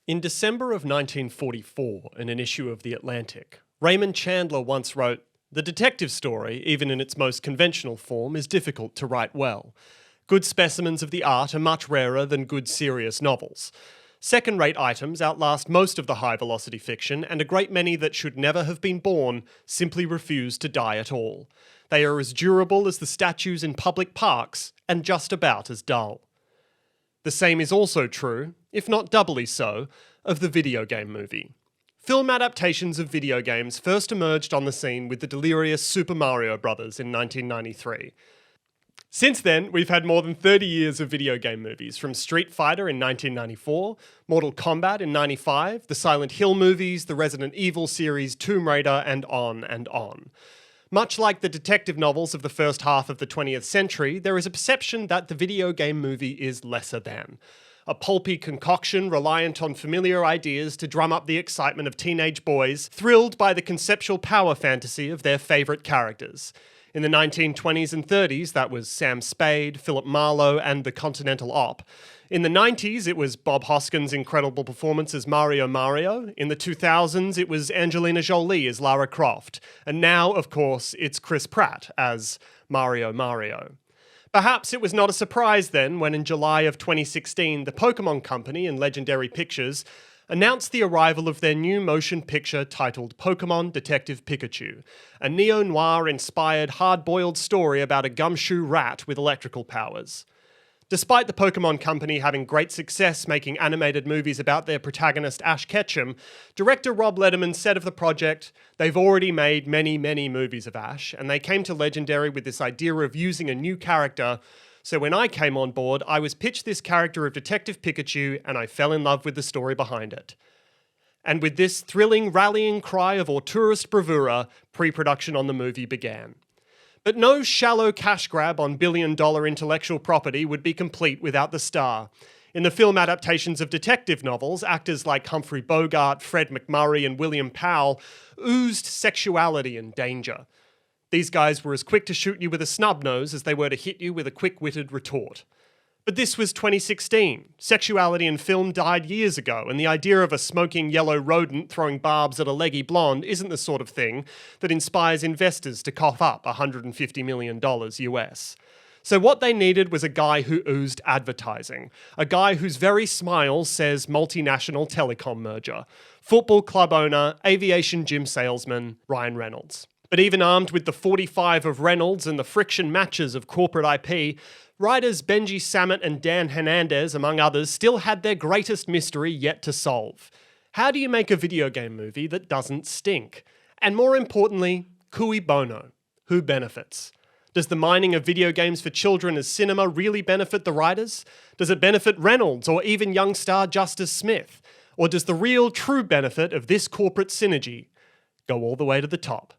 In December of 1944, in an issue of The Atlantic, Raymond Chandler once wrote, "The detective story, even in its most conventional form, is difficult to write well. Good specimens of the art are much rarer than good serious novels. Second-rate items outlast most of the high-velocity fiction, and a great many that should never have been born simply refuse to die at all. They are as durable as the statues in public parks, and just about as dull." The same is also true, if not doubly so, of the video game movie. Film adaptations of video games first emerged on the scene with the delirious Super Mario Bros. In 1993. Since then, we've had more than 30 years of video game movies, from Street Fighter in 1994, Mortal Kombat in 95, the Silent Hill movies, the Resident Evil series, Tomb Raider, and on and on. Much like the detective novels of the first half of the 20th century, there is a perception that the video game movie is lesser than. A pulpy concoction reliant on familiar ideas to drum up the excitement of teenage boys, thrilled by the conceptual power fantasy of their favourite characters. In the 1920s and 30s, that was Sam Spade, Philip Marlowe, and the Continental Op. In the 90s, it was Bob Hoskins' incredible performance as Mario. In the 2000s, it was Angelina Jolie as Lara Croft. And now, of course, it's Chris Pratt as Mario. Perhaps it was not a surprise then when in July of 2016, the Pokémon Company and Legendary Pictures announced the arrival of their new motion picture titled Pokémon Detective Pikachu, a neo-noir-inspired hard-boiled story about a gumshoe rat with electrical powers. Despite the Pokémon Company having great success making animated movies about their protagonist Ash Ketchum, director Rob Letterman said of the project, "They've already made many, many movies of Ash, and they came to Legendary with this idea of using a new character. So when I came on board, I was pitched this character of Detective Pikachu, and I fell in love with the story behind it." And with this thrilling rallying cry of auteurist bravura, pre-production on the movie began. But no shallow cash grab on billion-dollar intellectual property would be complete without the star. In the film adaptations of detective novels, actors like Humphrey Bogart, Fred McMurray, and William Powell oozed sexuality and danger. These guys were as quick to shoot you with a snub nose as they were to hit you with a quick-witted retort. But this was 2016. Sexuality in film died years ago, and the idea of a smoking yellow rodent throwing barbs at a leggy blonde isn't the sort of thing that inspires investors to cough up $150 million US. So what they needed was a guy who oozed advertising, a guy whose very smile says multinational telecom merger, football club owner, aviation gym salesman, Ryan Reynolds. But even armed with the 45 of Reynolds and the friction matches of corporate IP, writers Benji Sammet and Dan Hernandez, among others, still had their greatest mystery yet to solve. How do you make a video game movie that doesn't stink? And more importantly, cui bono? Who benefits? Does the mining of video games for children as cinema really benefit the writers? Does it benefit Reynolds or even young star Justice Smith? Or does the real true benefit of this corporate synergy go all the way to the top?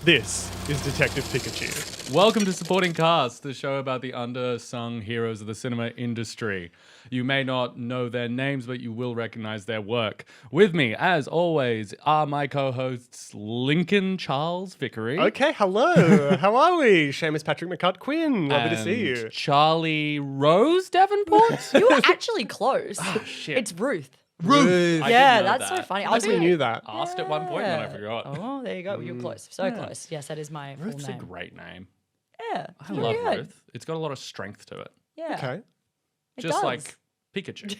This is Detective Pikachu. Welcome to Supporting Cast, the show about the undersung heroes of the cinema industry. You may not know their names, but you will recognize their work. With me, as always, are my co-hosts Lincoln Charles Vickery. Okay, hello. How are we? Seamus Patrick McCart Quinn. Lovely to see you. Charlie Rose Davenport. You were actually close. Oh, shit. It's Ruth. Ruth. I Yeah, did know that's that. so funny. I actually knew that. Asked at one point and I forgot. Oh, there you go. You're close. So close. Yes, that is my Ruth's full a name. great name. Yeah. I love Ruth. It's got a lot of strength to it. Yeah. Okay. It Just does. like Pikachu.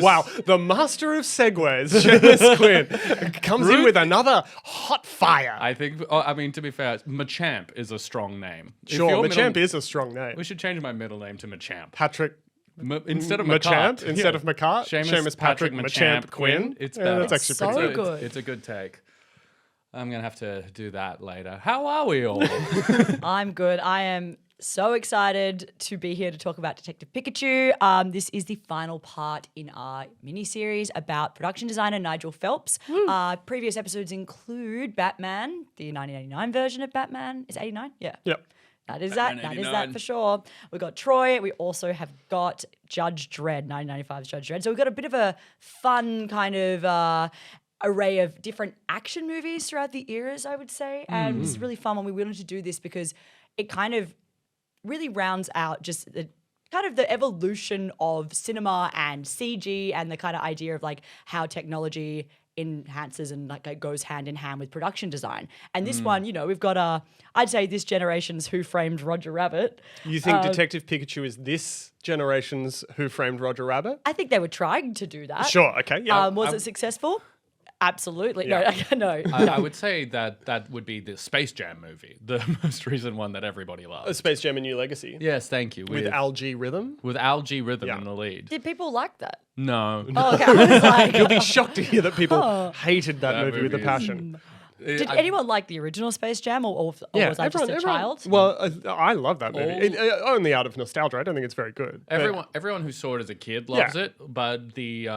Wow. The master of segues, Seamus Quinn, comes in with another hot fire. I think, to be fair, Machamp is a strong name. If Sure, your Machamp middle- is a strong name. We should change my middle name to Machamp. Patrick Instead of Machamp, McCart. instead of McCart, Seamus Patrick Machamp Quinn. It's Yeah, better. that's actually So pretty good. It's a good take. I'm going to have to do that later. How are we all? I'm good. I am so excited to be here to talk about Detective Pikachu. This is the final part in our mini-series about production designer Nigel Phelps. Previous episodes include Batman, the 1989 version of Batman. Is it 89? Yeah. Yep. That is Batman that. That is 89. that for sure. We got Troy. We also have got Judge Dredd, 1995's Judge Dredd. So we've got a bit of a fun kind of array of different action movies throughout the eras, I would say. And it's really fun when we wanted to do this because it kind of really rounds out just the kind of the evolution of cinema and CG and the kind of idea of like how technology enhances and like it goes hand in hand with production design. And this one, you know, we've got I'd say this generation's Who Framed Roger Rabbit. You think Detective Pikachu is this generation's Who Framed Roger Rabbit? I think they were trying to do that. Sure, okay, yeah. Was it successful? Absolutely. Yeah. No. I would say that would be the Space Jam movie, the most recent one that everybody loves. Space Jam: A New Legacy. Yes, thank you. With Algae Rhythm? with Algae Rhythm Yeah. in the lead. Did people like that? No. Oh, okay. I was like, You'll be shocked to hear that people hated that That movie with a movie is- passion. did anyone like the original Space Jam or was I just a child? Well, I love that movie. Only out of nostalgia. I don't think it's very good. but- Everyone who saw it as a kid loves Yeah. it, but the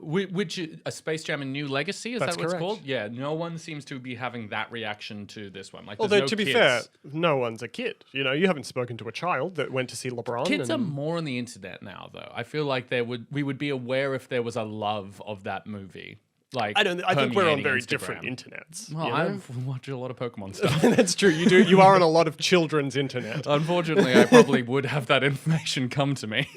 which a Space Jam: A New Legacy is That's that what correct. it's called? Yeah, no one seems to be having that reaction to this one. Like, there's Although, no to be kids. fair, no one's a kid. You know, you haven't spoken to a child that went to see LeBron. Kids are and- more on the internet now, though. I feel like we would be aware if there was a love of that movie. Like, I think we're on permeating very Instagram. different internets. Well, you know? I've watched a lot of Pokemon stuff. That's true. You do. You are on a lot of children's internet. Unfortunately, I probably would have that information come to me.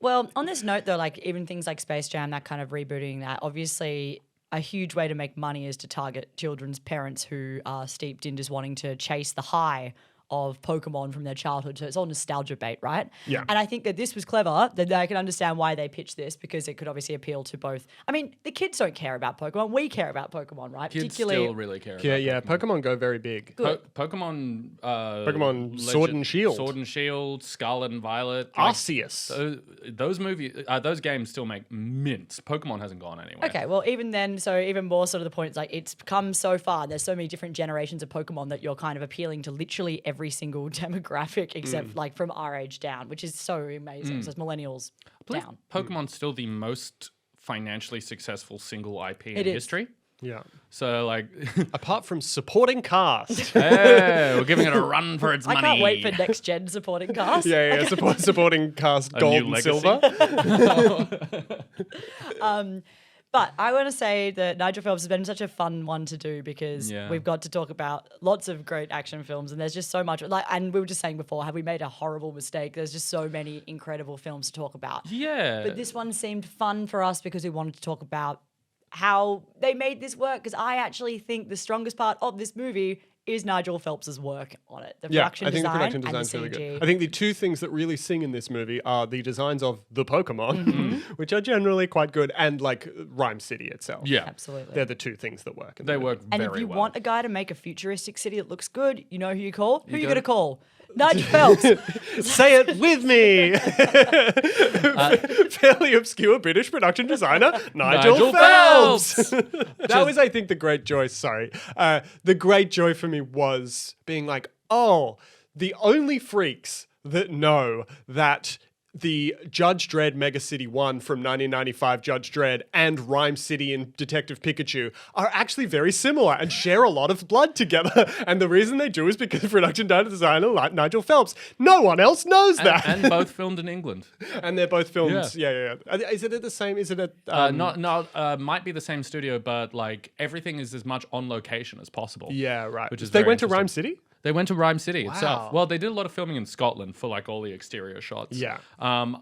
Well, on this note, though, like even things like Space Jam, that kind of rebooting that, obviously a huge way to make money is to target children's parents who are steeped in just wanting to chase the high of Pokemon from their childhood. So it's all nostalgia bait, right? Yeah. And I think that this was clever, that I can understand why they pitched this because it could obviously appeal to both. I mean, the kids don't care about Pokemon. We care about Pokemon, right? Kids still really care. Yeah, about yeah. Pokemon go very big. Pokemon. Pokemon Sword and Shield. Sword and Shield, Scarlet and Violet. like, Arceus. those movies, those games still make mints. Pokemon hasn't gone anywhere. Okay, well, even then, so even more sort of the point is like it's come so far. There's so many different generations of Pokemon that you're kind of appealing to literally every single demographic except like from our age down, which is so amazing. So it's millennials down. Pokemon's still the most financially successful single IP in It is. history. Yeah. So, like, Apart from supporting cast. hey, we're giving it a run for its I money. can't wait for next gen supporting cast. Yeah. Supporting cast A gold new and legacy. silver. But I want to say that Nigel Phelps has been such a fun one to do because Yeah. we've got to talk about lots of great action films, and there's just so much. Like, and we were just saying before, have we made a horrible mistake? There's just so many incredible films to talk about. Yeah. But this one seemed fun for us because we wanted to talk about how they made this work. Because I actually think the strongest part of this movie is Nigel Phelps' work on it. The Yeah, production I think the design production and the design's really CG. good. I think the two things that really sing in this movie are the designs of the Pokemon, which are generally quite good, and like Ryme City itself. Yeah. Absolutely. They're the two things that work. in the They movie. work And very if you well. want a guy to make a futuristic city that looks good, you know who you call? Who you go going to- to call? Nigel Phelps. Say it with me. Fairly obscure British production designer, Nigel Nigel Phelps. Phelps. That was, I think, the great joy. Sorry. The great joy for me was being like, oh, the only freaks that know that the Judge Dredd Mega City 1 from 1995 Judge Dredd and Ryme City in Detective Pikachu are actually very similar and share a lot of blood together. And the reason they do is because production designer like Nigel Phelps. No one else knows that. and both filmed in England. And they're both filmed. Yeah. Yeah. Is it at the same? Is it at? Might be the same studio, but like everything is as much on location as possible. Yeah, right. Which is They very went to interesting. Ryme City? They went to Ryme City Wow. itself. Well, they did a lot of filming in Scotland for like all the exterior shots. Yeah.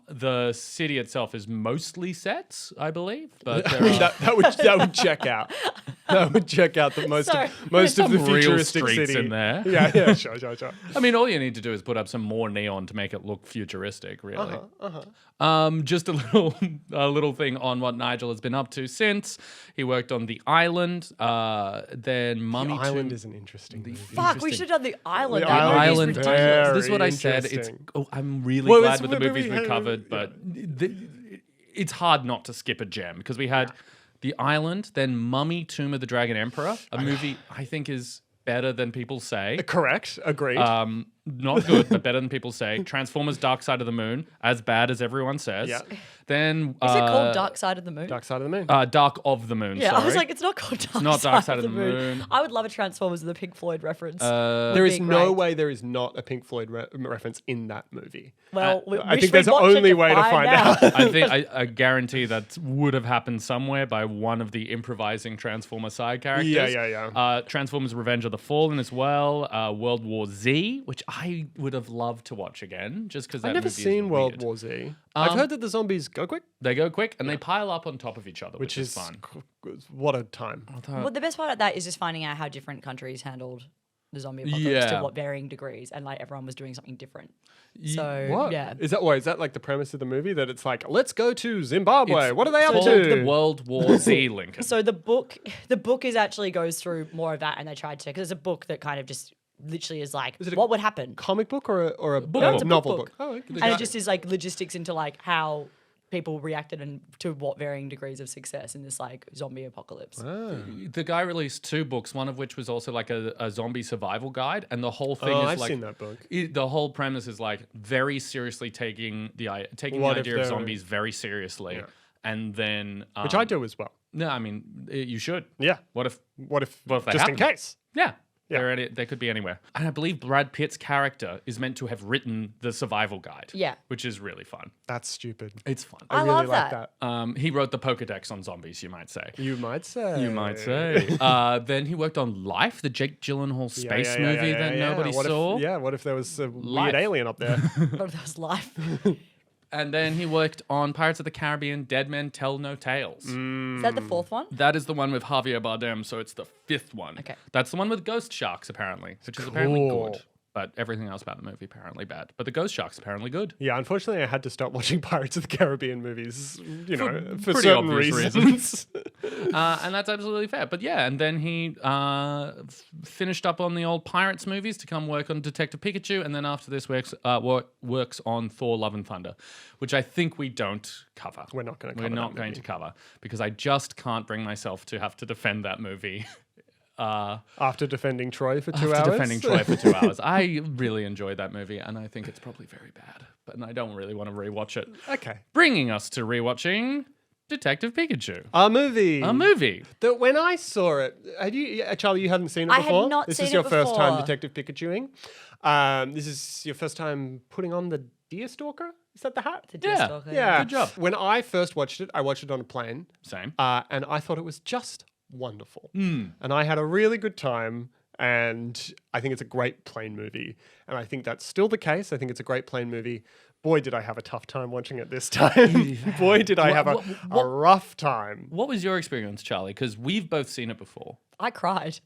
The city itself is mostly sets, I believe, but there are that would check out. That would check out that most Sorry. of most of the Some real futuristic streets city in there. Yeah, sure. I mean, all you need to do is put up some more neon to make it look futuristic, really. Just a little thing on what Nigel has been up to since. He worked on The Island, then Mummy The Island 2. is an interesting movie. Fuck, we should have done the island. The That movie's Island, ridiculous. very This is what I said. It's. interesting. Oh, I'm really Well, glad it's with the what movies we we had- covered, but it's hard not to skip a gem because we had The Island, then Mummy, Tomb of the Dragon Emperor, a movie I think is better than people say. Correct. Agreed. Not good, but better than people say. Transformers: Dark Side of the Moon, as bad as everyone says. Yeah. Then Is it called Dark Side of the Moon? Dark Side of the Moon. Dark of the Moon. Yeah, sorry. I was like, it's not called Dark, not Dark Side of the Moon. I would love a Transformers with a Pink Floyd reference. There is be no great. way there is not a Pink Floyd reference in that movie. Well, I think there's the only way to find out. I think I guarantee that would have happened somewhere by one of the improvising Transformer side characters. Yeah. Transformers: Revenge of the Fallen as well. World War Z, which I would have loved to watch again, just because I've never seen World War Z. I've heard that the zombies go quick, They go quick and they pile up on top of each other, which is fun. What a time. Well, the best part of that is just finding out how different countries handled the zombie apocalypse Yeah. to what varying degrees, and like everyone was doing something different. So What? yeah, Is that like the premise of the movie, that it's like, let's go to Zimbabwe? It's What are they up called to? The World War Z, Lincoln. so the book is actually goes through more of that, and they tried to, because it's a book that kind of just literally is like, what would happen? Comic book or a No, it's a novel book. book? Oh, okay. And it just is like logistics into like how people reacted and to what varying degrees of success in this like zombie apocalypse. The guy released 2 books, one of which was also like a zombie survival guide, and the whole thing Oh, is I've like seen that book. The whole premise is like very seriously taking the What if idea of they're- zombies very seriously, and then Which I do as well. No, I mean you should. Yeah. What if What if they just happen? in case? Yeah. Yeah. They could be anywhere. And I believe Brad Pitt's character is meant to have written the survival guide. Yeah. Which is really fun. That's stupid. It's fun. I really love like that. that. He wrote the Pokedex on zombies, you might say. You might say. You might say. Then he worked on Life, the Jake Gyllenhaal space movie that nobody saw. What if there was a Life. weird alien up there? What if that was life? And then he worked on Pirates of the Caribbean, Dead Men Tell No Tales. Is that the fourth one? That is the one with Javier Bardem, so it's the 5th one. Okay. That's the one with ghost sharks, apparently, which is apparently Cool. good. But everything else about the movie apparently bad. But the ghost sharks apparently good. Yeah, unfortunately, I had to stop watching Pirates of the Caribbean movies, for pretty certain obvious reasons. And that's absolutely fair. But yeah, and then he finished up on the old Pirates movies to come work on Detective Pikachu, and then after this works on Thor: Love and Thunder, which I think we don't cover. We're not going to We're cover not that going movie. to cover because I just can't bring myself to have to defend that movie. After defending Troy for 2 After hours. defending Troy for 2 hours. I really enjoyed that movie, and I think it's probably very bad. But I don't really want to rewatch it. Okay. Bringing us to rewatching Detective Pikachu. A movie. A movie. That when I saw it, Charlie, you hadn't seen it I had before? not This seen is your it first time before. Detective Pikachuing. This is your first time putting on the Deerstalker? Is that the hat? The Yeah. Deerstalker, Yeah. Good job. When I first watched it, I watched it on a plane. Same. And I thought it was just wonderful. And I had a really good time, and I think it's a great plane movie. And I think that's still the case. I think it's a great plane movie. Boy, did I have a tough time watching it this time. Boy, did I have a rough time. What was your experience, Charlie? Because we've both seen it before. I cried.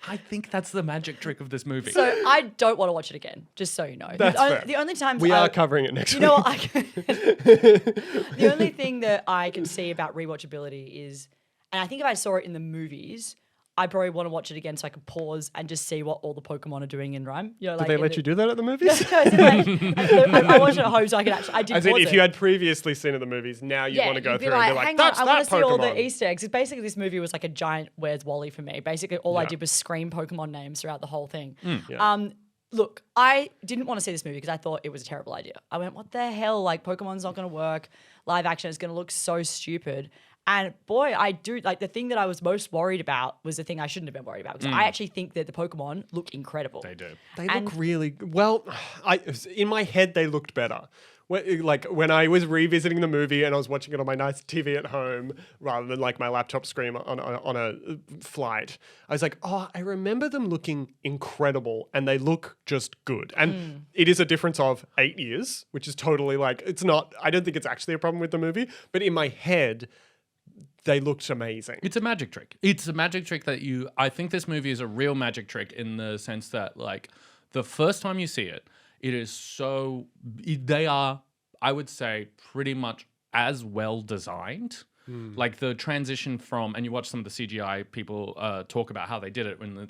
I think that's the magic trick of this movie. So I don't want to watch it again, just so you know. That's fair. The only times We are covering it next You week. know what? The only thing that I can see about rewatchability is, and I think if I saw it in the movies, I probably want to watch it again so I can pause and just see what all the Pokemon are doing in Ryme. You know, Did they let you do that at the movies? I watched it at home so I could actually. I did. As in, pause if it. you had previously seen it in the movies, now you want to go you'd be through and be like, hang that's on, I that want to see all the Pokemon. Easter eggs. 'Cause basically, this movie was like a giant Where's Wally for me. Basically, all I Yeah. did was scream Pokemon names throughout the whole thing. Yeah. Look, I didn't want to see this movie because I thought it was a terrible idea. I went, what the hell? Like, Pokemon's not going to work. Live action is going to look so stupid. And boy, I do, like, the thing that I was most worried about was the thing I shouldn't have been worried about. Because I actually think that the Pokemon look incredible. They do. They look really well. In my head, they looked better. When I was revisiting the movie and I was watching it on my nice TV at home rather than like my laptop screen on a flight, I was like, oh, I remember them looking incredible and they look just good. And it is a difference of 8 years, which is totally like, it's not, I don't think it's actually a problem with the movie, but in my head, they looked amazing. It's a magic trick. It's a magic trick that I think this movie is a real magic trick in the sense that, like, the first time you see it, it is they are, I would say, pretty much as well designed. Like the transition from, and you watch some of the CGI people talk about how they did it when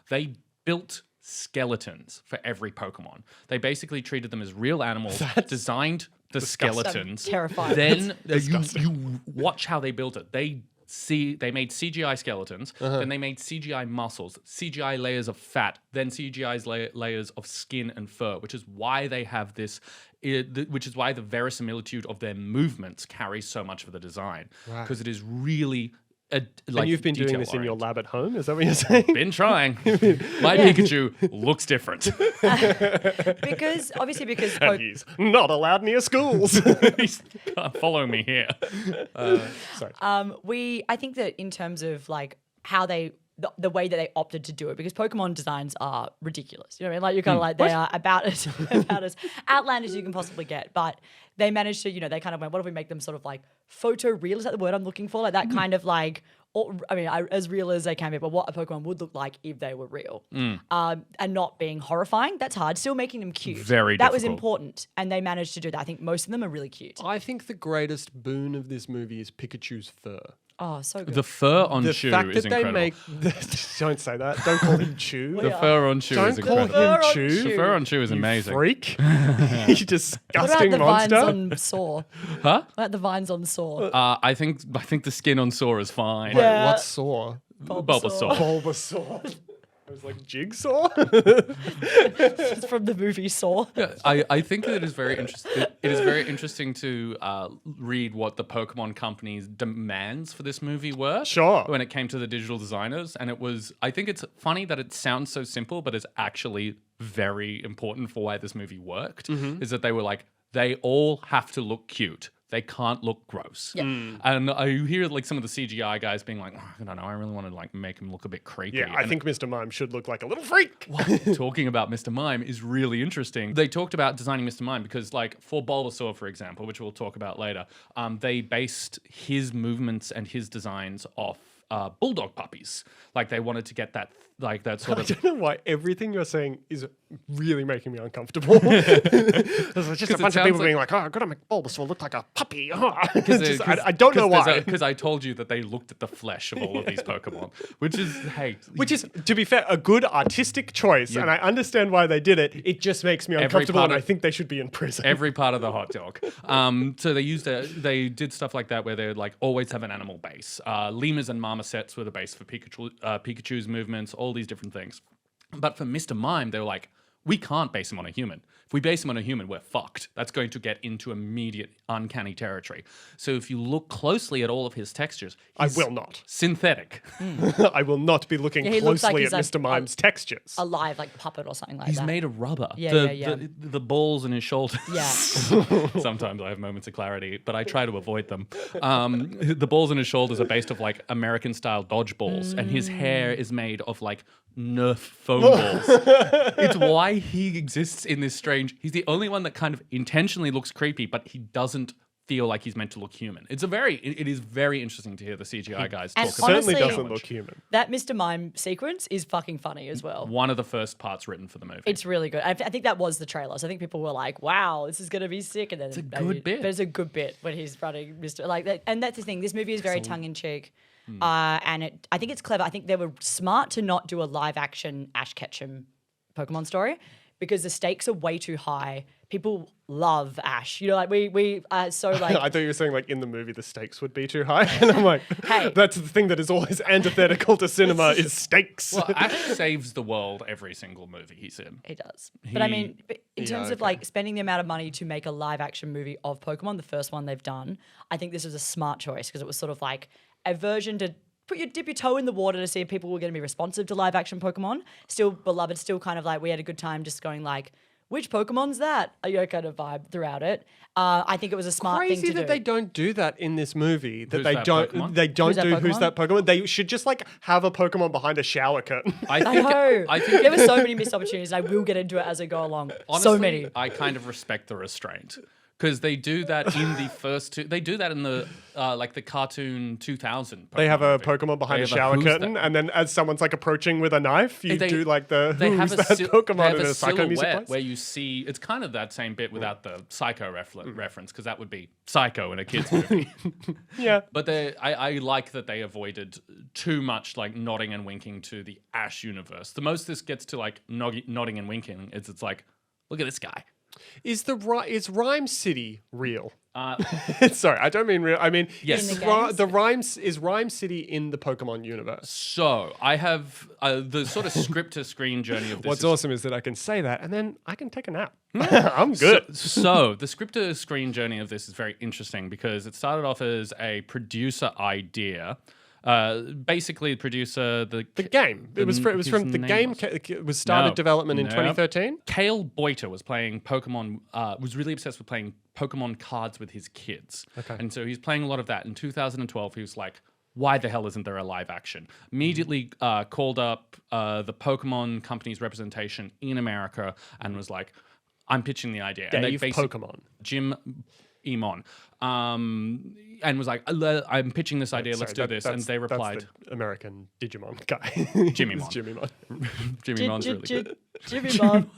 they built skeletons for every Pokemon. They basically treated them as real animals, designed the skeletons. I'm terrified. Then you watch how they built it. They made CGI skeletons, then they made CGI muscles, CGI layers of fat, then CGI layers of skin and fur, which is why they have this, which is why the verisimilitude of their movements carries so much of the design. Because it is really And you've been doing this in your detail-oriented. lab at home? Is that what you're saying? Been trying. My Pikachu looks different. Because And he's not allowed near schools. He's following me here. I think that in terms of like how they the way that they opted to do it, because Pokemon designs are ridiculous. You know what I mean? Like, you're kind of like, they are about as outlandish as you can possibly get. But they managed to, they kind of went, what if we make them sort of like photo real? Is that the word I'm looking for? Like that kind of like, as real as they can be, but what a Pokemon would look like if they were real. And not being horrifying. That's hard. Still making them cute. Very That was difficult. important. And they managed to do that. I think most of them are really cute. I think the greatest boon of this movie is Pikachu's fur. Oh, so good. The fur on The Chew fact is that they incredible. make... Don't say that. Don't call him Chew. The fur on Chew is Don't call incredible. him Fur on Chew. The fur on Chew is amazing. Freak. You What about disgusting the vines monster. on Saw? Huh? What about the vines on Saw? I think the skin on Saw is fine. Wait, Yeah. what's Saw? Bulbasaur. Bulbasaur. I was like, Jigsaw? It's from the movie Saw. Yeah, I think that it is very interesting. It is very interesting to read what the Pokemon company's demands for this movie were. Sure. When it came to the digital designers, and it was. I think it's funny that it sounds so simple, but it's actually very important for why this movie worked. Is that they were like, they all have to look cute. They can't look gross. Yeah. And I hear like some of the CGI guys being like, I don't know, I really want to like make him look a bit creepy. Yeah, I And think Mr. Mime should look like a little freak. talking about Mr. Mime is really interesting. They talked about designing Mr. Mime because, like, for Bulbasaur, for example, which we'll talk about later, they based his movements and his designs off bulldog puppies. Like, they wanted to get that, like, that sort I of... don't know why everything you're saying is really making me uncomfortable. There's just a it bunch of sounds people like- being like, oh, I've got to make Bulbasaur look like a puppy. Oh. Because I don't know why. Because I told you that they looked at the flesh of all of these Pokemon, which is, hey... Which is, to be fair, a good artistic choice, and I understand why they did it. It just makes me uncomfortable, part and I of- think they should be in prison. Every part of the hot dog. So they did stuff like that where they would like always have an animal base. Lemurs and marmosets were the base for Pikachu's movements, all these different things. But for Mr. Mime, they were like, we can't base him on a human. If we base him on a human, we're fucked. That's going to get into immediate uncanny territory. So if you look closely at all of his textures, I he's will not. synthetic. I will not be looking Yeah, he looks like closely he's at like Mr. Mime's textures. A live like puppet or something like He's that. made of rubber. Yeah. The balls in his shoulders. Yeah. Sometimes I have moments of clarity, but I try to avoid them. The balls in his shoulders are based off like American-style dodgeballs, and his hair is made of like Nerf foam balls. It's why he exists in this strange... He's the only one that kind of intentionally looks creepy, but he doesn't feel like he's meant to look human. It is very interesting to hear the CGI guys And talk about honestly- Certainly how doesn't much- look human. That Mr. Mime sequence is fucking funny as well. One of the first parts written for the movie. It's really good. I think that was the trailer. So I think people were like, "Wow, this is gonna be sick." And then it's a good bit. But it's a good bit when he's running Mr. Like that. And that's the thing. This movie is very tongue in cheek, and I think it's clever. I think they were smart to not do a live action Ash Ketchum Pokemon story because the stakes are way too high. People love Ash. Like we so like. I thought you were saying like in the movie the stakes would be too high, and I'm like, Hey. that's the thing that is always antithetical to cinema is stakes. Well, Ash saves the world every single movie he's in. It does. But I He- mean, in terms of like spending the amount of money to make a live action movie of Pokemon, the first one they've done, I think this was a smart choice because it was sort of like a version to dip your toe in the water to see if people were going to be responsive to live action Pokemon. Still beloved, still kind of like we had a good time just going like, which Pokemon's that? Kind of vibe throughout it. I think it was a smart thing Crazy to that do. they don't do that in this movie. That Who's they that don't. Pokemon? They don't Who's that do who's Pokemon? that Pokemon. They should just like have a Pokemon behind a shower curtain. I know. I think There were so many missed opportunities. I will get into it as I go along. honestly, so many. I kind of respect the restraint because they do that in the first two. They do that in the like the cartoon 2000. They have a movie. Pokemon behind They a have shower who's curtain, that- and then as someone's like approaching with a knife, you do like the They who's have a that they Pokemon have in a a psycho music silhouette place. where you see it's kind of that same bit without the psycho reference because that would be Psycho in a kids movie. Yeah. But I like that they avoided too much like nodding and winking to the Ash universe. The most this gets to like nodding and winking is it's like, look at this guy. Is Ryme City real? Uh, Sorry, I don't mean real. I mean, Yes. In is the games? Is Ryme City in the Pokemon universe? so I have the sort of script to screen journey of this. What's is- awesome is that I can say that, and then I can take a nap. I'm good. So the script to screen journey of this is very interesting because it started off as a producer idea. Basically, the producer, the Game. It was from his the name game. was- It was started No. development in No. 2013. Cale Boiter was playing Pokemon, was really obsessed with playing Pokemon cards with his kids. Okay. And so he's playing a lot of that. In 2012, he was like, why the hell isn't there a live action? Immediately called up the Pokemon company's representation in America and was like, I'm pitching the idea. And Dave Pokemon. Jim Emon. And was like, I'm pitching this idea, let's do this. And they replied... That's the American Digimon guy. Jimmy It's Mon. Jimmy Mon. Jimmy Mon's really good. Jimmy Mon.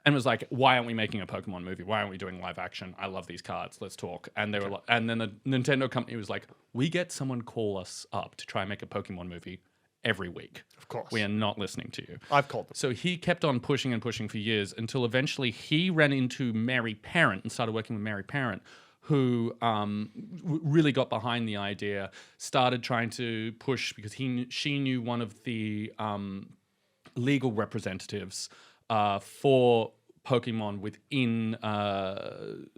And was like, why aren't we making a Pokemon movie? Why aren't we doing live action? I love these cards. Let's talk. And they were like, and then the Nintendo company was like, we get someone call us up to try and make a Pokemon movie every week. Of course. We are not listening to you. I've called them. So he kept on pushing and pushing for years until eventually he ran into Mary Parent and started working with Mary Parent, who really got behind the idea, started trying to push because she knew one of the legal representatives for Pokemon within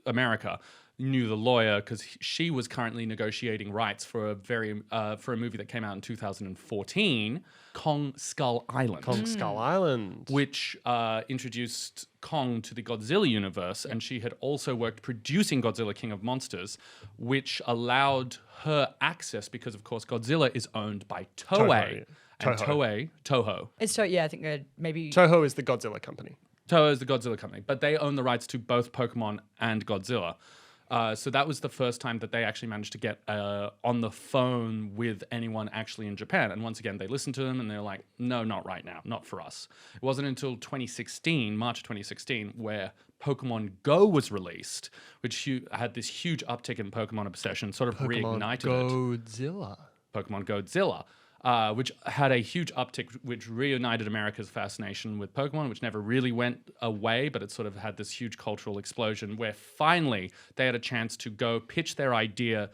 America, knew the lawyer because she was currently negotiating rights for a movie that came out in 2014, Kong Skull Island. Kong Skull Island. Which introduced Kong to the Godzilla universe, and she had also worked producing Godzilla King of Monsters, which allowed her access because, of course, Godzilla is owned by Toei. And Toho. It's I think maybe... Toho is the Godzilla company. Toho is the Godzilla company, but they own the rights to both Pokemon and Godzilla. So that was the first time that they actually managed to get on the phone with anyone actually in Japan. And once again, they listened to them and they're like, no, not right now, not for us. It wasn't until 2016, March 2016, where Pokemon Go was released, which had this huge uptick in Pokemon obsession, sort of reignited Godzilla. Pokemon Godzilla. Which had a huge uptick, which reunited America's fascination with Pokemon, which never really went away, but it sort of had this huge cultural explosion where finally they had a chance to go pitch their idea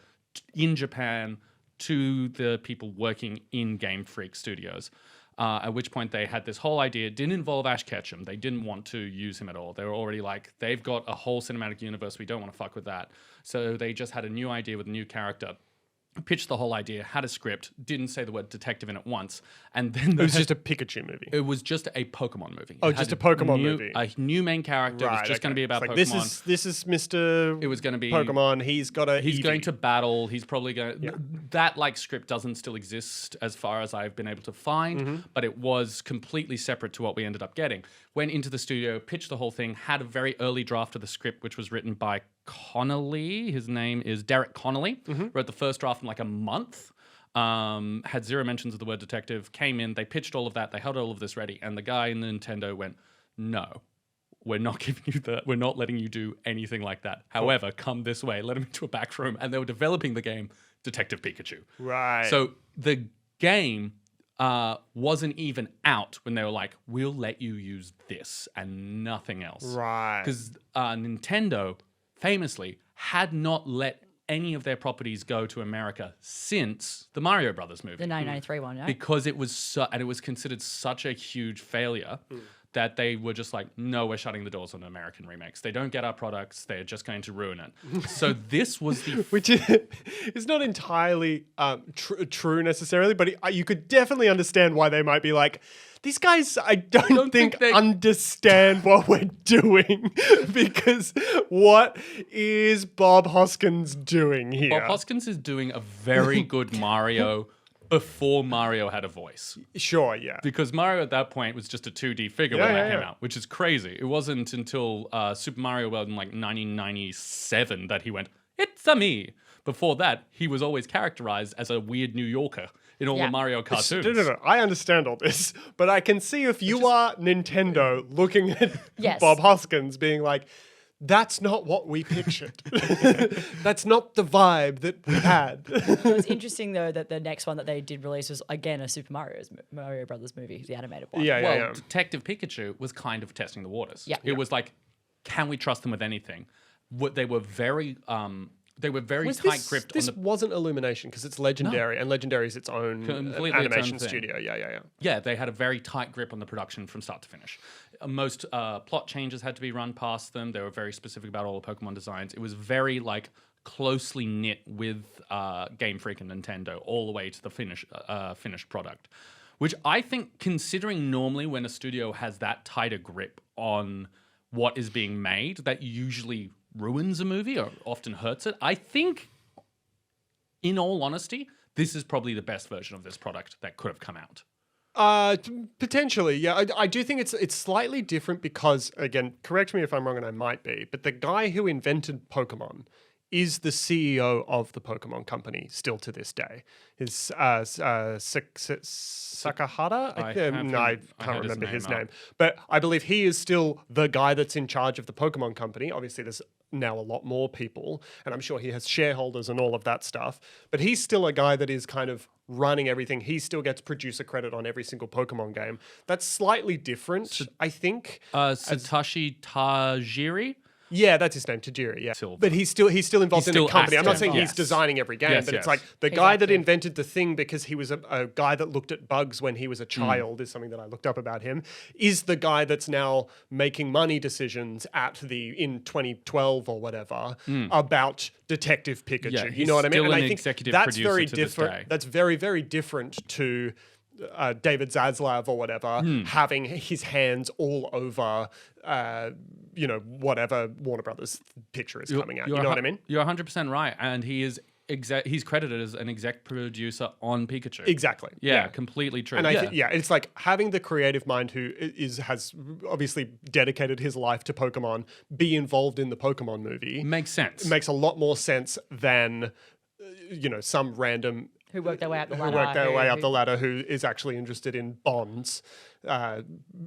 in Japan to the people working in Game Freak Studios. At which point they had this whole idea. It didn't involve Ash Ketchum. They didn't want to use him at all. They were already like, they've got a whole cinematic universe. We don't want to fuck with that. So they just had a new idea with a new character. Pitched the whole idea, had a script, didn't say the word detective in it once, and then It was just a Pikachu movie. it was just a Pokemon movie. Oh, It just had a Pokemon movie. A new main character. It was just going to be about It's Pokemon. like, This is Mr. It was going to be Pokemon. He's got a. He's Eevee. going to battle. He's probably going. That like script doesn't still exist as far as I've been able to find, but it was completely separate to what we ended up getting. Went into the studio, pitched the whole thing, had a very early draft of the script, which was written by Connolly. His name is Derek Connolly. Wrote the first draft in like a month. Had zero mentions of the word detective. Came in, they pitched all of that, they held all of this ready, and the guy in Nintendo went, "No, we're not giving you that. We're not letting you do anything like that. However, come this way." Let him into a back room, and they were developing the game Detective Pikachu. Right. So the game wasn't even out when they were like, "We'll let you use this and nothing else." Right. Because Nintendo famously had not let any of their properties go to America since the Mario Brothers movie. The 1993 one, yeah? Because it was and it was considered such a huge failure that they were just like, no, we're shutting the doors on American remakes. They don't get our products. They're just going to ruin it. So this was the... Which is not entirely true necessarily, but you could definitely understand why they might be like, these guys, I don't think they understand what we're doing. Because what is Bob Hoskins doing here? Bob Hoskins is doing a very good Mario before Mario had a voice. Sure, yeah. Because Mario at that point was just a 2D figure when that came out, which is crazy. It wasn't until Super Mario World in like 1997 that he went, "It's a me." Before that, he was always characterized as a weird New Yorker in all the Mario cartoons. No. I understand all this, but I can see if you are Nintendo looking at Bob Hoskins being like, that's not what we pictured. That's not the vibe that we had. It was interesting, though, that the next one that they did release was, again, a Super Mario Brothers movie, the animated one. Yeah. Detective Pikachu was kind of testing the waters. Yeah. It was like, can we trust them with anything? They were very... They were very tight-gripped on the... This wasn't Illumination, because it's Legendary, and Legendary is its own animation studio. Yeah. Yeah, they had a very tight grip on the production from start to finish. Most plot changes had to be run past them. They were very specific about all the Pokemon designs. It was very, like, closely knit with Game Freak and Nintendo all the way to the finished product. Which I think, considering normally when a studio has that tighter grip on what is being made, that usually ruins a movie or often hurts it. I think, in all honesty, this is probably the best version of this product that could have come out. Potentially, yeah. I do think it's slightly different because, again, correct me if I'm wrong, and I might be, but the guy who invented Pokemon is the CEO of the Pokemon company still to this day. Is Sakahara? I can't remember his name. But I believe he is still the guy that's in charge of the Pokemon company. Obviously, there's now a lot more people, and I'm sure he has shareholders and all of that stuff. But he's still a guy that is kind of running everything. He still gets producer credit on every single Pokemon game. That's slightly different, I think. Satoshi Tajiri? Yeah, that's his name, Tajiri. Yeah, Silver. but he's still involved in the still company. I'm not active, saying he's yes. designing every game, Yes, but yes. it's like the guy that active. invented the thing because he was a guy that looked at bugs when he was a child. Is something that I looked up about him. Is the guy that's now making money decisions in 2012 or whatever about Detective Pikachu. Yeah, you he's know what I mean? still And an I think executive that's producer very to this different. day. That's very, very different to David Zaslav or whatever having his hands all over, whatever Warner Brothers picture is coming out. You know what I mean? You're 100% right. And he's credited as an exec producer on Pikachu. Exactly. Yeah, completely true. And I think, it's like having the creative mind who has obviously dedicated his life to Pokemon be involved in the Pokemon movie. Makes sense. It makes a lot more sense than, some random Who worked their way up the who ladder. worked their way up the ladder who is actually interested in bonds,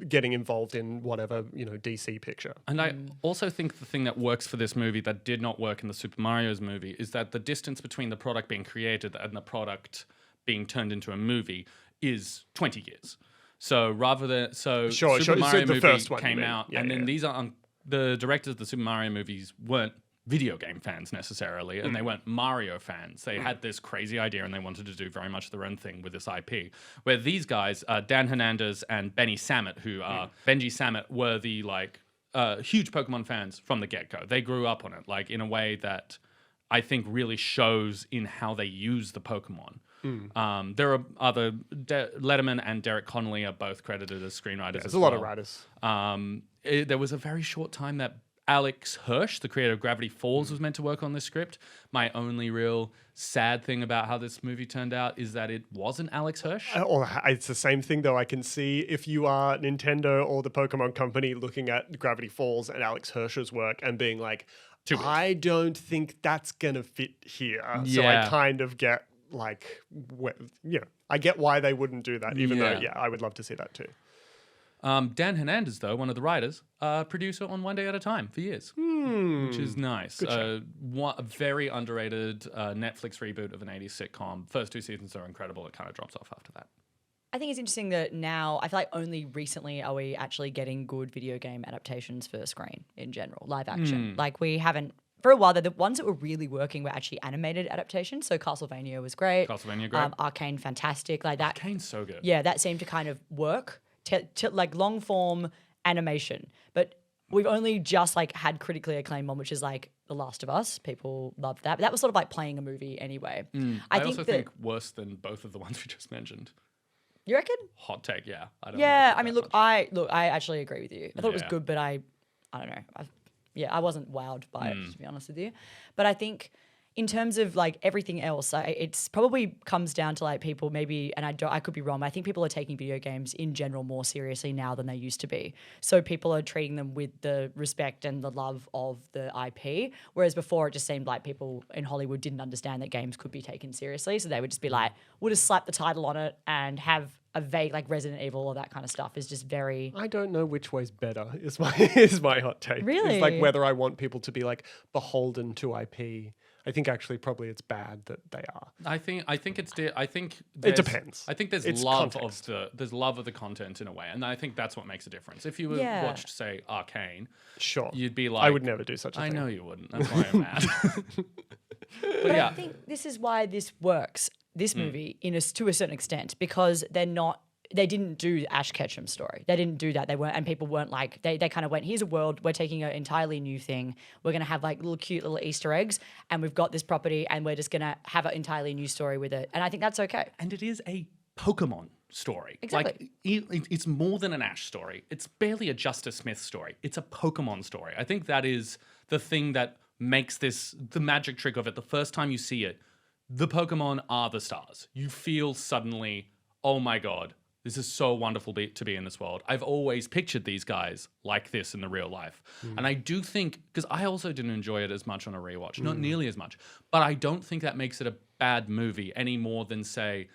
getting involved in whatever, DC picture. And I also think the thing that works for this movie that did not work in the Super Mario's movie is that the distance between the product being created and the product being turned into a movie is 20 years. So rather than Super Mario the movie first one, came out, and then these are the directors of the Super Mario movies weren't video game fans necessarily, and they weren't Mario fans. They had this crazy idea and they wanted to do very much their own thing with this IP. Where these guys, Dan Hernandez and Benny Sammet, who are Benji Sammet, were the huge Pokemon fans from the get-go. They grew up on it, in a way that I think really shows in how they use the Pokemon. There are other Letterman and Derek Connolly are both credited as screenwriters. There's a lot of writers. There was a very short time that Alex Hirsch, the creator of Gravity Falls, was meant to work on this script. My only real sad thing about how this movie turned out is that it wasn't Alex Hirsch. It's the same thing, though. I can see if you are Nintendo or the Pokemon company looking at Gravity Falls and Alex Hirsch's work and being like, I don't think that's going to fit here. So I kind of get I get why they wouldn't do that, even though, I would love to see that too. Dan Hernandez, though, one of the writers, producer on One Day at a Time for years, which is nice. A very underrated Netflix reboot of an 80s sitcom. First 2 seasons are incredible. It kind of drops off after that. I think it's interesting that now, I feel like only recently are we actually getting good video game adaptations for screen in general, live action. We haven't, for a while, the ones that were really working were actually animated adaptations. So Castlevania was great. Arcane, fantastic. That. Arcane's so good. Yeah, that seemed to kind of work. Long form animation, but we've only just had critically acclaimed one, which is The Last of Us. People loved that, but that was sort of playing a movie anyway. I also think worse than both of the ones we just mentioned. You reckon? Hot take, yeah. I actually agree with you. I thought it was good, but I don't know. I wasn't wowed by it, to be honest with you. But I think in terms of everything else, it's probably comes down to people maybe, and I could be wrong, but I think people are taking video games in general more seriously now than they used to be. So people are treating them with the respect and the love of the IP, whereas before it just seemed like people in Hollywood didn't understand that games could be taken seriously. So they would just be we'll just slap the title on it and have a vague Resident Evil or that kind of stuff is just very... I don't know which way's better is my hot take. Really? It's whether I want people to be beholden to IP. I think actually probably it's bad that they are. I think it depends. I think there's love of the content in a way, and I think that's what makes a difference. If you watched, say, Arcane, sure, you'd be I would never do such a thing. I know you wouldn't. That's why I'm mad. But I think this is why this works. This movie, to a certain extent, because they didn't do Ash Ketchum's story. They didn't do that. They weren't, and people weren't they kind of went, here's a world, we're taking an entirely new thing. We're going to have little cute little Easter eggs, and we've got this property, and we're just going to have an entirely new story with it. And I think that's okay. And it is a Pokemon story. Exactly. It's more than an Ash story. It's barely a Justice Smith story. It's a Pokemon story. I think that is the thing that makes this the magic trick of it. The first time you see it, the Pokemon are the stars. You feel suddenly, oh my god, this is so wonderful to be in this world. I've always pictured these guys like this in the real life. And I do think, because I also didn't enjoy it as much on a rewatch, not nearly as much, but I don't think that makes it a bad movie any more than, say,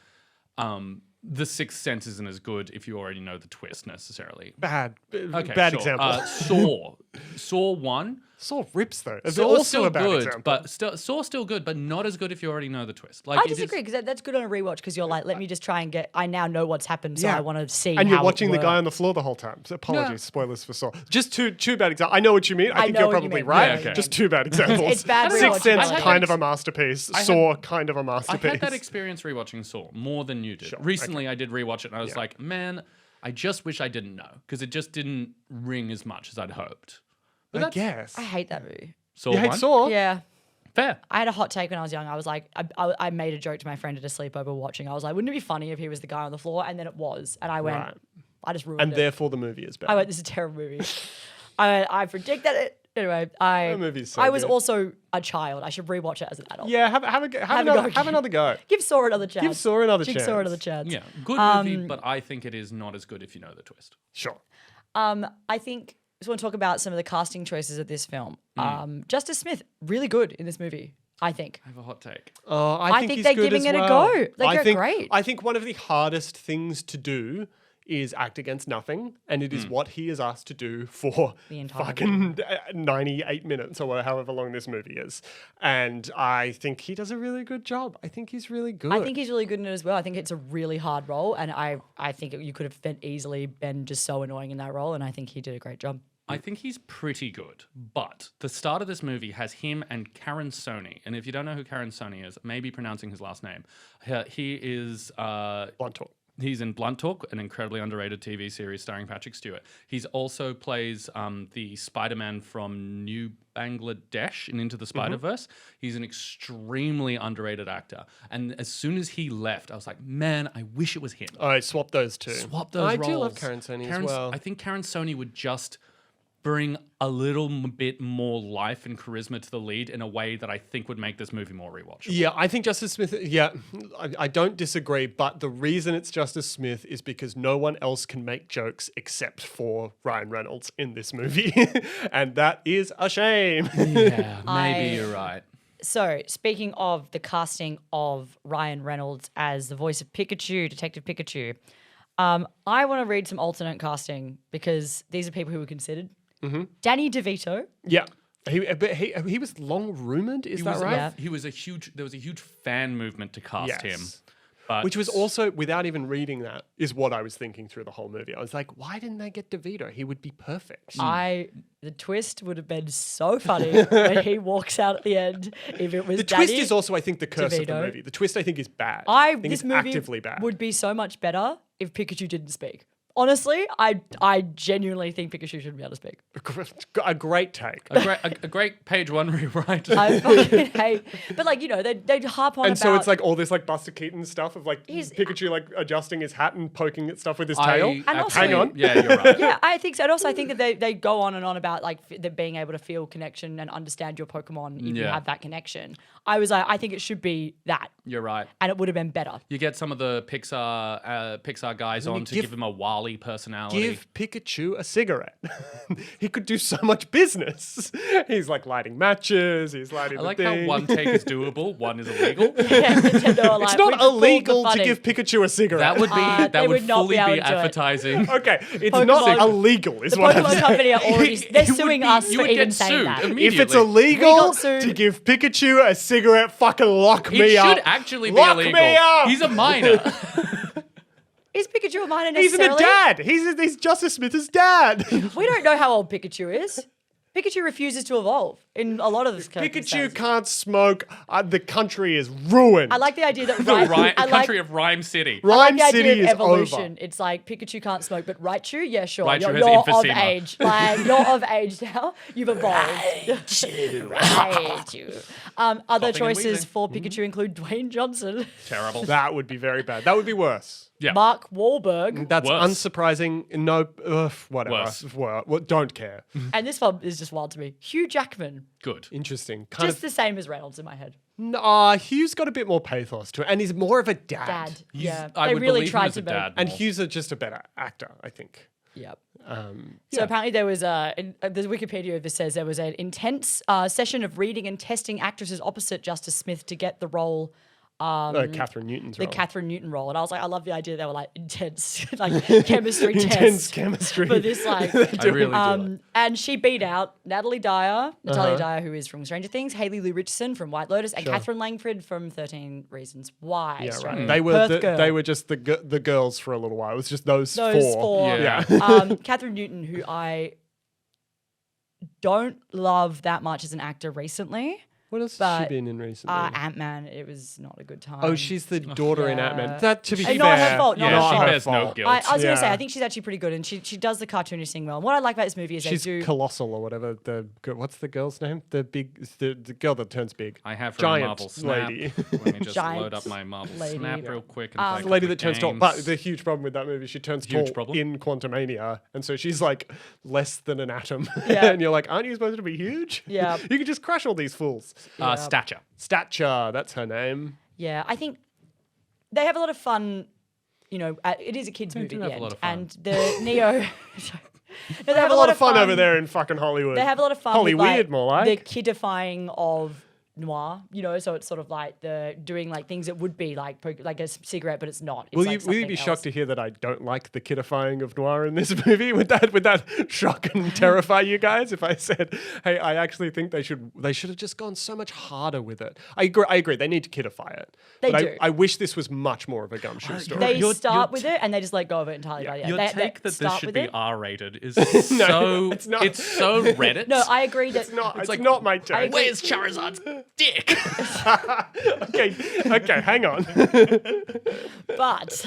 The Sixth Sense isn't as good if you already know the twist necessarily. Bad Okay, sure. example. Saw 1. Saw rips though. It's Saw's also still a bad good, example. but Saw's still good, but not as good if you already know the twist. Like I disagree because that's good on a rewatch because you're like, let me just try and I now know what's happened, so Yeah. I want to see. And you're how watching it the guy on worked. the floor the whole time. So apologies, Yeah. spoilers for Saw. Just two bad examples. I know what you mean. I think know you're what you probably mean. right. Yeah, okay. Just two bad examples. It's bad Sixth rewatching. Sense, I had kind that of a masterpiece. I had- Saw, kind of a I masterpiece. had that experience rewatching Saw more than you did. Sure, Recently, I did rewatch it, and I was like, man, I just wish I didn't know because it just didn't ring as much as I'd hoped. But I that's guess. I hate that movie. Saw You hate 1? Saw? Yeah. Fair. I had a hot take when I was young. I was like, I made a joke to my friend at a sleepover watching. I was like, wouldn't it be funny if he was the guy on the floor? And then it was. And I went, Right. I just ruined And it. therefore the movie is bad. I went, this is a terrible movie. I predicted it. Anyway, That movie's so I was good. also a child. I should rewatch it as an adult. Yeah, have another go. Give Saw another chance. Give Saw another Give chance. Saw another chance. Yeah, good movie, but I think it is not as good if you know the twist. Sure. I think I just want to talk about some of the casting choices of this film. Justice Smith, really good in this movie, I think. I have a hot take. I think he's they're good giving as it a well. go. They're great. I think one of the hardest things to do is act against nothing, and it is what he is asked to do for The entire fucking 98 minutes or however long this movie is. And I think he does a really good job. I think he's really good. I think he's really good in it as well. I think it's a really hard role, and I think you could have easily been just so annoying in that role, and I think he did a great job. I think he's pretty good, but the start of this movie has him and Karen Sony. And if you don't know who Karen Sony is, maybe pronouncing his last name. He is Blunt talk. He's in Blunt Talk, an incredibly underrated TV series starring Patrick Stewart. He's also plays the Spider-Man from New Bangladesh in Into the Spider-Verse. He's an extremely underrated actor. And as soon as he left, I was like, man, I wish it was him. All right, swap those two. Swap those I roles. do love Karen Sony as well. I think Karen Sony would just bring a little bit more life and charisma to the lead in a way that I think would make this movie more rewatchable. Yeah, I think Justice Smith, I don't disagree, but the reason it's Justice Smith is because no one else can make jokes except for Ryan Reynolds in this movie. And that is a shame. Yeah, maybe you're right. So, speaking of the casting of Ryan Reynolds as the voice of Pikachu, Detective Pikachu, I want to read some alternate casting because these are people who were considered. Danny DeVito. Yeah. He was long rumored, is that right? Yeah. There was a huge fan movement to cast him. Yes. But Which was also, without even reading that, is what I was thinking through the whole movie. I was like, why didn't they get DeVito? He would be perfect. The twist would have been so funny when he walks out at the end. If it was The Danny twist is also, I think, the curse of the DeVito. movie. The twist, I think, is bad. I think this it's movie actively bad. would be so much better if Pikachu didn't speak. Honestly, I genuinely think Pikachu shouldn't be able to speak. A great take. a great page one rewrite. I fucking hate. But like, you know, they'd harp on And about. so it's like all this like Buster Keaton stuff of like He's- Pikachu like adjusting his hat and poking at stuff with his tail. And also- Hang on. Yeah, you're right. Yeah, I think so. And also, I think that they go on and on about like them being able to feel connection and understand your Pokemon if you Yeah. have that connection. I was like, I think it should be that, You're right. and it would have been better. You get some of the Pixar guys on to give him a Wally personality. Give Pikachu a cigarette. He could do so much business. He's like lighting matches. He's lighting I the like thing. how one take is doable, one is illegal. Yeah, Nintendo are like, It's "We not pulled the illegal to funding." give Pikachu a cigarette. That would be They that would would not be fully able be to do it. advertising. Okay, it's Pokemon- not illegal, is The what I'm Pokemon saying. company are already they're It would suing be- us you for would even get saying sued that. immediately. If it's We illegal got sued. to give Pikachu a cigarette, fucking lock It me up. should actually be Lock illegal. me up. He's a minor. Is Pikachu a minor He's necessarily? a dad. He's Justice Smith's dad. We don't know how old Pikachu is. Pikachu refuses to evolve in a lot of the Pikachu circumstances. can't smoke. The country is ruined. I like the idea that the Ryme, I like, country of Ryme City. I like Rhyme the idea City of is evolution. over. It's like Pikachu can't smoke, but Raichu, yeah, sure. Raichu you're has of emphysema. age. Like, you're of age now. You've evolved. Raichu. Other Coughing and choices wheezing. for Pikachu include Dwayne Johnson. Terrible. That would be very bad. That would be worse. Yeah. Mark Wahlberg. That's Worse. unsurprising. No, whatever. Worse. Well, don't care. And this one is just wild to me. Hugh Jackman. Good. Interesting. Kind Just the same as Reynolds in my head. Hugh's got a bit more pathos to it, and he's more of a dad. Dad. Yeah. I they would really believe him tried as to a make. dad And more. Hugh's just a better actor, I think. Yep. Yeah. So apparently there was the Wikipedia of this says there was an intense session of reading and testing actresses opposite Justice Smith to get the role. Catherine Newton's The role. Catherine Newton role, and I was like, I love the idea they were like intense, like chemistry Intense tests chemistry. for this, like, I really do. and she beat out Natalia Dyer, who is from Stranger Things, Haley Lou Richardson from White Lotus, and Catherine Langford from 13 Reasons Why. Yeah, Stranger right. Things. They were just the girls for a little while. It was just those Those four. four. Yeah. Catherine Newton, who I don't love that much as an actor recently. What else has But, she been in recently? Ant-Man, it was not a good time. Oh, she's the daughter in yeah. Ant-Man. That, to be And fair, not her fault, not Yeah, her she fault. bears no guilt. I was going to say, Yeah. I think she's actually pretty good, and she does the cartoonish thing well. And what I like about this movie is She's they do... colossal or whatever. What's the girl's name? The girl that turns big. I have her Giant Marvel Snap. lady. Let me just Giant load up my Marvel lady. Snap real quick. And play The lady a that couple turns tall. games. But the huge problem with that movie, she turns Huge tall problem? in Quantumania, and so she's like less than an atom. Yeah. And you're like, aren't you supposed to be huge? Yeah. You can just crush all these fools. Stature. Stature, that's her name. Yeah, I think they have a lot of fun. You know, it is a kids' movie do at the have a lot end, of fun. and the Neo. Sorry. No, They have a lot of fun over there in fucking Hollywood. They have a lot of fun. Hollywood, with, like, more like. the kidifying of noir. You know, so it's sort of like the doing like things that would be like a cigarette, but it's not. It's Will like you be something shocked else. to hear that I don't like the kidifying of noir in this movie? Would that shock and terrify you guys if I said, hey, I actually think they should have just gone so much harder with it? I agree. They need to kidify it. They but do. I wish this was much more of a gumshoe story. They Your start with it and they just let go of it entirely. Yeah. Your They take that this start should with be it. R-rated is so it's not. it's so Reddit. No, I agree that It's not my take. Where's Charizard's dick? okay, hang on. but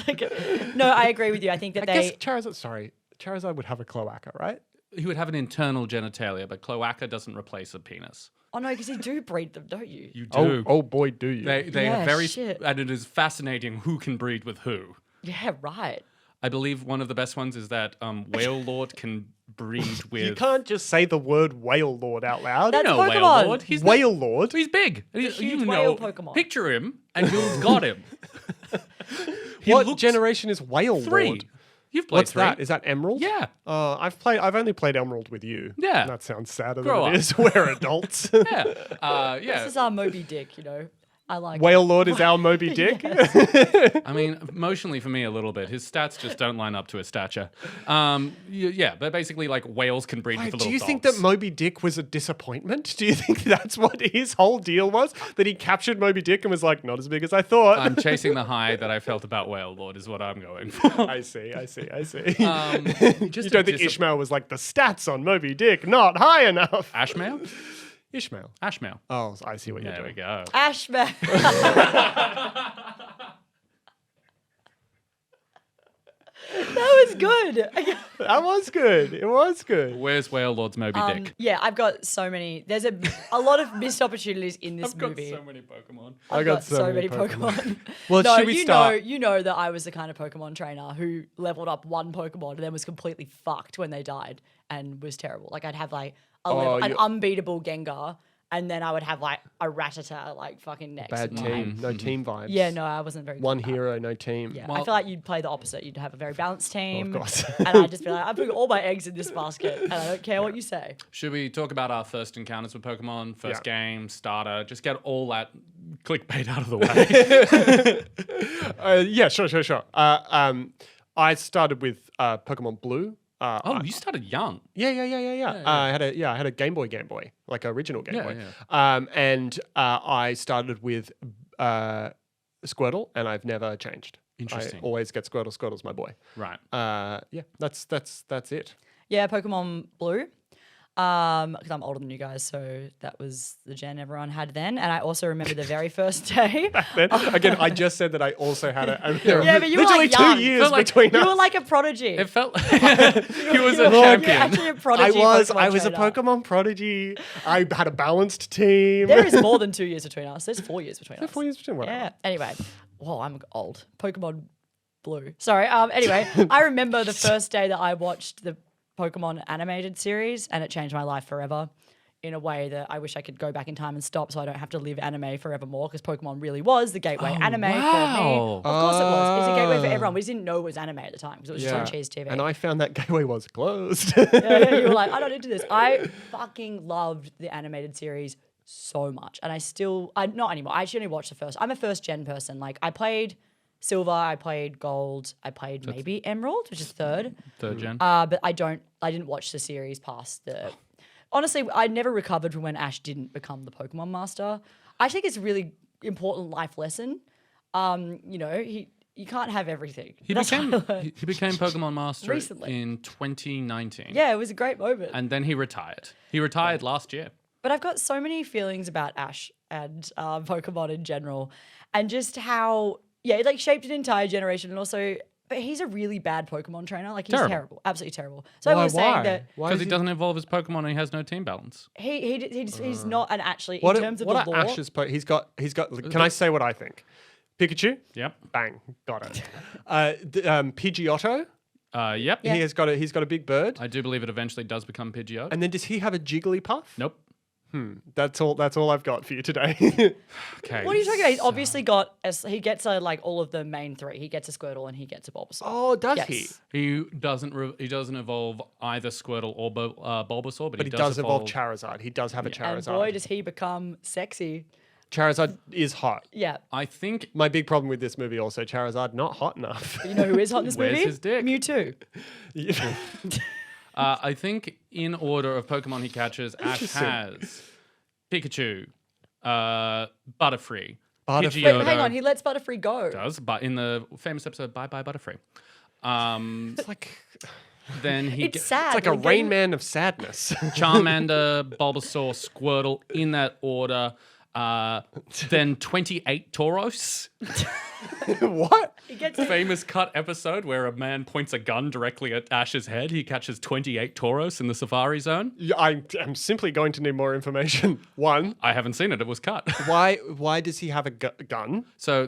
no, I agree with you. I think that I guess Charizard would have a cloaca, right? He would have an internal genitalia, but cloaca doesn't replace a penis. Oh no, because you do breed them, don't you? You do. Oh boy, do you. They Yeah, are very shit. and it is fascinating who can breed with who. Yeah, right. I believe one of the best ones is that Whalelord can breed with. You can't just say the word Whalelord out loud. That's know Pokemon. Whalelord. He's Whalelord. He's big. huge You whale know, Pokemon. picture him and you've got him. He What looks generation is Whalelord? 3. You've played What's 3. that? Is that Emerald? Yeah. I've only played Emerald with you. Yeah. That sounds sadder Grow than up. it is. We're adults. Yeah. Yeah. This is our Moby Dick, you know. I like Whalelord is our Moby Dick. I mean, emotionally for me a little bit. His stats just don't line up to his stature. Yeah, but basically, like whales can breed with Wait, the little do you think dogs. that Moby Dick was a disappointment? Do you think that's what his whole deal was? That he captured Moby Dick and was like, not as big as I thought? I'm chasing the high that I felt about Whalelord is what I'm going for. I see. Just You a don't think Ishmael was like, the stats on Moby Dick not high enough? Ashmail? Ishmael. Ashmail. Oh, I see what you're There we doing. go. Ashman. That was good. That was good. It was good. Where's Whalelord's Moby Dick? Yeah, I've got so many. There's a lot of missed opportunities in this I've got movie. so many Pokemon. I've got so many Pokemon. Well, no, should we start? You know that I was the kind of Pokemon trainer who leveled up one Pokemon and then was completely fucked when they died and was terrible. Like I'd have like an unbeatable Gengar, and then I would have like a Rattata like fucking next. Bad in my- team. No team vibes. Yeah, no, I wasn't very good One at that. hero, no team. Yeah, Well- I feel like you'd play the opposite. You'd have a very balanced team. Of course. And I'd just be like, I'm putting all my eggs in this basket and I don't care what you say. Should we talk about our first encounters with Pokemon? First game, starter, just get all that clickbait out of the way. Yeah, sure. I started with Pokemon Blue. You started young. Yeah. I had a Game Boy, like original Game Boy. yeah. And I started with Squirtle, and I've never changed. Interesting. I always get Squirtle. Squirtle's my boy. Right. Yeah, that's it. Yeah, Pokemon Blue. Because I'm older than you guys, so that was the gen everyone had then. And I also remember the very first day. Then, again, I just said that I also had it. Yeah, but you were literally like young. 2 years Felt like between You us. were like a prodigy. It felt he was a You're champion. actually a prodigy. I Pokemon was a trainer. Pokemon prodigy. I had a balanced team. There is more than 2 years between us. There's 4 years between us. 4 years between whatever. Yeah. Anyway, I'm old. Pokemon blue. Sorry. Anyway, I remember the first day that I watched the Pokemon animated series, and it changed my life forever in a way that I wish I could go back in time and stop so I don't have to live anime forevermore, because Pokemon really was the gateway anime for me. wow. Of course it was. It's a gateway for everyone. We just didn't know it was anime at the time because it was just on Cheese TV. And I found that gateway was closed. Yeah, you were like, I'm not into this. I fucking loved the animated series so much. And not anymore. I actually only watched the first. I'm a first gen person. Like, I played Silver, I played Gold, I played maybe Emerald, which is third. Third gen. But I didn't watch the series past the... Honestly, I never recovered from when Ash didn't become the Pokemon Master. I think it's a really important life lesson. You can't have everything. He became Pokemon Master Recently. in 2019. Yeah, it was a great moment. And then he retired. He retired last year. But I've got so many feelings about Ash and Pokemon in general, and just how it like shaped an entire generation, and also, but he's a really bad Pokemon trainer. Like, he's terrible, absolutely terrible. So I was saying that Because he doesn't evolve his Pokemon and he has no team balance. he's not an actually What in terms of the are lore. Ash's He's got. Can I say what I think? Pikachu. Yep. Bang. Got it. Pidgeotto. Yep. He's got a big bird. I do believe it eventually does become Pidgeot. And then does he have a Jigglypuff? Nope. That's all I've got for you today. Okay. What are you talking about? He's obviously got he gets like all of the main three. He gets a Squirtle and he gets a Bulbasaur. Oh, does Yes. he? He doesn't evolve either Squirtle or Bulbasaur, But he does evolve Charizard. He does have a And Charizard. boy, does he become sexy. Charizard is hot. Yeah. I think My big problem with this movie also, Charizard not hot enough. But you know who is hot in this Where's movie? his dick? Mewtwo. I think in order of Pokemon he catches, Ash Interesting. has Pikachu, Butterfree, Butterfree. Pidgeotto. Wait, hang on. He lets Butterfree go. Does, but in the famous episode Bye Bye Butterfree. It's like Then he It's sad. a We're Rain getting- Man of sadness. Charmander, Bulbasaur, Squirtle in that order. Then 28 Tauros. What? He gets Famous cut episode where a man points a gun directly at Ash's head. He catches 28 Tauros in the Safari Zone. Yeah, I'm simply going to need more information. One, I haven't seen it. It was cut. why does he have a gun? So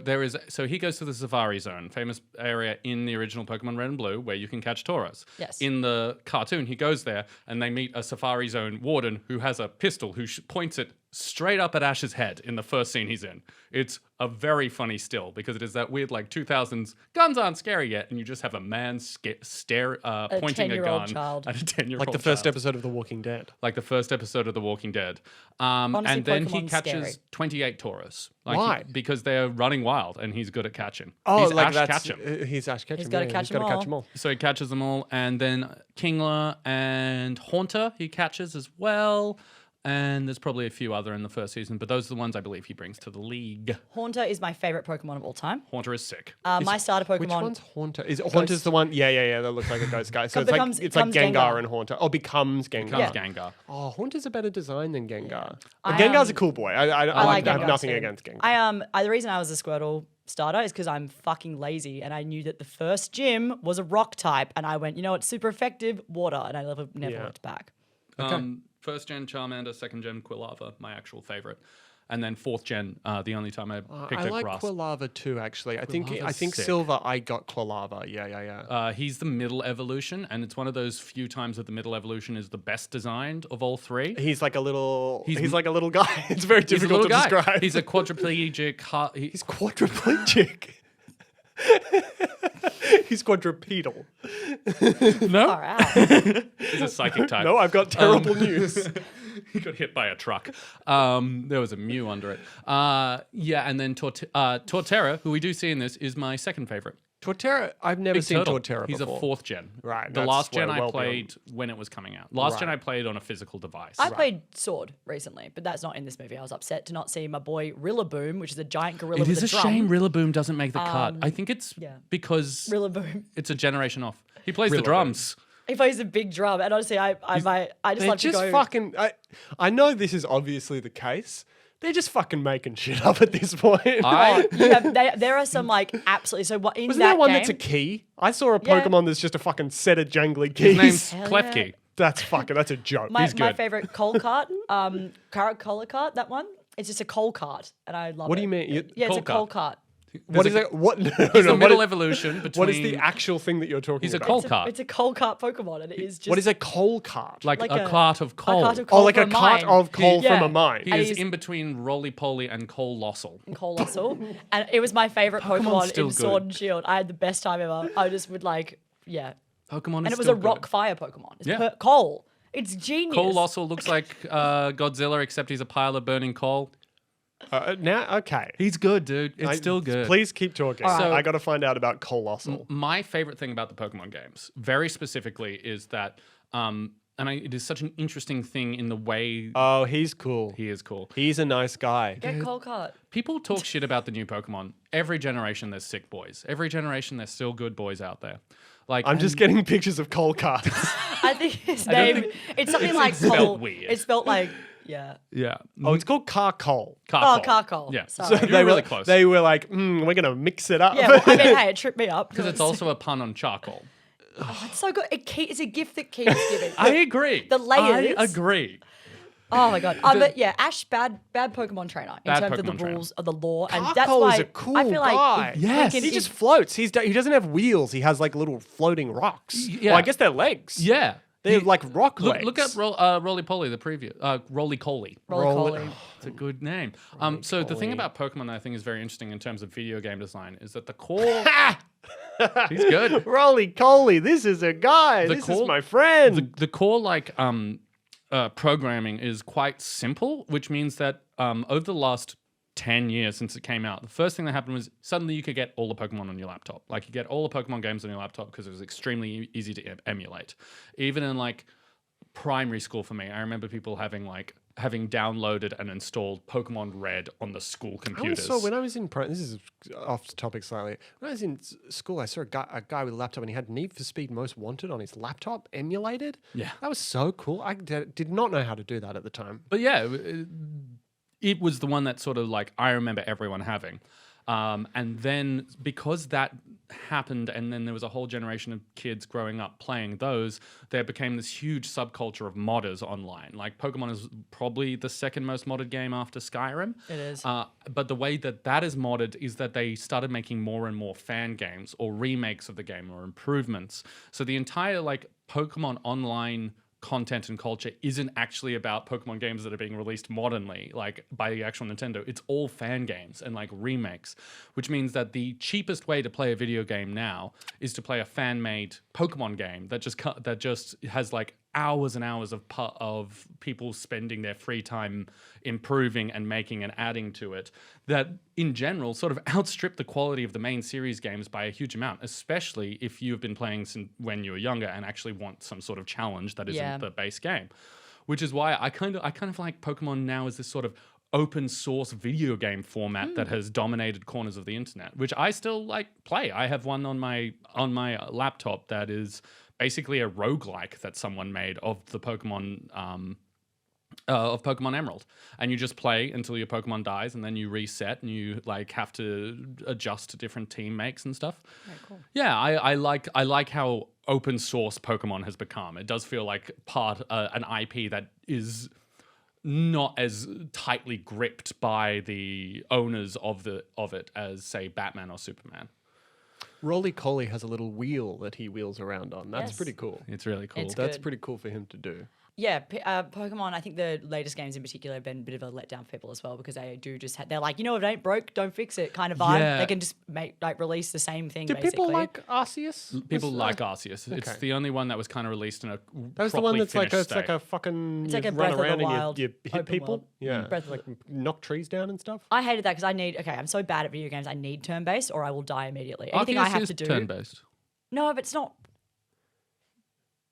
he goes to the Safari Zone, famous area in the original Pokemon Red and Blue where you can catch Tauros. Yes. In the cartoon, he goes there and they meet a Safari Zone warden who has a pistol who points it straight up at Ash's head in the first scene he's in. It's a very funny still because it is that weird like 2000s guns aren't scary yet, and you just have a man pointing a 10-year-old gun child. at a 10-year-old Like the first child. episode of The Walking Dead. Like the first episode of The Walking Dead. Honestly, And then he Pokemon's catches scary. 28 Tauros. Like Why? because they're running wild and he's good at catching. Oh, he's like Ash that's Ketchum. he's Ash Ketchum. He's gotta catch them all. catch them all. So he catches them all. And then Kingler and Haunter he catches as well. And there's probably a few other in the first season, but those are the ones I believe he brings to the league. Haunter is my favorite Pokemon of all time. Haunter is sick. My starter Pokemon. Which one's Haunter? Haunter's the one? Yeah. That looks like a ghost guy. So It it's becomes like Gengar, Gengar. and Haunter. Oh, becomes Gengar. Comes Yeah. Gengar. Oh, Haunter's a better design than Gengar. I, Gengar's a cool boy. I like have Gengar nothing too. against Gengar. The reason I was a Squirtle starter is because I'm fucking lazy, and I knew that the first gym was a rock type, and I went, you know, it's super effective, water, and I never Yeah. looked back. First gen Charmander, second gen Quilava, my actual favorite. And then fourth gen, the only time I picked I a like grass. Quilava too, actually. I think Quilava's sick. Silver, I got Quilava. Yeah. He's the middle evolution, and it's one of those few times that the middle evolution is the best designed of all three. He's like a little. He's like a little guy. It's very He's a difficult little to guy. describe. He's a quadriplegic. He's quadriplegic. He's quadrupedal. no, Far out. he's a psychic type. No, I've got terrible news. He got hit by a truck. There was a Mew under it. And then Torterra, who we do see in this, is my second favorite. Torterra, I've never Big seen Turtle. Torterra He's before. a fourth gen. Right, The that's last gen I well played when it was coming out. Last gen Right. I played on a physical device. I played Sword recently, but that's not in this movie. I was upset to not see my boy Rillaboom, which is a giant gorilla It with is a a drum. shame Rillaboom doesn't make the cut. I think it's because Rillaboom. it's a generation off. He plays the Rillaboom. drums. He plays a big drum, and honestly, I just They're like just to go. fucking. I know this is obviously the case. They're just fucking making shit up at this point. There are some like absolutely. So what in Wasn't that there one game? that's a key? I saw a Yeah. Pokemon that's just a fucking set of jangly His name's keys. Hell Klefki. That's a joke. My He's good. favorite coal cart, Carcol cart. That one. It's just a coal cart, and I love it. What do you mean? Yeah, it's a Coal coal cart. cart. What is it? What? No, He's no, the middle evolution between. what is the actual thing that you're talking He's a about? coal cart. It's a coal cart Pokemon, and it is just What is a coal cart? like like a a- cart of coal. a cart of Oh, coal like a from a cart mine. of coal from Yeah. a mine. He And is he's- in between Roly-Poly and Colossal. Colossal, and it was my favorite Pokemon's Pokemon still in Sword good. and Shield. I had the best time ever. I just would Pokemon and is it was still a rock good. fire Pokemon. It's Yeah. coal. It's genius. Colossal looks like Godzilla, except he's a pile of burning coal. Now, okay. He's good, dude. It's still good. Please keep talking. All right. So I got to find out about Colossal. My favorite thing about the Pokemon games, very specifically, is that, it is such an interesting thing in the way Oh, he's cool. he is cool. He's a nice guy. Get coal cart. People talk shit about the new Pokemon. Every generation, there's sick boys. Every generation, there's still good boys out there. Like I'm just getting pictures of coal carts. I think his don't name. think- It's something it's like spelled coal. weird. It's spelled like yeah. Oh, it's called Carcol. Oh, Carcol. Yeah. Sorry. You were really close. They were like, we're gonna mix it up. Yeah, well, I mean, hey, it tripped me up Because it's also a pun on charcoal. it's so good. It's a gift that keeps giving. I agree. The layers. I agree. Oh my god! But yeah, Ash, bad Pokemon trainer in Bad terms of Pokemon the trainer. rules of the law, and that's Carcol why is a cool I feel like guy. if Yes. we can- He just floats. He doesn't have wheels. He has like little floating rocks. Yeah. Well, I guess they're legs. Yeah. They're like rock legs. Look at Roly Poly, the preview. Roly Coly. Roly-Poly. It's a good name. So the thing Roly-Poly. about Pokemon that I think is very interesting in terms of video game design is that the core. He's good. Roly Coly, this is a guy. This is core- my friend. The core programming is quite simple, which means that over the last 10 years since it came out, the first thing that happened was suddenly you could get all the Pokemon on your laptop. Like you get all the Pokemon games on your laptop because it was extremely easy to emulate. Even in like primary school for me, I remember people having downloaded and installed Pokemon Red on the school computers. So when I was in this is off topic slightly. When I was in school, I saw a guy with a laptop and he had Need for Speed Most Wanted on his laptop emulated. Yeah. That was so cool. I did not know how to do that at the time. But yeah, it was the one that sort of like I remember everyone having. And then because that happened and then there was a whole generation of kids growing up playing those, there became this huge subculture of modders online. Like Pokemon is probably the second most modded game after Skyrim. It is. But the way that is modded is that they started making more and more fan games or remakes of the game or improvements. So the entire like Pokemon online content and culture isn't actually about Pokemon games that are being released modernly, like by the actual Nintendo. It's all fan games and like remakes, which means that the cheapest way to play a video game now is to play a fan-made Pokemon game that just has like hours and hours of people spending their free time improving and making and adding to it that in general sort of outstrip the quality of the main series games by a huge amount, especially if you've been playing since when you were younger and actually want some sort of challenge that isn't the base game. Which is why I kind of like Pokemon now as this sort of open source video game format that has dominated corners of the internet, which I still like play. I have one on my laptop that is basically a roguelike that someone made of the Pokemon of Pokemon Emerald, and you just play until your Pokemon dies, and then you reset, and you like have to adjust to different team makes and stuff. Very cool. Yeah, I like how open source Pokemon has become. It does feel like an IP that is not as tightly gripped by the owners of it as say Batman or Superman. Roly Coly has a little wheel that he wheels around on. That's Yes. pretty cool. It's really cool. It's That's good. pretty cool for him to do. Yeah, Pokemon, I think the latest games in particular have been a bit of a letdown for people as well because they do just they're like, you know, if it ain't broke, don't fix it kind of vibe. Yeah. They can just release the same thing Do basically. people like Arceus? People like Arceus. It's Okay. the only one that was kind of released in a That was the one properly that's like finished it's like state. a fucking It's you like a run Breath of the around and Wild you hit open people. world. Yeah, Breath of- like knock trees down and stuff. I hated that because I'm so bad at video games. I need turn-based or I will die immediately. Anything I Arceus have is to do. turn-based. No, but it's not.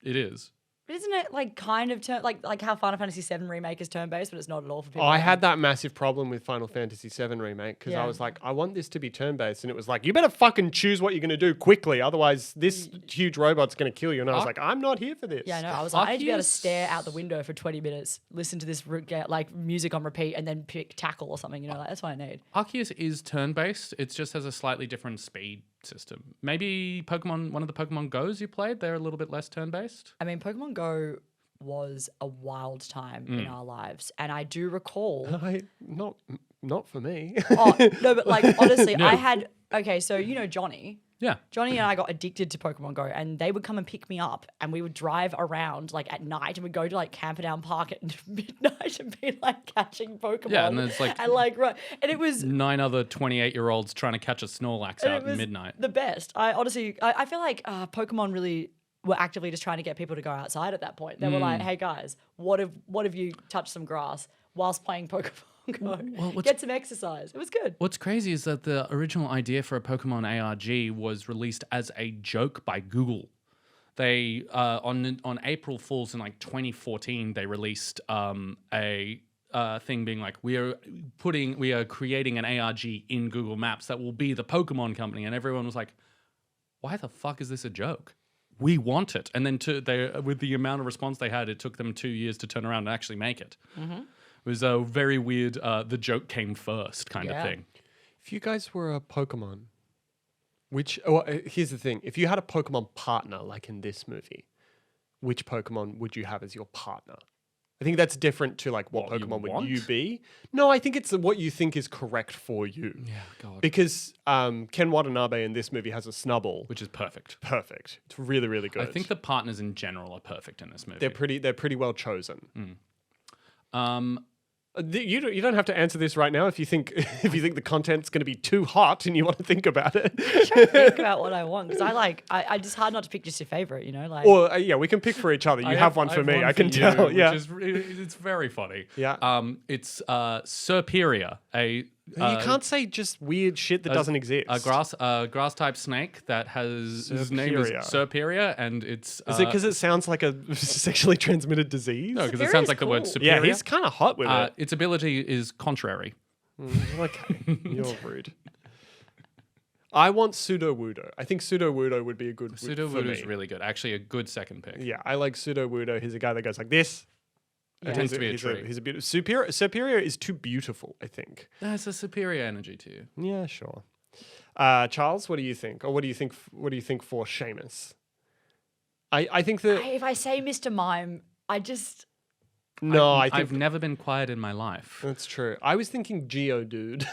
It is. But isn't it like kind of like how Final Fantasy VII Remake is turn-based, but it's not at all for people. I that had that massive problem with Final Fantasy VII Remake because I Yeah. was like, I want this to be turn-based, and it was like, you better fucking choose what you're going to do quickly, otherwise this huge robot's going to kill you. And I was like, I'm not here for this. Yeah, I know. I was like, I need to be able to Arceus- stare out the window for 20 minutes, listen to this like music on repeat, and then pick tackle or something. You know, like, that's what I need. Arceus is turn-based. It just has a slightly different speed system. Maybe one of the Pokemon Go's you played, they're a little bit less turn-based. I mean, Pokemon Go was a wild time in our lives, and I do recall. Not not for me. Oh, no, but like honestly, No. I had so you know Johnny. Yeah. Johnny and I got addicted to Pokemon Go, and they would come and pick me up, and we would drive around like at night, and we'd go to like Camperdown Park at midnight and be like catching Pokemon. Yeah, and then it's like- and like right, and it was 9 other 28-year-olds trying to catch a Snorlax and out it was at midnight. the best. I honestly, I feel like Pokemon really were actively just trying to get people to go outside at that point. They were like, hey guys, what if you touch some grass whilst playing Pokemon Go? Get some exercise. It was good. What's crazy is that the original idea for a Pokemon ARG was released as a joke by Google. They on April Fools in like 2014, they released a thing being like, we are creating an ARG in Google Maps that will be the Pokemon company, and everyone was like, why the fuck is this a joke? We want it. And then with the amount of response they had, it took them 2 years to turn around and actually make it. Mm-hmm. It was a very weird, the joke came first kind of thing. If you guys were a Pokemon, here's the thing. If you had a Pokemon partner, like in this movie, which Pokemon would you have as your partner? I think that's different to like what Pokemon would you be? No, I think it's what you think is correct for you. Yeah, God. Because Ken Watanabe in this movie has a Snubbull. Which is perfect. Perfect. It's really, really good. I think the partners in general are perfect in this movie. They're pretty well chosen. You don't have to answer this right now if you think the content's going to be too hot and you want to think about it. Think about what I want because I just hard not to pick just your favorite. You know, like. Or we can pick for each other. You have one for me. I can tell. Yeah, it's very funny. Yeah. It's Serperior, you can't say just weird shit that doesn't exist. A grass type snake that his name is Serperior, and it's is it because it sounds like a sexually transmitted disease? No, because it sounds like the word cool. superior. Yeah, he's kind of hot with it. Its ability is contrary. Okay, you're rude. I want Sudowoodo. I think Sudowoodo would be a good Sudowoodo is really good. Actually, a good second pick. Yeah, I like Sudowoodo. He's a guy that goes like this. It tends to be a tree. He's a beautiful. Superior is too beautiful, I think. There's a superior energy to you. Yeah, sure. Charles, what do you think? Or what do you think for Seamus? I think that If I say Mr. Mime, I've never been quiet in my life. That's true. I was thinking Geodude.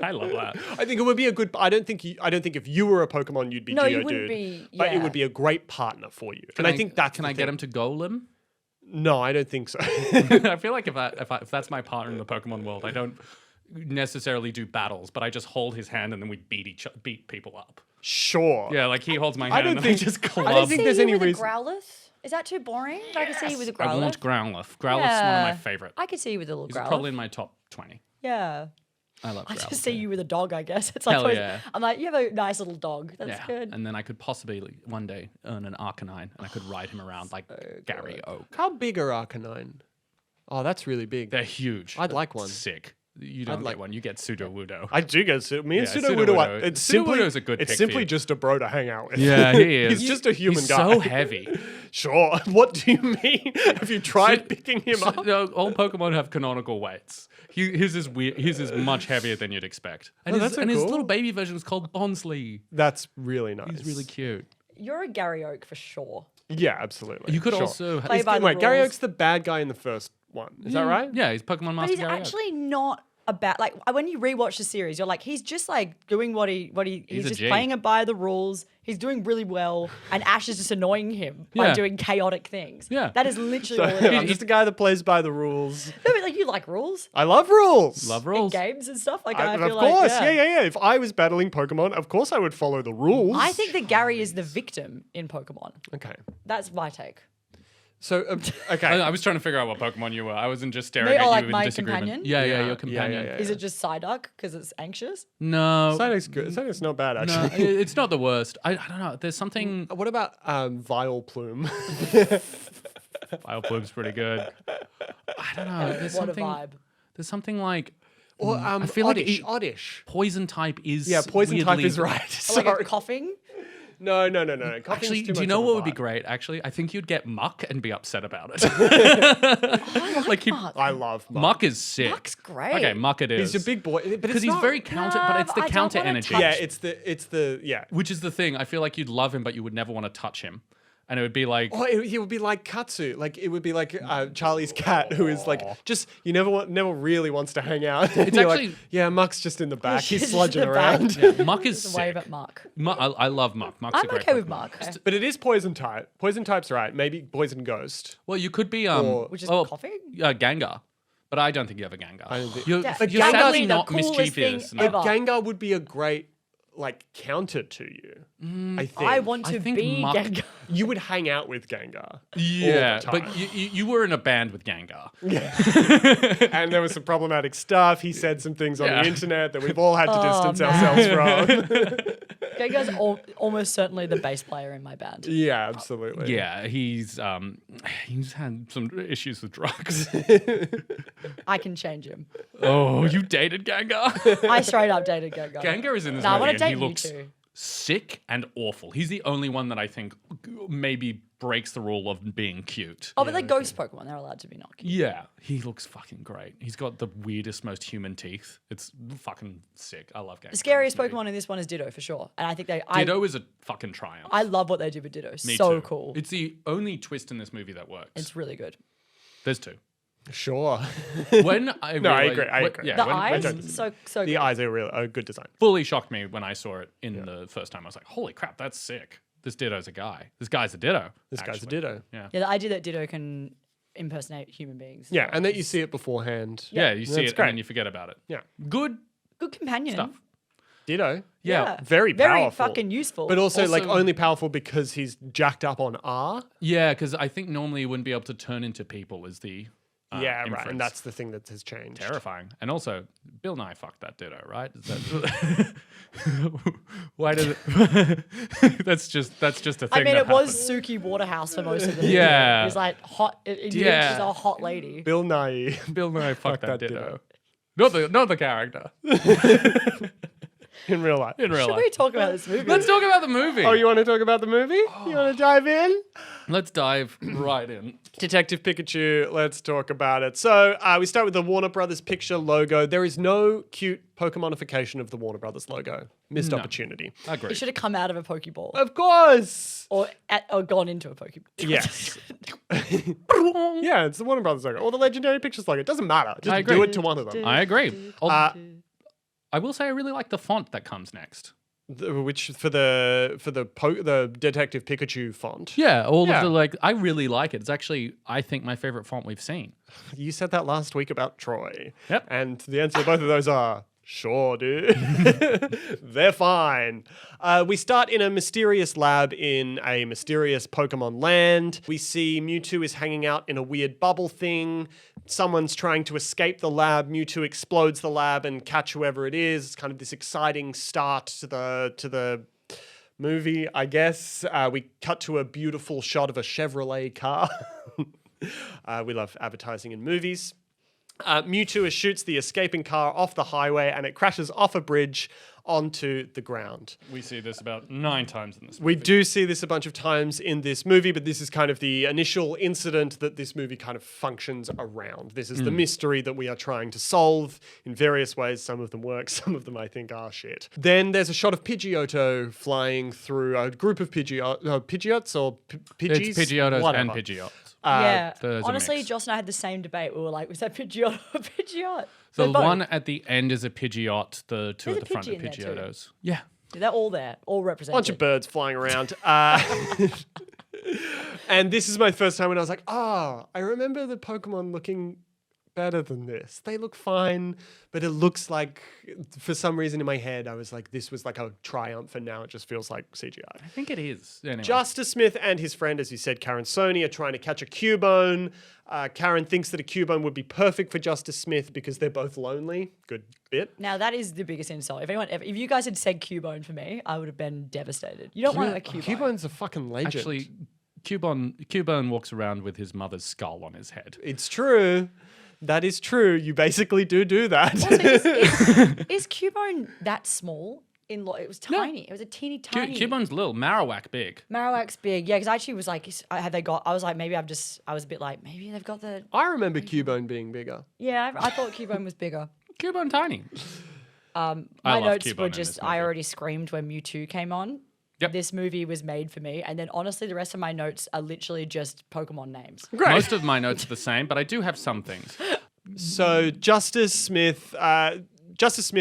I love that. I think it would be a good. I don't think if you were a Pokemon, you'd be No, Geodude. you wouldn't be, But it yeah. would be a great partner for you. I think that's. Can I get him to Golem? No, I don't think so. I feel like if that's my partner in the Pokemon world, I don't necessarily do battles, but I just hold his hand and then we beat people up. Sure. Yeah, like he holds my I hand don't and think- I just club. I don't think there's any with reason. a Growlithe. Is that too boring? I could see you with a I Growlithe. want Growlithe. Growlithe's one of my favorite. I could see you with a little He's Growlithe. probably in my top 20. Yeah. I love I Growlithe. just see you with a dog, I guess. It's like Hell always- yeah. I'm like, you have a nice little dog. That's Yeah, good. and then I could possibly one day earn an Arcanine and I could ride him around like Gary Oak. How big are Arcanine? Oh, that's really big. They're huge. I'd like one. Sick. You don't like get one. You get Sudowoodo. I do get me and Yeah, Sudowoodo. Sudowoodo. It's simply Sudowoodo's a good It's pick simply for you. just a bro to hang out with. Yeah, he is. He's just a human He's guy. so heavy. Sure. What do you mean? Have you tried picking him up? No, all Pokemon have canonical weights. His is weird. His is much heavier than you'd expect. And, Oh, that's so his cool. little baby version is called Bonsley. That's really nice. He's really cute. You're a Gary Oak for sure. Yeah, absolutely. You could Sure. also Play by the Wait, Gary rules. Oak's the bad guy in the first one. Is that right? Yeah, he's Pokemon But Master he's Gary Oak. actually not about like when you rewatch the series, you're like, he's just like doing what he's a just G. playing it by the rules. He's doing really well, and Ash is just annoying him by Yeah. doing chaotic things. Yeah. That is literally all it is. I'm just a guy that plays by the rules. No, but like you like rules I love rules. Love in rules. games and stuff. Like Of I feel course, like yeah. If I was battling Pokemon, of course I would follow the rules. I think that Gary is the victim in Pokemon. Okay. That's my take. So, okay. I was trying to figure out what Pokemon you were. I wasn't just staring Me at or, you like, in my disagreement. companion? Yeah, Yeah, your companion. yeah. Is it just Psyduck because it's anxious? No, Psyduck's good. Psyduck's not bad, no, actually. it's not the worst. I don't know. There's something. What about Vileplume? Vileplume's pretty good. I don't know. There's What something. a vibe. There's something like. Or I feel like Oddish. poison type is. Yeah, poison type weirdly- is right. Or like Sorry. a coughing. No. Actually, Coughing's too do you much know of a what would be vibe. great? Actually, I think you'd get Muck and be upset about it. I like he- Mark. I love Muck. Muck is sick. Muck's great. Okay, Muck it is. He's a big boy, but because he's very counter, but it's the I don't counter wanna energy. touch- Yeah, it's the yeah. Which is the thing. I feel like you'd love him, but you would never want to touch him. and it would be like, Oh, it would be like Katsu. Like it would be like Charlie's cat, who is like just never really wants to hang out. It's actually- yeah, Muck's just in the back. She's He's just in sludging the back. around. yeah, Muck is Just wave sick. at Mark. I love Muck. Muck's a I'm great okay with Pokemon. Mark. But it is poison type. Poison type's right. Maybe poison ghost. Well, you could be Which is coffee? Gengar, but I don't think you have a Gengar. I don't think- You're, Yeah, you're Gengar's sadly the not coolest mischievous. thing No. ever. Gengar would be a great like counter to you. I think. I want to I think be Mark- Gengar. You would hang out with Gengar. Yeah, all the time. but you were in a band with Gengar. And there was some problematic stuff. He said some things on Yeah. the internet that we've all had to Oh, distance man. ourselves from. Gengar's almost certainly the bass player in my band. Yeah, absolutely. Yeah, he's had some issues with drugs. I can change him. Oh, you dated Gengar? I straight up dated Gengar. Gengar is in this Nah, I movie want and to he date you looks two. sick and awful. He's the only one that I think maybe breaks the rule of being cute. Oh, but they're ghost Pokemon. They're allowed to be not cute. Yeah, he looks fucking great. He's got the weirdest, most human teeth. It's fucking sick. I love Gengar. The scariest Pokemon in this one is Ditto for sure. And I think Ditto is a fucking triumph. I love what they did with Ditto. Me So too. cool. It's the only twist in this movie that works. It's really good. There's two. Sure. When I No, I realized- agree, I agree. Yeah, The when eyes, it so The good. eyes are really a good design. fully shocked me when I saw it in the first time. I was like, "Holy crap, that's sick! This Ditto's a guy. This guy's a Ditto. This guy's a actually." ditto. Yeah. Yeah, the idea that Ditto can impersonate human beings. Yeah, and that you see it beforehand. Yeah, you see That's it great. and then you forget about it. Yeah. Good Good companion. stuff. Ditto. Yeah. Very powerful. fucking useful. But also, like Also- only powerful because he's jacked up on R. Yeah, because I think normally you wouldn't be able to turn into people is the Yeah, right. inference. And that's the thing that has changed. terrifying. And also, Bill Nye fucked that Ditto, right? Is that why did it? that's just a thing. I mean, that it was happened. Suki Waterhouse for most of the movie. Yeah. It was like hot. Yeah. She's a hot lady. Bill Nye. Bill Nye fucked that that Ditto. Ditto. Not the character in real life. in real Should life. we talk about this movie? Let's talk about the movie. Oh, you want to talk about the movie? You want to dive in? Let's dive right in. Detective Pikachu, let's talk about it. So we start with the Warner Brothers picture logo. There is no cute Pokemonification of the Warner Brothers logo. Missed opportunity. Agreed. It should have come out of a Pokeball Of course. or gone into a Pokeball. Yes. Yeah, it's the Warner Brothers logo. Or the Legendary Pictures logo. It doesn't matter. Just I agree. do it to one of them. I agree. I will say I really like the font that comes next. Which for the Detective Pikachu font. Yeah, all Yeah. of the I really like it. It's actually, I think, my favorite font we've seen. You said that last week about Troy. Yep. And the answer to both of those are sure, dude. They're fine. We start in a mysterious lab in a mysterious Pokemon land. We see Mewtwo is hanging out in a weird bubble thing. Someone's trying to escape the lab. Mewtwo explodes the lab and catch whoever it is. It's kind of this exciting start to the movie, I guess. We cut to a beautiful shot of a Chevrolet car. We love advertising in movies. Mewtwo shoots the escaping car off the highway and it crashes off a bridge onto the ground. We see this about 9 times in this We movie. do see this a bunch of times in this movie, but this is kind of the initial incident that this movie kind of functions around. This is the mystery that we are trying to solve in various ways. Some of them work, some of them I think are shit. Then there's a shot of Pidgeotto flying through a group of Pidgeots or Pidgeys? It's Pidgeotos Whatever. and Pidgeots. Yeah. there's a Honestly, mix. Joss and I had the same debate. We were like, was that Pidgeot or Pidgeot? The They're both. one at the end is a Pidgeot. The two There's at a the front are Pidgey in there too. Pidgeotos. Yeah. They're all there, all represented. Bunch of birds flying around. And this is my first time when I was like, I remember the Pokemon looking better than this. They look fine, but it looks like, for some reason in my head, I was like, this was like a triumph, and now it just feels like CGI. I think it is. Anyway. Justice Smith and his friend, as you said, Karen Sony, are trying to catch a Cubone. Karen thinks that a Cubone would be perfect for Justice Smith because they're both lonely. Good bit. Now that is the biggest insult. If you guys had said Cubone for me, I would have been devastated. You don't want a Cubone. Cubone's a fucking legend. Actually, Cubone walks around with his mother's skull on his head. It's true. That is true. You basically do that. Is Cubone that small? It was tiny. It was a teeny tiny. Cubone's little, Marowak big. Marowak's big. Yeah, because I actually was like, have they got? I was like, maybe I was a bit like, maybe they've got the. I remember Cubone being bigger. Yeah, I thought Cubone was bigger. Cubone tiny. My love notes Cubone were in just, this I movie. already screamed when Mewtwo came on. Yep. this movie was made for me. And then honestly, the rest of my notes are literally just Pokemon names. Great. Most of my notes are the same, but I do have some things. So Justice Smith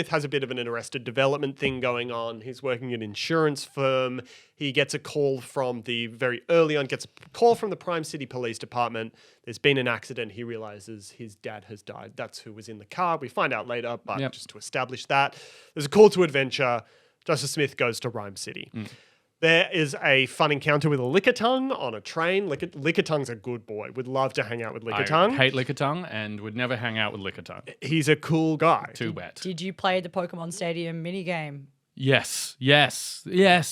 has a bit of an arrested development thing going on. He's working at an insurance firm. He gets a call from the Prime City Police Department. There's been an accident. He realizes his dad has died. That's who was in the car. We find out later, but just to establish that. There's a call to adventure. Justice Smith goes to Ryme City. There is a fun encounter with a Lickitung on a train. Lickitung's a good boy. Would love to hang out with Lickitung. I hate Lickitung and would never hang out with Lickitung. He's a cool guy. Too wet. Did you play the Pokemon Stadium minigame? Yes.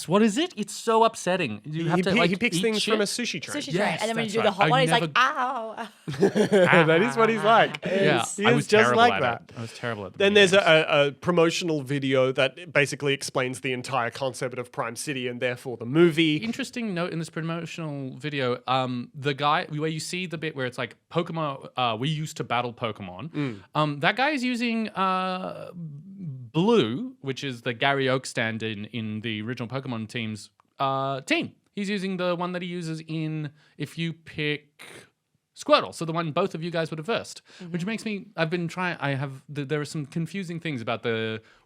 What is it? It's so upsetting. You have to He picks eat things shit. from a sushi train. Sushi train. And then when you that's do the right. hot I one, he's never- like, ow. That is what he's like. Yeah, He I is was just terrible like at that. it. I was terrible at it. Then there's a promotional video that basically explains the entire concept of Prime City and therefore the movie. Interesting note in this promotional video, the guy where you see the bit where it's like Pokemon, we used to battle Pokemon. That guy is using Blue, which is the Gary Oak stand-in in the original Pokemon team's team. He's using the one that he uses in if you pick Squirtle, so the one both of you guys would have versed, which makes me. There are some confusing things about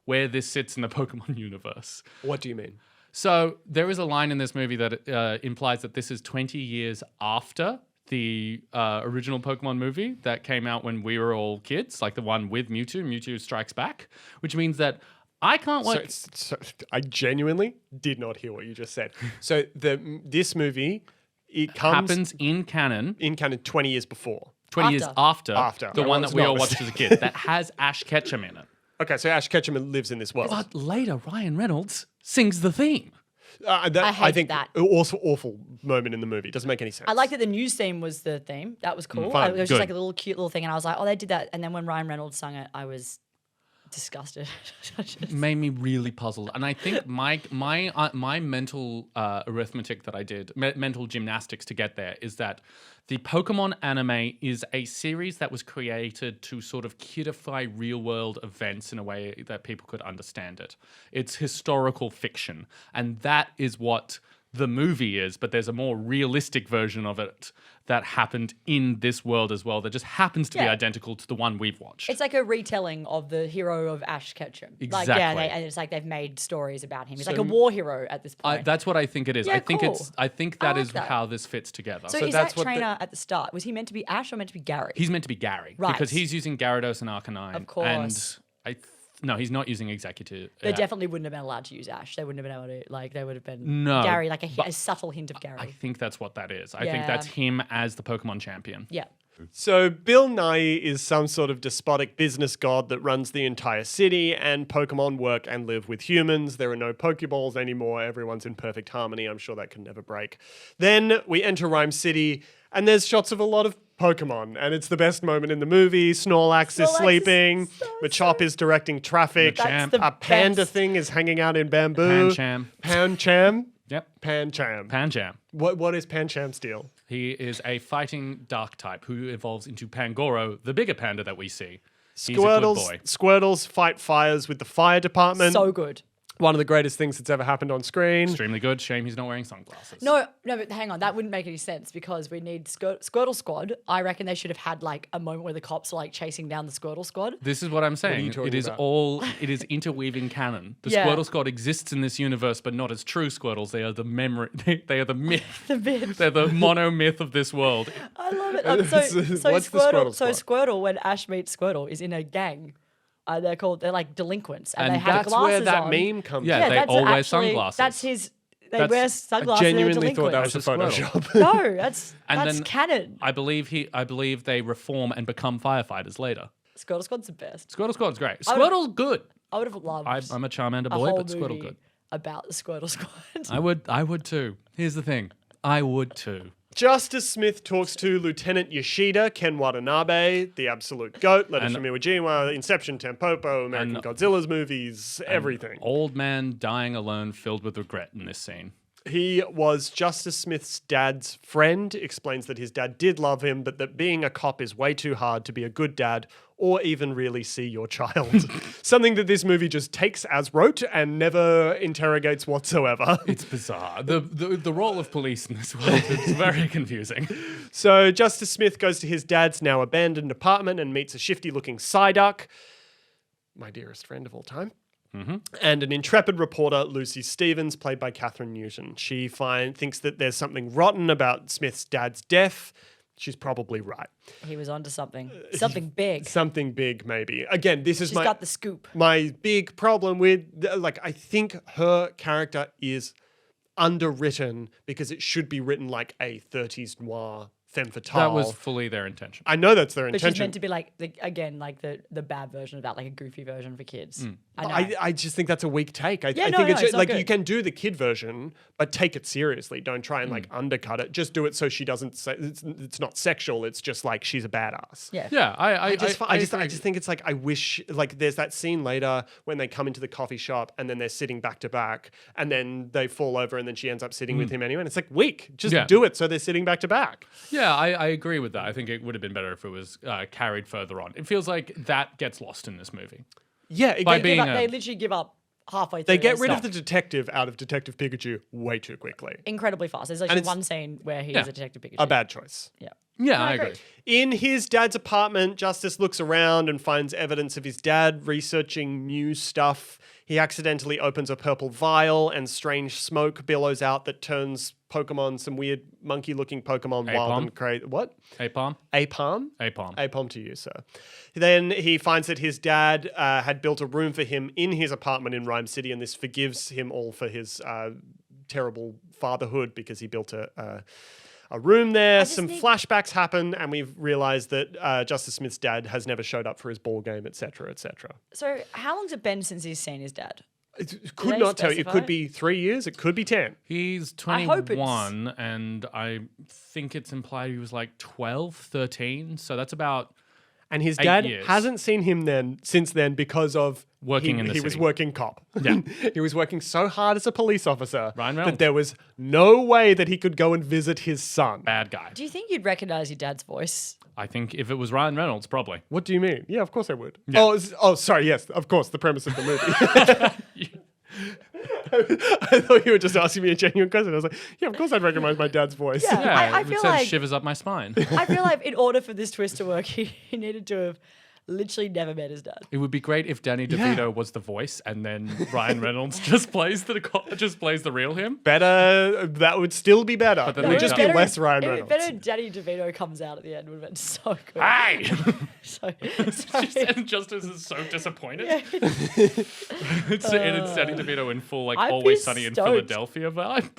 where this sits in the Pokemon universe. What do you mean? So there is a line in this movie that implies that this is 20 years after the original Pokemon movie that came out when we were all kids, like the one with Mewtwo Strikes Back, which means that I can't like. So I genuinely did not hear what you just said. So this movie, it comes happens in canon in canon 20 years before. 20 years after the I one was that we not all watched as a kid that has Ash Ketchum in it. Okay, so Ash Ketchum lives in this world. But later, Ryan Reynolds sings the theme. I hate think that. Also awful moment in the movie. Doesn't make any sense. I like that the news theme was the theme. That was cool. fun. It was Good. just like a little cute little thing. And I was like, oh, they did that. And then when Ryan Reynolds sung it, I was disgusted. Made me really puzzled, and I think my mental arithmetic that I did, mental gymnastics to get there, is that the Pokemon anime is a series that was created to sort of kidify real world events in a way that people could understand it. It's historical fiction, and that is what the movie is, but there's a more realistic version of it that happened in this world as well that just happens to be identical to the one we've watched. It's like a retelling of the hero of Ash Ketchum. Exactly. And it's like they've made stories about him. He's like a war hero at this point. That's what I think it is. Yeah, I think cool. that I like is that. how this fits together. so is that's that what the- trainer at the start, was he meant to be Ash or meant to be Gary? He's meant to be Gary Right. because he's using Gyarados and Arcanine. Of course. And no, he's not using Executive. They definitely wouldn't have been allowed to use Ash. They wouldn't have been able to, like, they would have been No, Gary, like but a subtle hint of Gary. I think that's what that is. I think Yeah. that's him as the Pokemon champion. Yeah. So Bill Nye is some sort of despotic business god that runs the entire city, and Pokemon work and live with humans. There are no Pokeballs anymore. Everyone's in perfect harmony. I'm sure that can never break. Then we enter Ryme City, and there's shots of a lot of Pokemon, and it's the best moment in the movie. Snorlax is Snorlax sleeping. is so Machop is directing traffic. Machamp. That's the A panda best. thing is hanging out in bamboo. Pancham. Pancham. Yep. Pancham. Pancham. What is Pancham's deal? He is a fighting dark type who evolves into Pangoro, the bigger panda that we see. He's a good boy. Squirtles fight fires with the fire department. So good. One of the greatest things that's ever happened on screen. Extremely good. Shame he's not wearing sunglasses. No, but hang on. That wouldn't make any sense because we need Squirtle Squad. I reckon they should have had like a moment where the cops were like chasing down the Squirtle Squad. This is what I'm saying. you talking It is about? it is interweaving canon. The Yeah. Squirtle Squad exists in this universe, but not as true Squirtles. They are the memory. They are the myth. The bit. They're the mono myth of this world. I love it. So What's the Squirtle So Squad? Squirtle, when Ash meets Squirtle, is in a gang. They're like delinquents, and And they have That's glasses where that on. meme comes Yeah, from. they all wear sunglasses. That's his. They That's- wear I sunglasses. I and they're genuinely thought that was a delinquents. That's a Photoshop. No, that's And canon. I believe they reform and become firefighters later. Squirtle Squad's the best. Squirtle Squad's great. I would- Squirtle's good. I would have loved I'm a Charmander a boy, whole but Squirtle movie good. about the Squirtle Squad. I would too. Here's the thing. I would too. Justice Smith talks to Lieutenant Yoshida, Ken Watanabe, the absolute goat, Letters And- from Iwo Jima, Inception, Tampopo, American And- Godzilla's movies, everything. Old man dying alone, filled with regret in this scene. He was Justice Smith's dad's friend, explains that his dad did love him, but that being a cop is way too hard to be a good dad or even really see your child. Something that this movie just takes as rote and never interrogates whatsoever. It's bizarre. The role of police in this world is very confusing. So Justice Smith goes to his dad's now abandoned apartment and meets a shifty-looking Psyduck, my dearest friend of all time. And an intrepid reporter, Lucy Stevens, played by Catherine Newton. She thinks that there's something rotten about Smith's dad's death. She's probably right. He was onto something. Something big. Something big, maybe. Again, this is She's got the scoop. my big problem with, I think her character is underwritten because it should be written like a 30s noir femme fatale. That was fully their intention. I know that's their But intention. she's meant to be like the bad version of that, like a goofy version for kids. I know. I just think that's a weak take. I no, think no, it's it's just, not like good. you can do the kid version, but take it seriously. Don't try and like undercut it. Just do it so she doesn't say it's not sexual. It's just like she's a badass. Yeah. Yeah, I I agree. just think it's like I wish like there's that scene later when they come into the coffee shop and then they're sitting back to back and then they fall over and then she ends up sitting with him anyway. And it's like weak. Just Yeah. do it so they're sitting back to back. Yeah, I agree with that. I think it would have been better if it was carried further on. It feels like that gets lost in this movie. Yeah, it By get- being They literally give up halfway through. they get They rid of stop. the detective out of Detective Pikachu way too quickly. incredibly fast. There's And actually it's- one scene where he's Yeah. a detective Pikachu. A bad choice. Yeah. Yeah, I agree. In his dad's apartment, Justice looks around and finds evidence of his dad researching new stuff. He accidentally opens a purple vial and strange smoke billows out that turns Pokemon, some weird monkey-looking Pokemon, wild Apom? and crazy. What? Apom? Apom? Apom. Apom to you, sir. Then he finds that his dad had built a room for him in his apartment in Ryme City, and this forgives him all for his terrible fatherhood because he built a room there. Some flashbacks happen, and we've realized that Justice Smith's dad has never showed up for his ball game, etc., etc. So how long's it been since he's seen his dad? It could they not tell you. It specify? could be 3 years. It could be 10. He's I hope 21, and I think it's implied he was like 12, 13. So that's about And his 8 dad years. hasn't seen him since then because of Working in the he was city. working cop. Yeah. He was working so hard as a police officer Ryan that Reynolds. there was no way that he could go and visit his son. bad guy. Do you think you'd recognize your dad's voice? I think if it was Ryan Reynolds, probably. What do you mean? Yeah, of course I would. Yeah. Oh, sorry. Yes, of course. The premise of the movie. I thought you were just asking me a genuine question. I was like, yeah, of course I'd recognize my dad's voice. Yeah. I it feel sends like- shivers up my spine. I feel like in order for this twist to work, he needed to have literally never met his dad. It would be great if Danny DeVito was the voice, and then Ryan Reynolds just plays the real him. Better. That would still be better. But then It they would just don't. be less Ryan If Reynolds. better Danny DeVito comes out at the end would have been so good. Hey! So, And Justice is so disappointed. It's Danny DeVito in full, like, I'd be Always Sunny in stoked. Philadelphia vibe.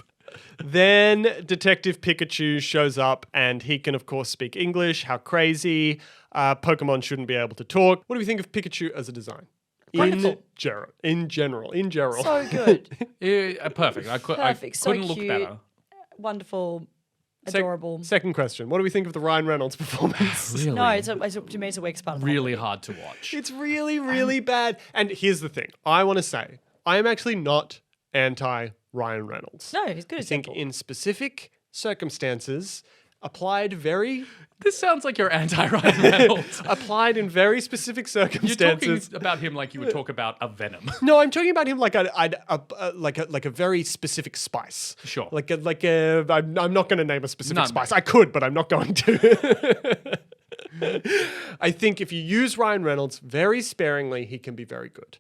Then Detective Pikachu shows up and he can, of course, speak English. How crazy. Pokemon shouldn't be able to talk. What do we think of Pikachu as a design? Wonderful. In general. so good. Perfect. I Perfect. So couldn't look cute. better. Wonderful. Sec- Adorable. Second question. What do we think of the Ryan Reynolds performance? Really, No, to me, it's a weak spot. of the whole really movie. hard to watch. It's really, really bad. And here's the thing. I want to say, I am actually not anti-Ryan Reynolds. No, he's good I as think Deadpool. in specific circumstances, applied very This sounds like you're anti-Ryan Reynolds. applied in very specific You're talking circumstances. about him like you would talk about a Venom. No, I'm talking about him like a very specific spice. Sure. I'm not going to name a specific None. spice. I could, but I'm not going to. I think if you use Ryan Reynolds very sparingly, he can be very good.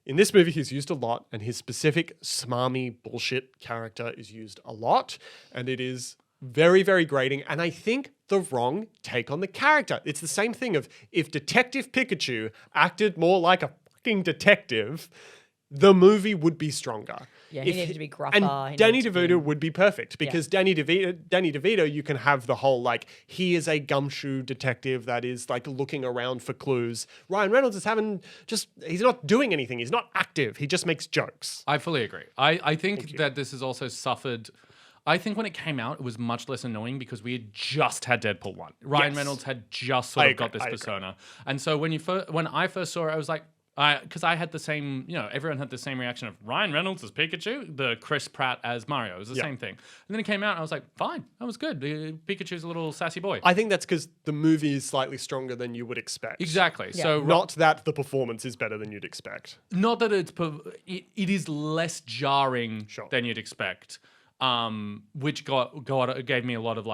In this movie, he's used a lot, and his specific smarmy bullshit character is used a lot, and it is very, very grating, and I think the wrong take on the character. It's the same thing of if Detective Pikachu acted more like a fucking detective, the movie would be stronger. Yeah, he needed to be gruffer, And he Danny needed to DeVito be- would be perfect because Danny DeVito, you can have the whole like he is a gumshoe detective that is like looking around for clues. Ryan Reynolds is he's not doing anything. He's not active. He just makes jokes. I fully agree. I think that this has also suffered. I think when it came out, it was much less annoying because we had just had Deadpool 1. Ryan Yes. Reynolds had just sort I of got agree, this I agree. persona. And so when I first saw it, I was like, Because I had the same, everyone had the same reaction of Ryan Reynolds as Pikachu, the Chris Pratt as Mario. It was the same thing. And then it came out and I was like, fine, that was good. Pikachu's a little sassy boy. I think that's because the movie is slightly stronger than you would expect. Exactly. Yeah. So Not that the performance is better than you'd expect. not that it is less jarring Sure. than you'd expect. Which gave me a lot of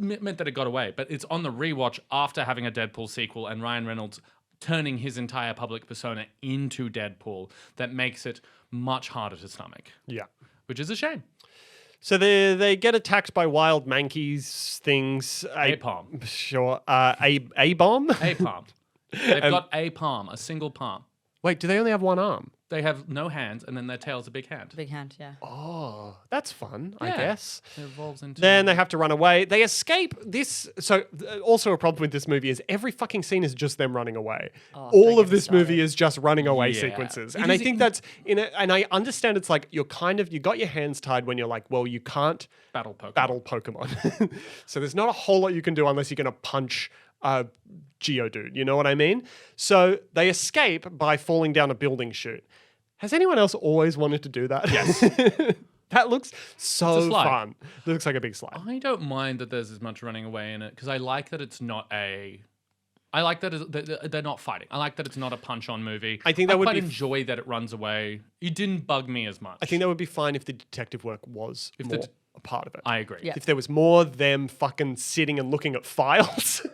meant that it got away. But it's on the rewatch after having a Deadpool sequel and Ryan Reynolds turning his entire public persona into Deadpool that makes it much harder to stomach, Yeah. which is a shame. So they get attacked by wild monkeys things. A-palm. Sure. A bomb. A palm. They've got a palm, a single palm. Wait, do they only have one arm? They have no hands, and then their tail's a big hand. Big hand, yeah. Oh, that's fun, I Yeah. guess. It evolves into... Then they have to run away. They escape this. So, also a problem with this movie is every fucking scene is just them running away. don't All get of me this movie started. is just running away Yeah. sequences. It And I is- think that's and I understand it's like you got your hands tied when you're like, well, you can't Battle Pokemon. battle Pokemon. So there's not a whole lot you can do unless you're going to punch a Geodude. You know what I mean? So they escape by falling down a building chute. Has anyone else always wanted to do that? Yes. That looks so It's a slide. fun. It looks like a big slide. I don't mind that there's as much running away in it, because I like that it's not I like that they're not fighting. I like that it's not a punch-on movie. I think that would quite be enjoy that it runs away. It didn't bug me as much. I think that would be fine if the detective work was the more d- a part of it. I agree. Yeah. If there was more them fucking sitting and looking at files.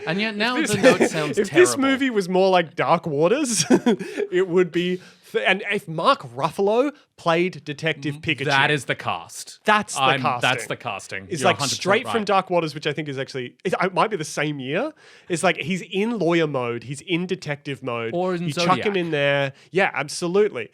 And yet now the note sounds If terrible. this movie was more like Dark Waters, it would be. And if Mark Ruffalo played Detective Pikachu, That is the cast. That's the casting. That's the casting. It's You're like 100% straight from right. Dark Waters, which I think is actually it might be the same year. It's like he's in lawyer mode, he's in detective mode, Or in you chuck him Zodiac. in there. Yeah, absolutely.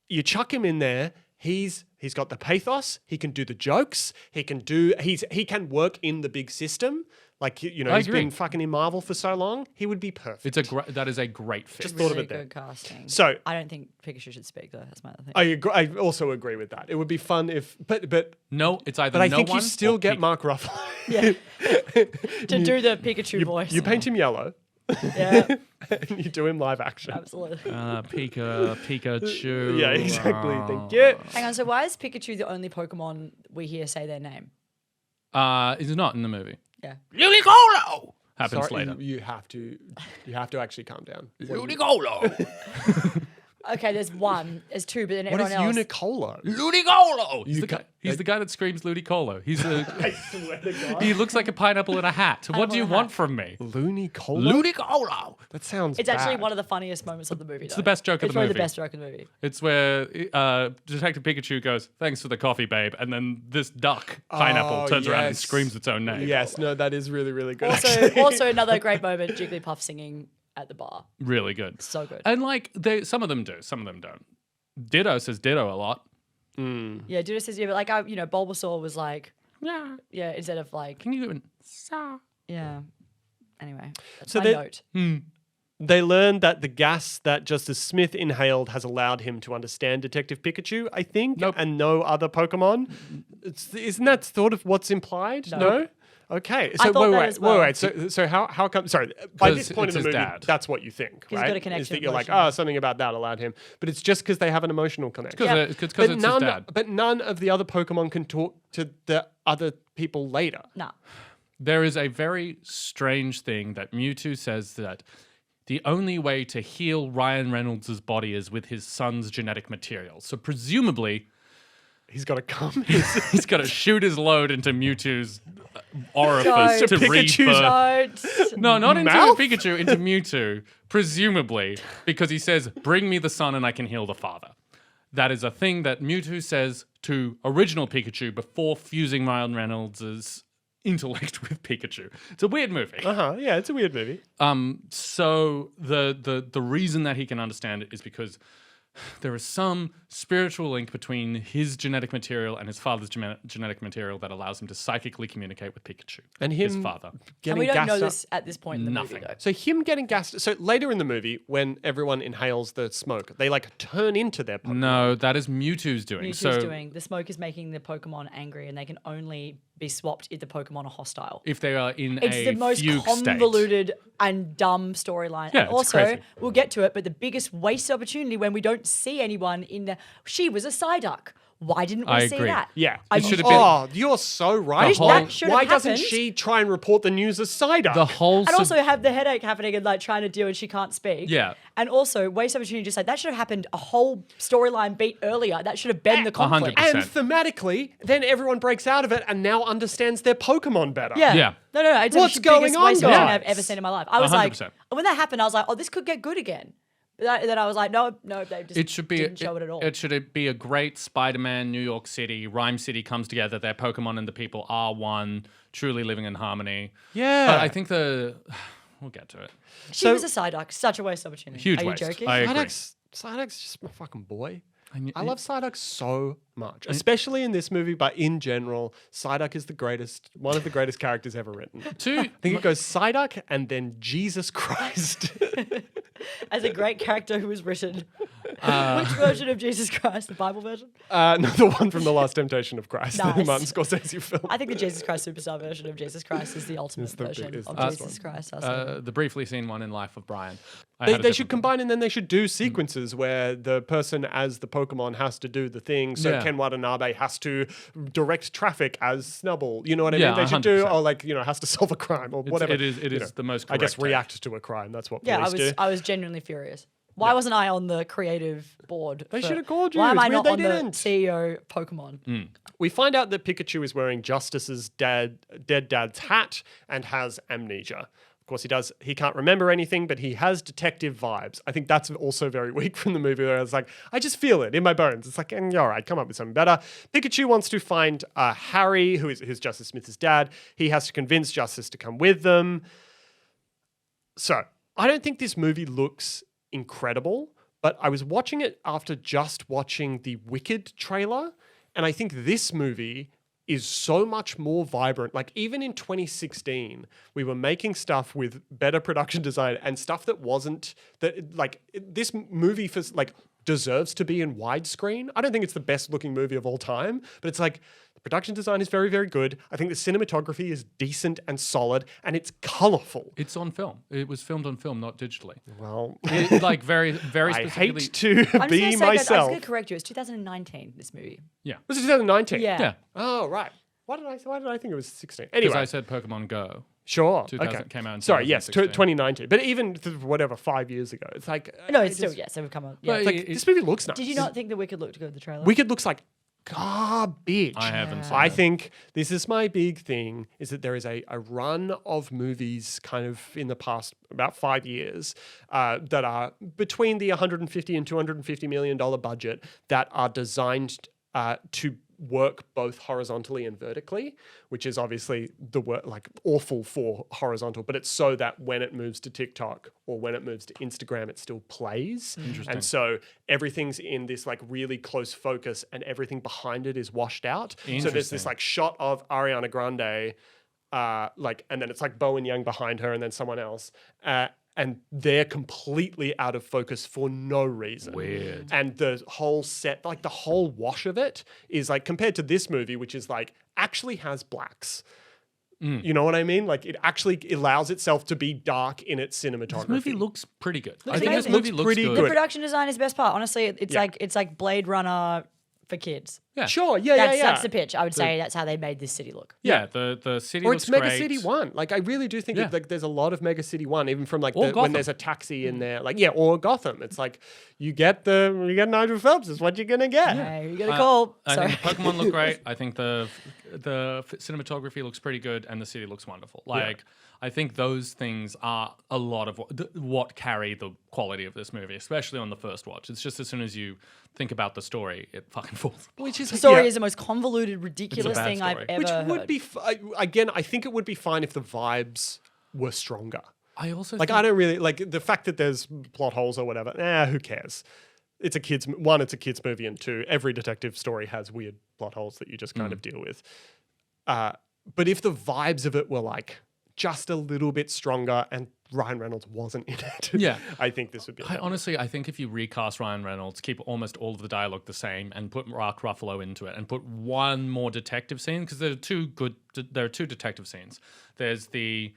You chuck him in there. He's got the pathos. He can do the jokes. He can work in the big system. Like he's agree. been fucking in Marvel for so long. He would be perfect. That is a great fit. Just thought of Really it there. good casting. So- I don't think Pikachu should speak though. That's my other thing. I agree, I also agree with that. It would be fun if, but No, it's either but I no think you one still or get Pik- Mark Ruffalo. Yeah. To do the Pikachu voice. You paint him yellow, Yeah, and you do him live action. absolutely. Pikachu. Yeah, exactly. Thank you. Hang on, so why is Pikachu the only Pokemon we hear say their name? It's not in the movie. Yeah. Ludicolo happens Sorry, later. you have to actually calm down. Ludicolo. Okay, there's one, there's two, but then What is everyone else. Unicola? Ludicolo. He's You the ca- guy. He's the guy that screams Ludicolo. He's I swear to God. he looks like a pineapple in a hat. What do you in a want hat. from me? Lunicola? Ludicolo. That sounds It's actually bad. one of the funniest moments of the movie. It's the best joke of it's the probably movie. the best joke in the movie. It's where Detective Pikachu goes, "Thanks for the coffee, babe," and then this duck pineapple Oh, turns around and yes. screams its own name. Yes, no, that is really, really good. Also, actually. also another great moment: Jigglypuff singing at the bar. Really good. So good. And like some of them do, some of them don't. Ditto says ditto a lot. Yeah, Duda says yeah, but like Bulbasaur was like Yeah. yeah instead of like Can you do it? yeah. Anyway, that's So my they- note. They learned that the gas that Justice Smith inhaled has allowed him to understand Detective Pikachu, I think, Nope. and no other Pokemon. Isn't that sort of what's implied? No? Okay. So I thought that wait. as well. So how come? Sorry, by 'Cause this point in it's the his movie, dad. that's what you think, he's right? got a connection Is that you're like, emotionally. something about that allowed him, but it's just because they have an emotional connection. Yeah. Because it's his dad. But none of the other Pokemon can talk to the other people later. No. There is a very strange thing that Mewtwo says that the only way to heal Ryan Reynolds' body is with his son's genetic material. So presumably, He's got to come. he's got to shoot his load into Mewtwo's orifice Don't. to Pikachu's rebirth. Don't. No, not into Mouth? Pikachu, into Mewtwo, presumably, because he says, "Bring me the son and I can heal the father." That is a thing that Mewtwo says to original Pikachu before fusing Ryan Reynolds' intellect with Pikachu. It's a weird movie. Yeah, it's a weird movie. So the reason that he can understand it is because there is some spiritual link between his genetic material and his father's genetic material that allows him to psychically communicate with Pikachu, And his him father. getting And we don't know gassed up. this at this point in the Nothing. movie though. So him getting gassed. So later in the movie, when everyone inhales the smoke, they like turn into their Pokemon. No, that is Mewtwo's doing. Mewtwo's so doing the smoke is making the Pokemon angry, and they can only be swapped if the Pokemon are hostile. If they are in It's a the most fugue state. convoluted and dumb storyline. Yeah, and it's also, crazy. we'll get to it, but the biggest waste opportunity when we don't see anyone in the... She was a Psyduck. Why didn't we I see agree. that? Yeah. Are It you should have been- Oh, you're so right. whole- That should have Why doesn't happened. she try and report the news as Psyduck? The whole And also have the headache happening and like trying to deal and she can't speak. Yeah. And also waste opportunity, just like that should have happened a whole storyline beat earlier. That should have been the conflict. 100%. And thematically, then everyone breaks out of it and now understands their Pokemon better. Yeah. Yeah. No. It's What's the going biggest on, waste of opportunity I've guys? ever seen in my life. I was 100%. like, when that happened, I was like, oh, this could get good again. But then I was like, no, they just It should be didn't show it at all. It should be a great Spider-Man New York City. Ryme City comes together. Their Pokemon and the people are one, truly living in harmony. Yeah. But I think we'll get to it. She was a Psyduck. Such a waste of opportunity. Huge Are waste. you joking? I agree. Psyduck's just my fucking boy. And I love Psyduck so much, especially in this movie, but in general, Psyduck is one of the greatest characters ever written. I think it goes Psyduck and then Jesus Christ. As a great character who was written. Which version of Jesus Christ? The Bible version? No, the one from The Last Temptation of Christ, the Nice. Martin Scorsese film. I think the Jesus Christ Superstar version of Jesus Christ is the ultimate version is the of best Jesus one. Christ. the briefly seen one in Life of Brian. They should combine and then they should do sequences where the person as the Pokemon has to do the thing. So Yeah. Ken Watanabe has to direct traffic as Snubbull. You know what I Yeah, mean? They should do, 100%. has to solve a crime or whatever. It is you know, the most I correct guess take. react to a crime. That's what Yeah, police do. I was genuinely furious. Why wasn't I on the creative board? They should have called you. Why am It's I weird not they on didn't. the CEO Pokemon? We find out that Pikachu is wearing Justice's dead dad's hat and has amnesia. Of course, he can't remember anything, but he has detective vibes. I think that's also very weak from the movie where it's like, I just feel it in my bones. It's like, all right, come up with something better. Pikachu wants to find Harry, who's Justice Smith's dad. He has to convince Justice to come with them. So, I don't think this movie looks incredible, but I was watching it after just watching the Wicked trailer, and I think this movie is so much more vibrant. Like, even in 2016, we were making stuff with better production design and stuff that wasn't this movie deserves to be in widescreen. I don't think it's the best looking movie of all time, but it's like the production design is very, very good. I think the cinematography is decent and solid, and it's colorful. It's on film. It was filmed on film, not digitally. Well, Like very, very I specifically. hate to I'm just be gonna say, guys, I'm just myself. going to correct you. It's 2019, this movie. Yeah. Was it 2019? Yeah. Oh, right. Why did I think it was 16? Because Anyway, I said Pokemon Go. sure. 2000 Okay. came out in Sorry, yes, 2016. 2019. But even whatever 5 years ago, it's like No, I it's still, just- yes, we've come on. Yeah. But It's like, this movie looks nice. Did you not think The Wicked looked good in the trailer? Wicked looks like garbage. I haven't seen I it. think this is my big thing, is that there is a run of movies kind of in the past about 5 years that are between the $150 and $250 million budget that are designed to work both horizontally and vertically, which is obviously the word awful for horizontal, but it's so that when it moves to TikTok or when it moves to Instagram, it still plays. And so everything's in this really close focus and everything behind it is washed out. So there's this shot of Ariana Grande, and then it's Bowen Yang behind her and then someone else. And they're completely out of focus for no reason. Weird. And the whole set, the whole wash of it is compared to this movie, which is actually has blacks. You know what I mean? It actually allows itself to be dark in its cinematography. This movie looks pretty good. I Looks think this amazing. movie Looks looks pretty good. the good. production design is the best part. Honestly, it's Yeah. it's like Blade Runner for kids. Yeah. Sure, yeah. That's the pitch. I would say that's how they made this city look. Yeah, the city Or looks it's Mega great. City 1. I really do think Yeah. there's a lot of Mega City 1, even from when Gotham. there's a taxi in there. Or Gotham. It's you get Nigel Phelps is what you're gonna get. Hey, you got a call. I Sorry. think Pokemon look great. I think the cinematography looks pretty good, and the city looks wonderful. I think those things are a lot of what carry the quality of this movie, especially on the first watch. It's just as soon as you think about the story, it fucking falls. Which is The story is the most convoluted, ridiculous bad thing I've story. ever which heard. would be again. I think it would be fine if the vibes were stronger. I also I don't really the fact that there's plot holes or whatever. Who cares? It's a kids movie, and two, every detective story has weird plot holes that you just kind of deal with. But if the vibes of it were just a little bit stronger and Ryan Reynolds wasn't in it, Yeah. I think this would be. I think if you recast Ryan Reynolds, keep almost all of the dialogue the same, and put Mark Ruffalo into it, and put one more detective scene, because there are two detective scenes. There is the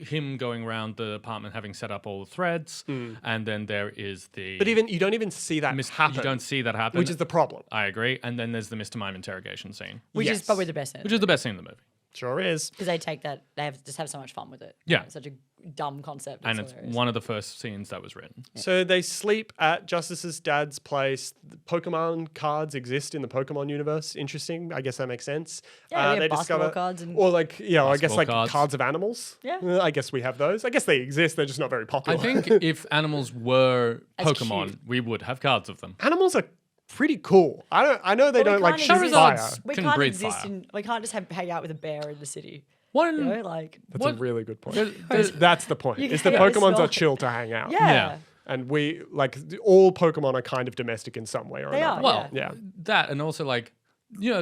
him going around the apartment having set up all the threads, and then there is the. But you don't even see that happen. You don't see that happen, which is the problem. I agree. And then there's the Mr. Mime interrogation scene, Which is Yes. probably the best. which is the best scene in the movie. Sure is. Because they take that, just have so much fun with it. Yeah. Such a dumb concept. And it's hilarious. one of the first scenes that was written. So they sleep at Justice's dad's place. The Pokemon cards exist in the Pokemon universe. Interesting. I guess that makes sense. Yeah, they basketball cards and- or like, I guess Basketball like cards. cards of animals. Yeah. I guess we have those. I guess they exist. They're just not very popular. I think if animals were As Pokemon, cute. we would have cards of them. animals are pretty cool. I know they Well, don't we like can't shoot exist- fire. We Can can't breathe exist fire. we can't just hang out with a bear in the city. What? You know, like That's What- a really good point. there's- That's the point. You Is the can- it's Pokemons are not- chill to hang out. yeah. And we like all Pokemon are kind of domestic in some way or They another. are. Well, Yeah. that, and also like, there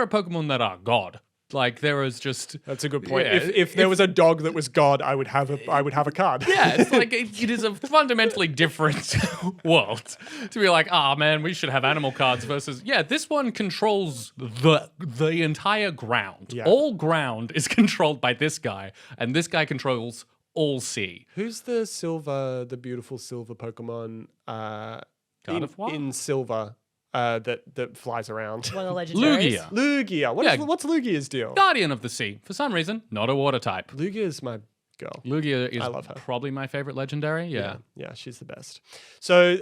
are Pokemon that are God. Like there is just. That's a good point. Yeah, If there was a dog that was God, I would have a card. Yeah, it's like it is a fundamentally different world to be like, man, we should have animal cards versus this one controls the entire ground. Yeah. All ground is controlled by this guy, and this guy controls all sea. Who's the beautiful silver Pokemon Gardevoir? in silver that flies around? One of the legendaries. Lugia, Lugia. Yeah. What's Lugia's deal? Guardian of the Sea. For some reason, not a water type. Lugia's my girl. Lugia is I love her. probably my favorite legendary. Yeah. Yeah, she's the best. So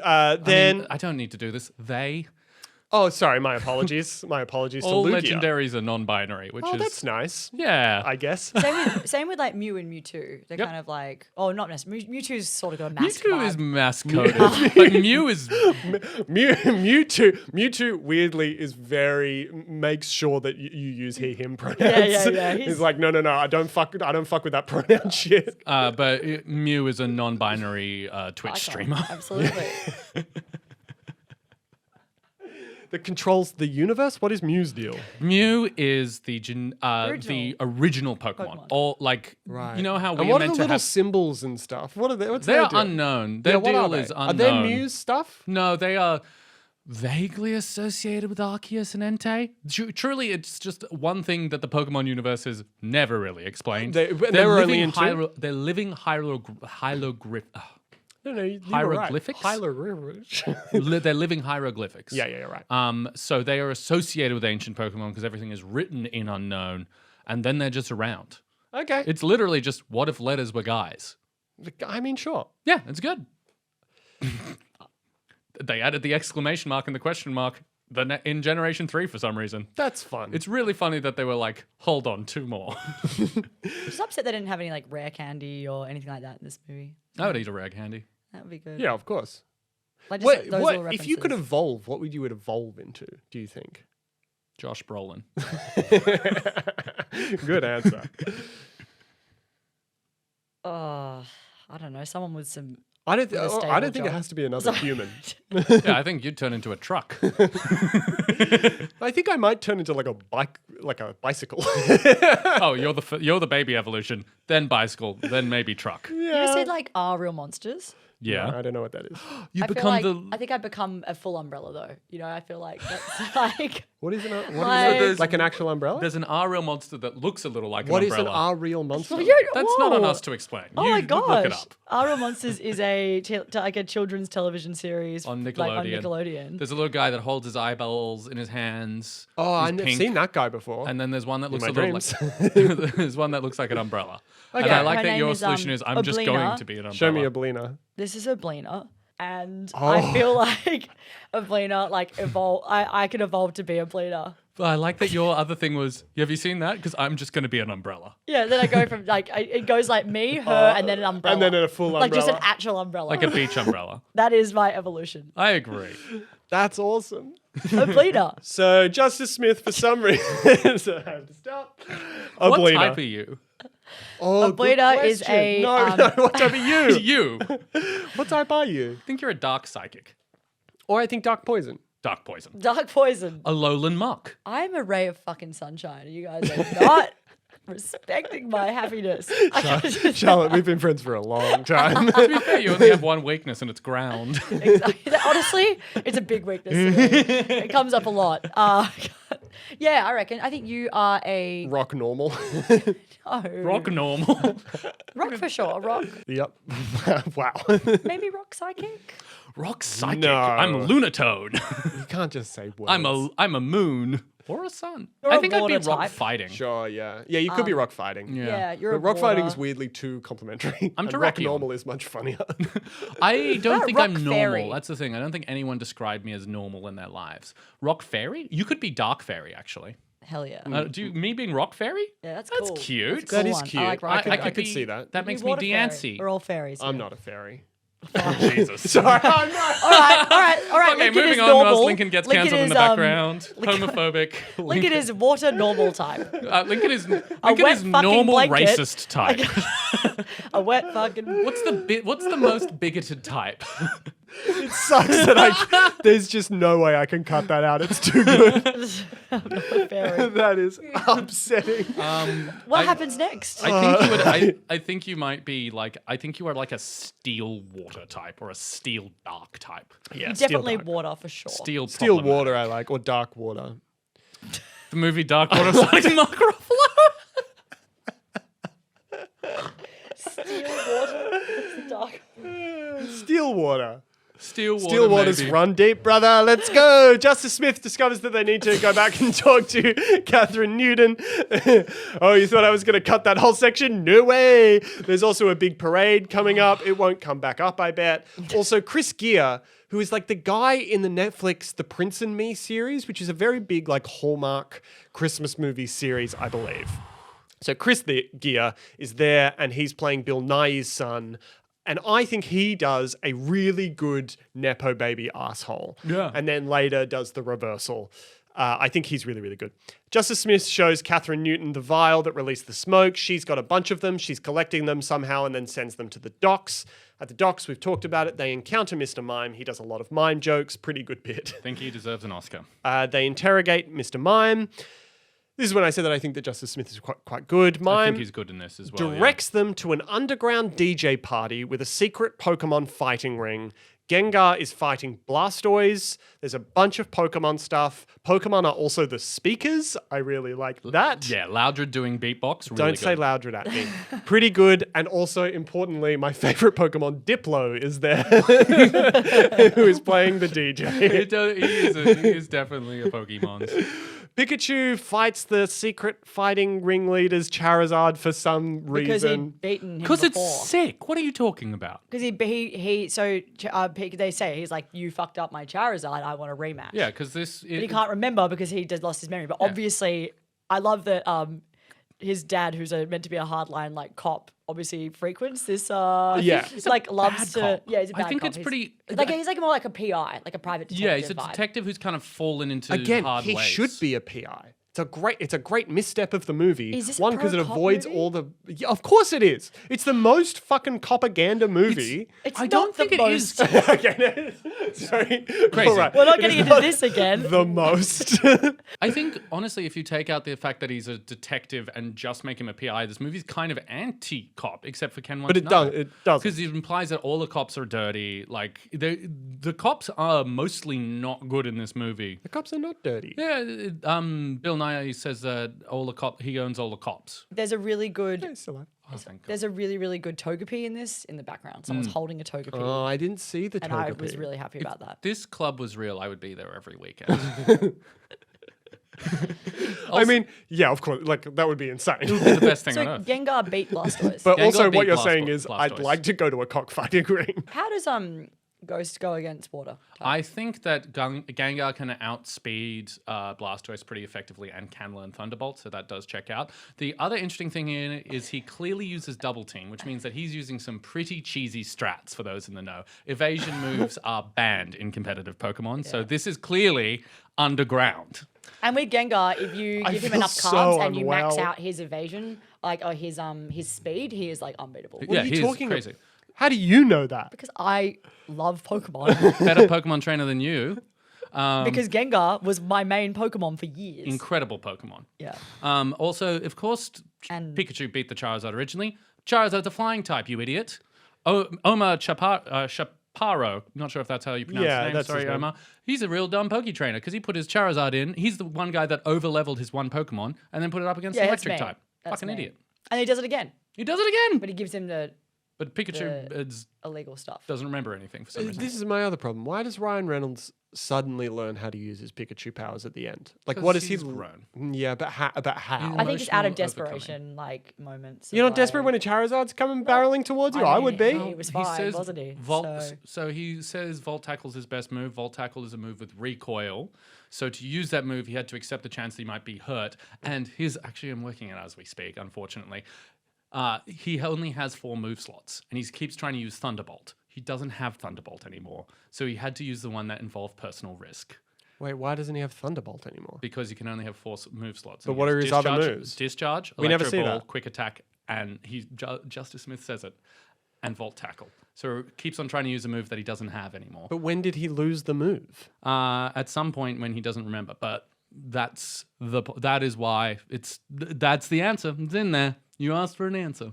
then, I don't need to do this. sorry, my apologies. My apologies All to Lugia. legendaries are non-binary, which Oh, is that's nice. yeah. I guess. Same with like Mew and Mewtwo. They're Yep. kind of like, not necessarily. Mewtwo's sort of got a mask Mewtwo vibe. is mass coded, but Mew is Mewtwo weirdly is makes sure that you use he/him pronouns. Yeah. He's like, no, I don't fuck with that pronoun shit. but Mew is a non-binary Twitch Icon. streamer. Absolutely. That controls the universe. What is Mew's deal? Mew is the original Pokemon. Pokemon. Or like you know how and we what are are the meant to little have. symbols and stuff? What are they? What's They their are deal? unknown. Their Yeah, what deal are is they? unknown. Are they Mew's stuff? No, they are vaguely associated with Arceus and Entei. Truly, it's just one thing that the Pokemon universe has never really explained. They were only in two? They're living hieroglyphics. No, you Hieroglyphics? Were right. Hieroglyphics. They're living hieroglyphics. Yeah, right. So they are associated with ancient Pokemon because everything is written in unknown, and then they're just around. Okay. It's literally just what if letters were guys? I mean, sure. Yeah, it's good. They added the exclamation mark and the question mark in Generation 3 for some reason. That's fun. It's really funny that they were like, hold on, 2 more. Just upset they didn't have any like rare candy or anything like that in this movie. I would eat a rag handy. That would be good. yeah, of course. Like just those little If you could references. evolve, what would you evolve into? Do you think? Josh Brolin. Good answer. I don't know. Someone with some. I don't a stable think it job. has to be another human. Yeah, I think you'd turn into a truck. I think I might turn into like a bicycle. Oh, you're the baby evolution, then bicycle, then maybe truck. You ever seen like Are Real Monsters? Yeah. I don't know what that is. You I feel become like, the. I think I'd become a full umbrella though. You know, I feel like that's like. What is it? Like- Like an actual umbrella? There's an R-real monster that looks a little like What an is umbrella. an R real monster? That's not on Whoa. us to explain. Oh You my look it gosh! up. Are Real Monsters is like a children's television series On like, Nickelodeon. There's a little guy that holds his eyeballs in his hands. Oh, He's I've pink. seen that guy before. And then there's one that looks my a little like there's one that looks like an umbrella. And I like Her that name your is, solution is I'm just Oblina. going to be an umbrella. Show me a Blina. This is a Oblina, and Oh. I feel like Oblina like evolve. I could evolve to be a Oblina. But I like that your other thing was, have you seen that? Because I'm just going to be an umbrella. Yeah, then I go from like it goes like me, her, and then an umbrella, And then a full umbrella. like just an actual umbrella. Like a beach umbrella. That is my evolution. I agree. That's awesome. Oblina. So Justice Smith, for some reason, so I have to stop. A What Blina. type are you? Oh, good Oblina is question. a, No. What type are you? You. What type are you? I think you're a dark psychic. Or I think dark poison. Dark poison. Dark poison. A lowland muck. I'm a ray of fucking sunshine. You guys are not. Respecting my happiness. Charlotte, we've been friends for a long time. To be fair, you only have one weakness and it's ground. Exactly. Honestly, it's a big weakness to me. It comes up a lot. Yeah, I reckon. I think you are a Rock normal. Rock normal. rock for sure. Rock, Yep. Wow. maybe rock psychic. Rock psychic. No. I'm a lunatone. You can't just say words. I'm a moon or a sun. You're I a think I'd be water rock type. fighting. Sure, yeah. Yeah, you could be rock fighting. Yeah, you're But a rock fighting is water. weirdly too complimentary. I'm and rock Terrakion. normal is much funnier. I don't about think rock I'm normal. fairy? That's the thing. I don't think anyone described me as normal in their lives. Rock fairy? You could be dark fairy, actually. Hell yeah. Me being rock fairy? Yeah, that's That's cool. cute. That's a cool That is one. cute. I like rock I fairy. could see that. That Be makes me water fairy. Deancy. We're all fairies. I'm yeah. not a fairy. Jesus. Sorry, I'm not. All right. Okay, Lincoln moving is on. normal. Whilst Lincoln gets Lincoln cancelled in is, the background. Homophobic. Lincoln is water normal type. Lincoln is wet fucking normal blanket. racist type. A wet fucking. What's the most bigoted type? It sucks that there's just no way I can cut that out. It's too good. fairy. That is upsetting. What happens next? I think you would. I think you might be like. I think you are like a steel water type or a steel dark type. Yeah, Definitely water for sure. Steel water I like, or dark water. The movie Dark Water starring Mark Ruffalo. Steel water. Dark. Steel water. Steel water. Steel waters maybe. run deep, brother. Let's go. Justice Smith discovers that they need to go back and talk to Catherine Newton. Oh, you thought I was going to cut that whole section? No way. There's also a big parade coming up. It won't come back up, I bet. Also, Chris Gere, who is like the guy in the Netflix The Prince and Me series, which is a very big like Hallmark Christmas movie series, I believe. So Chris Gere is there and he's playing Bill Nye's son. And I think he does a really good Nepo baby asshole. Yeah. And then later does the reversal. I think he's really, really good. Justice Smith shows Catherine Newton the vial that released the smoke. She's got a bunch of them. She's collecting them somehow and then sends them to the docks. At the docks, we've talked about it. They encounter Mr. Mime. He does a lot of mime jokes. Pretty good bit. I think he deserves an Oscar. They interrogate Mr. Mime. This is when I said that I think that Justice Smith is quite good. Mime I think he's good in this as well. directs them to an underground DJ party with a secret Pokemon fighting ring. Gengar is fighting Blastoise. There's a bunch of Pokemon stuff. Pokemon are also the speakers. I really like that. Yeah, Loudred doing beatbox. Really Don't good. say Loudred at me. Pretty good. And also, importantly, my favorite Pokemon, Diplo, is there, who is playing the DJ. He is definitely a Pokemon. Pikachu fights the secret fighting ringleader's Charizard for some Because he'd reason. beaten him Because it's before. sick. What are you talking about? Because they say he's like, you fucked up my Charizard. I want a rematch. Yeah, because this. But he can't remember because he just lost his memory. But obviously, I love that his dad, who's meant to be a hardline like cop, obviously frequents this. Yeah. he's like loves bad to. cop. Yeah, he's a bad I think cop. it's He's- pretty. He's like more like a PI, like a private detective. Yeah, he's a vibe. detective who's kind of fallen into Again, hard he ways. should be a PI. It's a great misstep of the movie. Is this a One, because it pro-cop avoids movie? all the. Yeah, of course it is. It's the most fucking propaganda movie. It's I not don't the think it most. is. Okay, sorry. Crazy. All right. We're not It getting is into not this again. The most. I think, honestly, if you take out the fact that he's a detective and just make him a PI, this movie's kind of anti-cop, except for Ken But it does. It does. Because it implies that all the cops are dirty. Like, the cops are mostly not good in this movie. The cops are not dirty. Yeah, Bill Nye says that he owns all the cops. There's a really good. It's still alive. Oh, thank God. There's a really, really good Togepi in this in the background. Someone's holding a Togepi. Oh, I didn't see the and I Togepi. was really happy about that. This club was real, I would be there every weekend. I mean, yeah, of course. Like that would be insane. the best thing So on earth. Gengar beat Blastoise. But Gengar also, beat what you're saying is, I'd Blastoise. like to go to a cockfighting ring. How does Ghost go against water? I think that Gengar can outspeed Blastoise pretty effectively and can learn Thunderbolt, so that does check out. The other interesting thing here is he clearly uses Double Team, which means that he's using some pretty cheesy strats for those in the know. Evasion moves are banned in competitive Pokemon, so this is clearly underground. And with Gengar, if you I give him feel enough so cards and you max unwell. out his evasion, like or his speed, he is like unbeatable. Yeah, are you he is talking crazy. How do you know that? Because I love Pokemon. Better Pokemon trainer than you. Because Gengar was my main Pokemon for years. Incredible Pokemon. Yeah. Also, of course, And Pikachu beat the Charizard originally. Charizard's a flying type, you idiot. Omar Chaparro, not sure if that's how you pronounce his name. that's Sorry, his name. Omar. He's a real dumb Poke trainer because he put his Charizard in. He's the one guy that over-leveled his one Pokemon and then put it up against the that's electric me. type. That's Fucking me. idiot. And he does it again, He does it again. but he gives him the But Pikachu illegal stuff. doesn't remember anything for some reason. This is my other problem. Why does Ryan Reynolds suddenly learn how to use his Pikachu powers at the end? Like, 'Cause what is he? he's grown. Yeah, but how? I think it's out of Emotional desperation, like moments. You're of, not desperate when a Charizard's coming barreling towards you. I would be. He was fine, wasn't he? So he says Volt Tackle's his best move. Volt Tackle is a move with recoil. So to use that move, he had to accept the chance that he might be hurt. And actually, I'm working it as we speak, unfortunately. He only has 4 move slots, and he keeps trying to use Thunderbolt. He doesn't have Thunderbolt anymore, so he had to use the one that involved personal risk Wait, why doesn't he have Thunderbolt anymore? because he can only have 4 move slots. But And what he are has his other moves? Discharge, We never Electro see Ball, that. Quick Attack, and Justice Smith says it, and Volt Tackle. So he keeps on trying to use a move that he doesn't have anymore. But when did he lose the move? At some point when he doesn't remember, but that is why that's the answer. It's in there. You asked for an answer.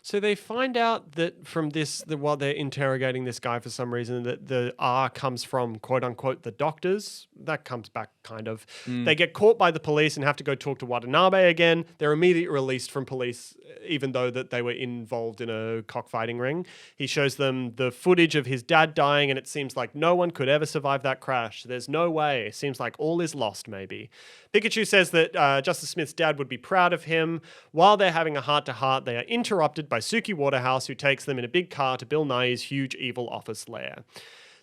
So they find out that from while they're interrogating this guy for some reason, that the R comes from quote unquote the doctors. That comes back kind of. They get caught by the police and have to go talk to Watanabe again. They're immediately released from police, even though that they were involved in a cockfighting ring. He shows them the footage of his dad dying, and it seems like no one could ever survive that crash. There's no way. It seems like all is lost, maybe. Pikachu says that Justice Smith's dad would be proud of him. While they're having a heart-to-heart, they are interrupted by Suki Waterhouse, who takes them in a big car to Bill Nighy's huge evil office lair.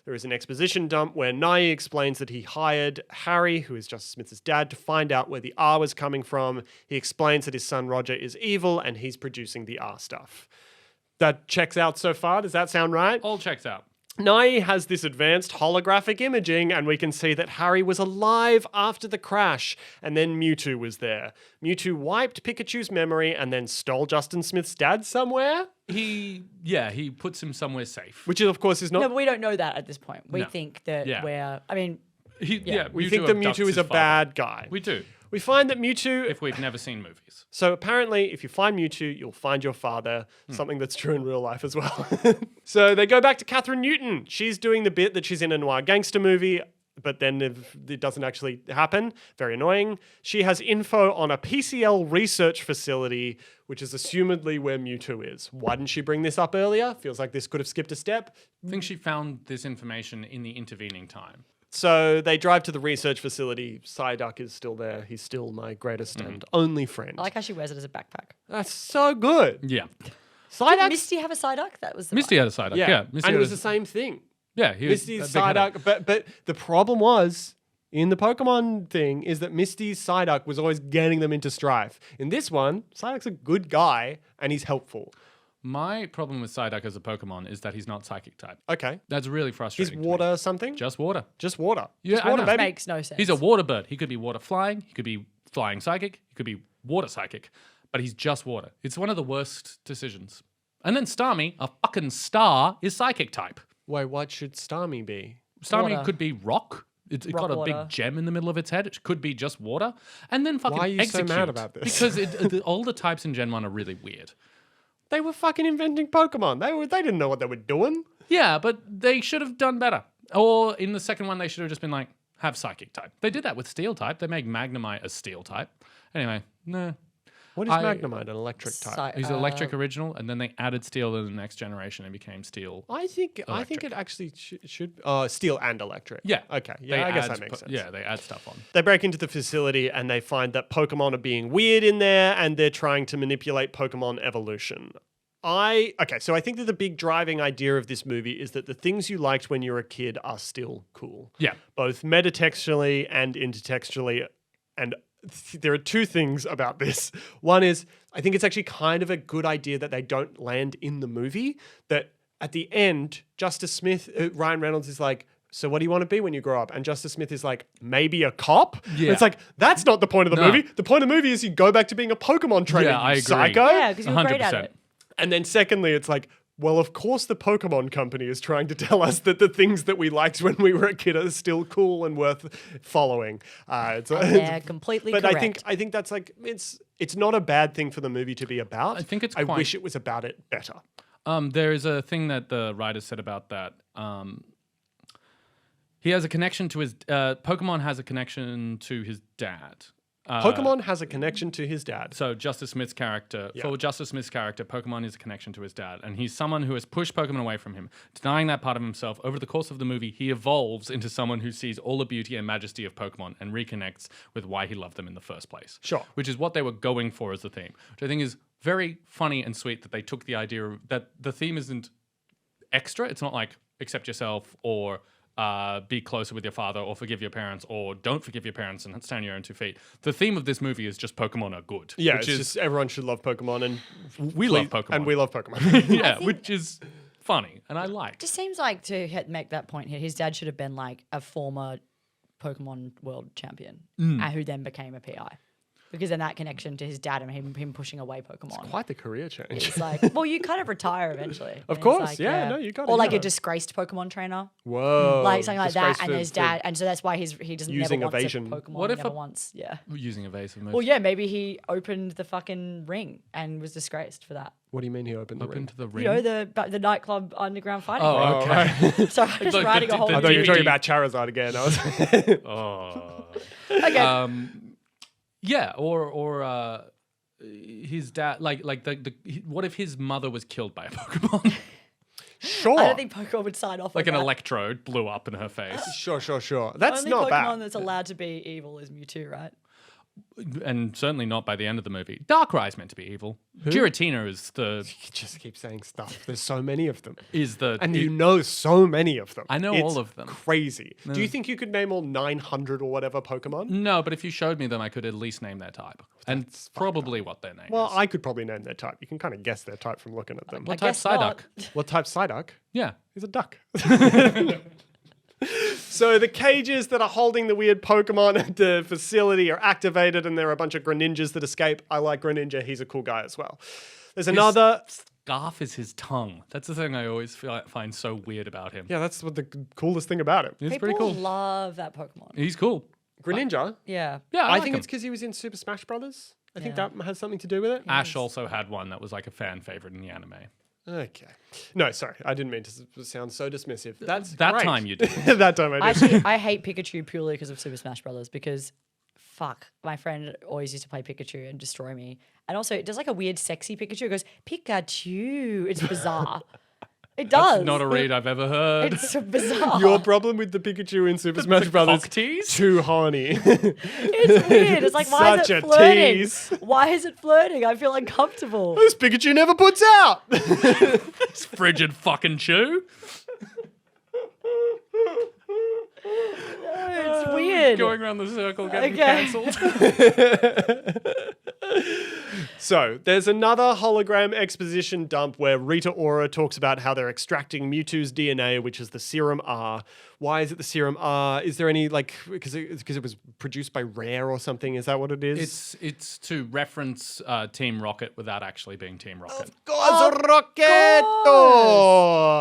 There is an exposition dump where Nige explains that he hired Harry, who is Justice Smith's dad, to find out where the R was coming from. He explains that his son Roger is evil and he's producing the R stuff. That checks out so far. Does that sound right? All checks out. Nige has this advanced holographic imaging, and we can see that Harry was alive after the crash, and then Mewtwo was there. Mewtwo wiped Pikachu's memory and then stole Justin Smith's dad somewhere, He puts him somewhere safe. which of course is not. No, but we don't know that at this point. We No. think that Yeah. I mean, We we think that Mewtwo is a bad guy. We do. We find that Mewtwo. If we've never seen movies. So apparently, if you find Mewtwo, you'll find your father. Something that's true in real life as well. So they go back to Catherine Newton. She's doing the bit that she's in a noir gangster movie, but then it doesn't actually happen. Very annoying. She has info on a PCL research facility, which is assumedly where Mewtwo is. Why didn't she bring this up earlier? Feels like this could have skipped a step. I think she found this information in the intervening time. So they drive to the research facility. Psyduck is still there. He's still my greatest and only friend. I like how she wears it as a backpack. That's so good. Yeah. Did Psyduck. Misty have a Psyduck? That was the Misty had a Psyduck. Yeah, Misty and it had was a- the same thing. Yeah, he was Misty's a big headache. Psyduck, but the problem was in the Pokemon thing is that Misty's Psyduck was always getting them into strife. In this one, Psyduck's a good guy and he's helpful. My problem with Psyduck as a Pokemon is that he's not psychic type. Okay, That's really he's frustrating. to me. water something. Just water. Just water. Yeah, Just I water, know. baby. makes no sense. He's a water bird. He could be water flying. He could be flying psychic. He could be water psychic. But he's just water. It's one of the worst decisions. And then Starmie, a fucking star, is psychic type. Wait, what should Starmie be? Starmie Water. could be rock. It's Rock got a water. big gem in the middle of its head. It could be just water. And then fucking Why are you so execute. mad about this? Because all the types in Gen 1 are really weird. They were fucking inventing Pokemon. They didn't know what they were doing. Yeah, but they should have done better. Or in the second one, they should have just been like, have psychic type. They did that with steel type. They made Magnemite a steel type. Anyway, nah. What is I- Magnemite, an electric type? He's electric original, and then they added steel in the next generation and became steel. I think Electric. it actually should steel and electric. Yeah. Okay. They Yeah, I guess add that makes sense. Yeah, they add stuff on. They break into the facility and they find that Pokemon are being weird in there and they're trying to manipulate Pokemon evolution. So I think that the big driving idea of this movie is that the things you liked when you were a kid are still cool. Yeah. Both metatextually and intertextually. And there are two things about this. One is, I think it's actually kind of a good idea that they don't land in the movie. That at the end, Justice Smith, Ryan Reynolds is like, so what do you want to be when you grow up? And Justice Smith is like, maybe a cop? Yeah. It's like, that's not the point of the No. movie. The point of the movie is you go back to being a Pokemon trainer, Yeah, you I agree. psycho. Yeah, because you're great at 100%. it. And then secondly, it's like, well, of course the Pokemon company is trying to tell us that the things that we liked when we were a kid are still cool and worth following. They're completely but correct. I think that's like it's not a bad thing for the movie to be about. I think it's I quite- wish it was about it better. There is a thing that the writer said about that. He has a connection to his Pokemon has a connection to his dad. Pokemon has a connection to his dad. So Justice Smith's character, for Justice Smith's character, Pokemon is a connection to his dad, and he's someone who has pushed Pokemon away from him, denying that part of himself. Over the course of the movie, he evolves into someone who sees all the beauty and majesty of Pokemon and reconnects with why he loved them in the first place. Sure. Which is what they were going for as the theme, which I think is very funny and sweet that they took the idea of that the theme isn't extra. It's not like accept yourself or be closer with your father or forgive your parents or don't forgive your parents and stand on your own 2 feet. The theme of this movie is just Pokemon are good. Yeah, which it's is just everyone should love Pokemon, and we love Pokemon. and we love Pokemon. yeah, which is funny and I like. Just seems like to make that point here, his dad should have been like a former Pokemon world champion who then became a PI. Because then that connection to his dad and him pushing away Pokemon. Quite the career change. It's like, well, you kind of retire eventually. Of And it's course, like, yeah, no, you gotta, Or like yeah. a disgraced Pokemon trainer, Whoa. like something like that, Disgrace and for- his for dad, and so that's why he doesn't using never evasion. wants a Pokemon. What if never a- wants, yeah. Using evasive moves. Well, yeah, maybe he opened the fucking ring and was disgraced for that. What do you mean he opened the Up ring? into the ring. You know, the nightclub underground fighting. ring. Oh, okay. Sorry, I'm just Like writing a whole. I thought you were DVD. talking about Charizard again. I was Oh. Okay. Yeah, or his dad, like what if his mother was killed by a Pokemon? sure. I don't think Pokemon would sign off Like on an that. electrode blew up in her face. Sure. That's Only not Pokemon bad. that's allowed to be evil is Mewtwo, right? And certainly not by the end of the movie. Darkrai's meant to be evil. Giratina is the You just keep saying stuff. There's so many of them. and You know so many of them. I know It's all of them. Crazy. Do you think you could name all 900 or whatever Pokemon? No, but if you showed me them, I could at least name their type and probably what their name Well, is. I could probably name their type. You can kind of guess their type from looking at them. What I type's guess not. Psyduck? What type's Psyduck? Yeah. He's a duck. So the cages that are holding the weird Pokemon at the facility are activated, and there are a bunch of Greninjas that escape. I like Greninja. He's a cool guy as well. There's another... Scarf is his tongue. That's the thing I always find so weird about him. Yeah, that's what the coolest thing about him. It's People pretty cool. love that Pokemon. He's cool. Greninja? Yeah. Yeah, I like think him. it's because he was in Super Smash Brothers. I think Yeah. that has something to do with it. Ash also had one that was like a fan favorite in the anime. Okay. No, sorry. I didn't mean to sound so dismissive. That's That great. time you did. That time I did. Actually, I hate Pikachu purely because of Super Smash Brothers because fuck, my friend always used to play Pikachu and destroy me. And also, it does like a weird sexy Pikachu. It goes, Pikachu. It's bizarre. It does. Not a read I've ever heard. It's so bizarre. Your problem with the Pikachu in Super Smash Brothers cock tease? too horny. It's weird. It's like, why Such is a it flirting? tease. Why is it flirting? I feel uncomfortable. This Pikachu never puts out. This frigid fucking chew. It's weird. Going around the circle getting Okay. cancelled. So there's another hologram exposition dump where Rita Ora talks about how they're extracting Mewtwo's DNA, which is the serum R. Why is it the serum R? Is there any because it was produced by Rare or something? Is that what it is? It's to reference Team Rocket without actually being Team Rocket. Rocketo!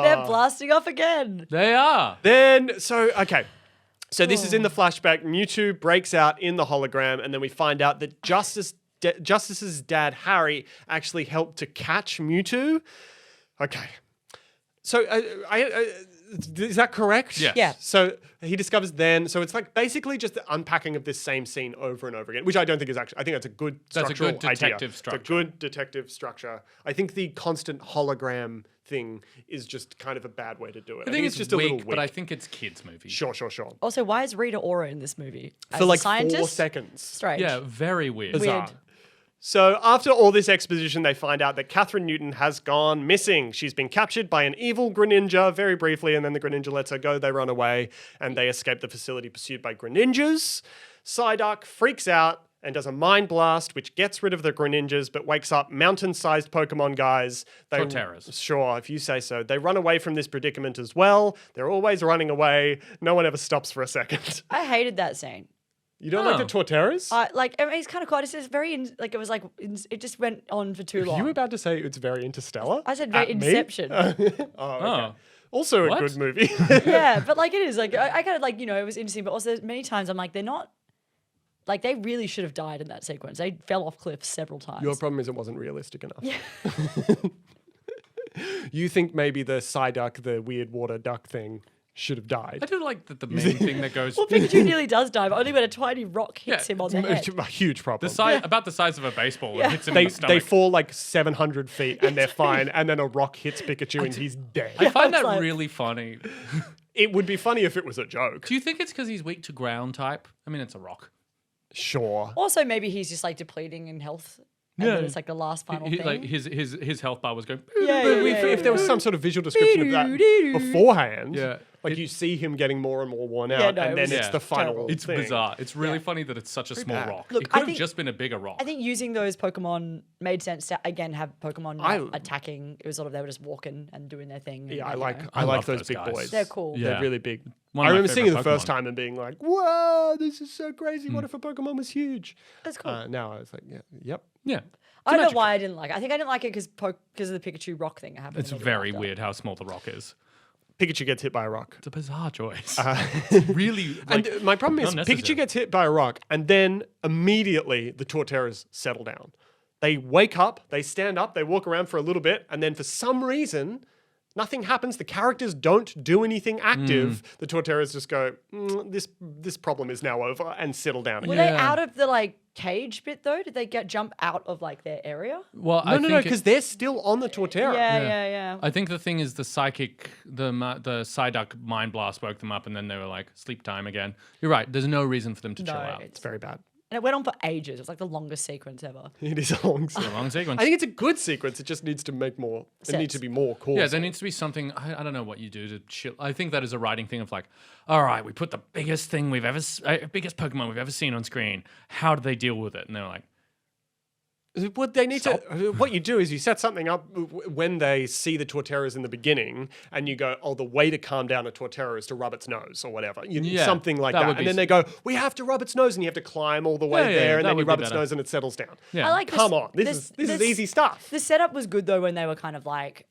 They're blasting off again. They are. So this is in the flashback. Mewtwo breaks out in the hologram, and then we find out that Justice's dad, Harry, actually helped to catch Mewtwo. Okay. So is that correct? Yes. Yeah. So he discovers then, so it's like basically just the unpacking of this same scene over and over again, which I don't think is actually, I think that's a good That's a structural good detective idea. structure. It's a good detective structure. I think the constant hologram thing is just kind of a bad way to do it. I think it's just just a little weak, weak. but I think it's kids' movie. Sure. Also, why is Rita Ora in this movie? As For a like scientist? 4 seconds. Strange. Yeah, very weird. Bizarre. Weird. So after all this exposition, they find out that Catherine Newton has gone missing. She's been captured by an evil Greninja very briefly, and then the Greninja lets her go. They run away, and they escape the facility pursued by Greninjas. Psyduck freaks out and does a mind blast, which gets rid of the Greninjas, but wakes up mountain-sized Pokemon guys. Torterras. Sure, if you say so. They run away from this predicament as well. They're always running away. No one ever stops for a second. I hated that scene. You don't like the Torterras? I mean, it's kind of cool. It's just very, it just went on for too long. You were about to say it's very Interstellar? I said very At me? Inception. Okay. Also a What? good movie. Yeah, but like it is. Like I kind of like, it was interesting, but also many times I'm like, they're not, like they really should have died in that sequence. They fell off cliffs several times. Your problem is it wasn't realistic enough. Yeah. You think maybe the Psyduck, the weird water duck thing, should have died. I do like that the main thing that goes Well, Pikachu nearly does die, but only when a tiny rock hits him on the head. It's a huge problem. about the size of a baseball and hits him in They the stomach. fall like 700 feet and they're fine, and then a rock hits Pikachu and he's dead. I find it's that like- really funny. It would be funny if it was a joke. Do you think it's because he's weak to ground type? I mean, it's a rock. Sure. Also, maybe he's just like depleting in health. And then it's like the last final thing. Like his health bar was going. Yeah, But yeah, if there was some sort of visual description of that beforehand, Yeah. like you see him getting more and more worn out, Yeah, no, and it then was it's the final terrible. It's thing. bizarre. It's really Yeah. funny that it's such a small bad. rock. Look, it I could have think- just been a bigger rock. I think using those Pokemon made sense to again have Pokemon not I- attacking. It was sort of they were just walking and doing their thing. Yeah, and, I like I like love those those big guys. boys. They're cool. Yeah. They're really big. One I of my remember seeing it the favorite first Pokemon. time and being like, "Whoa, this is so crazy! What if a Pokemon was huge?" That's cool. Now I was like, "Yep." Yeah. I don't know magic why I didn't like it. I think I didn't like it because of the Pikachu rock thing that happened. It's maybe very after. weird how small the rock is. Pikachu gets hit by a rock. It's a bizarre choice. It's really like, And my problem is unnecessary. Pikachu gets hit by a rock, and then immediately the Torterras settle down. They wake up, they stand up, they walk around for a little bit, and then for some reason, nothing happens. The characters don't do anything active. The Torterras just go, this problem is now over, and settle down Were again. they out of the like cage bit though? Did they jump out of like their area? well, No, because they're still on the Torterra. Yeah. I think the thing is the psychic, the Psyduck mind blast woke them up, and then they were like sleep time again. You're right. There's no reason for them to chill out. It's very bad. And it went on for ages. It was like the longest sequence ever. It is a long It's a sequence. long sequence. I think it's a good sequence. It just needs to make more. It Sense. needs to be more cool. Yeah, there needs to be something. I don't know what you do to chill. I think that is a writing thing of like, all right, we put the biggest thing we've ever, biggest Pokemon we've ever seen on screen. How do they deal with it? And they're like, What they need to, what you do is you set something up when they see the Torterras in the beginning, and you go, "Oh, the way to calm down a Torterra is to rub its nose or whatever." Yeah, Something like that that. would be And then they go, "We have to rub its nose," and you have to climb all the way Yeah, yeah, there, and that then you would be rub its better. nose, and it settles down. yeah. I like Come on, this is easy stuff. The setup was good though when they were kind of like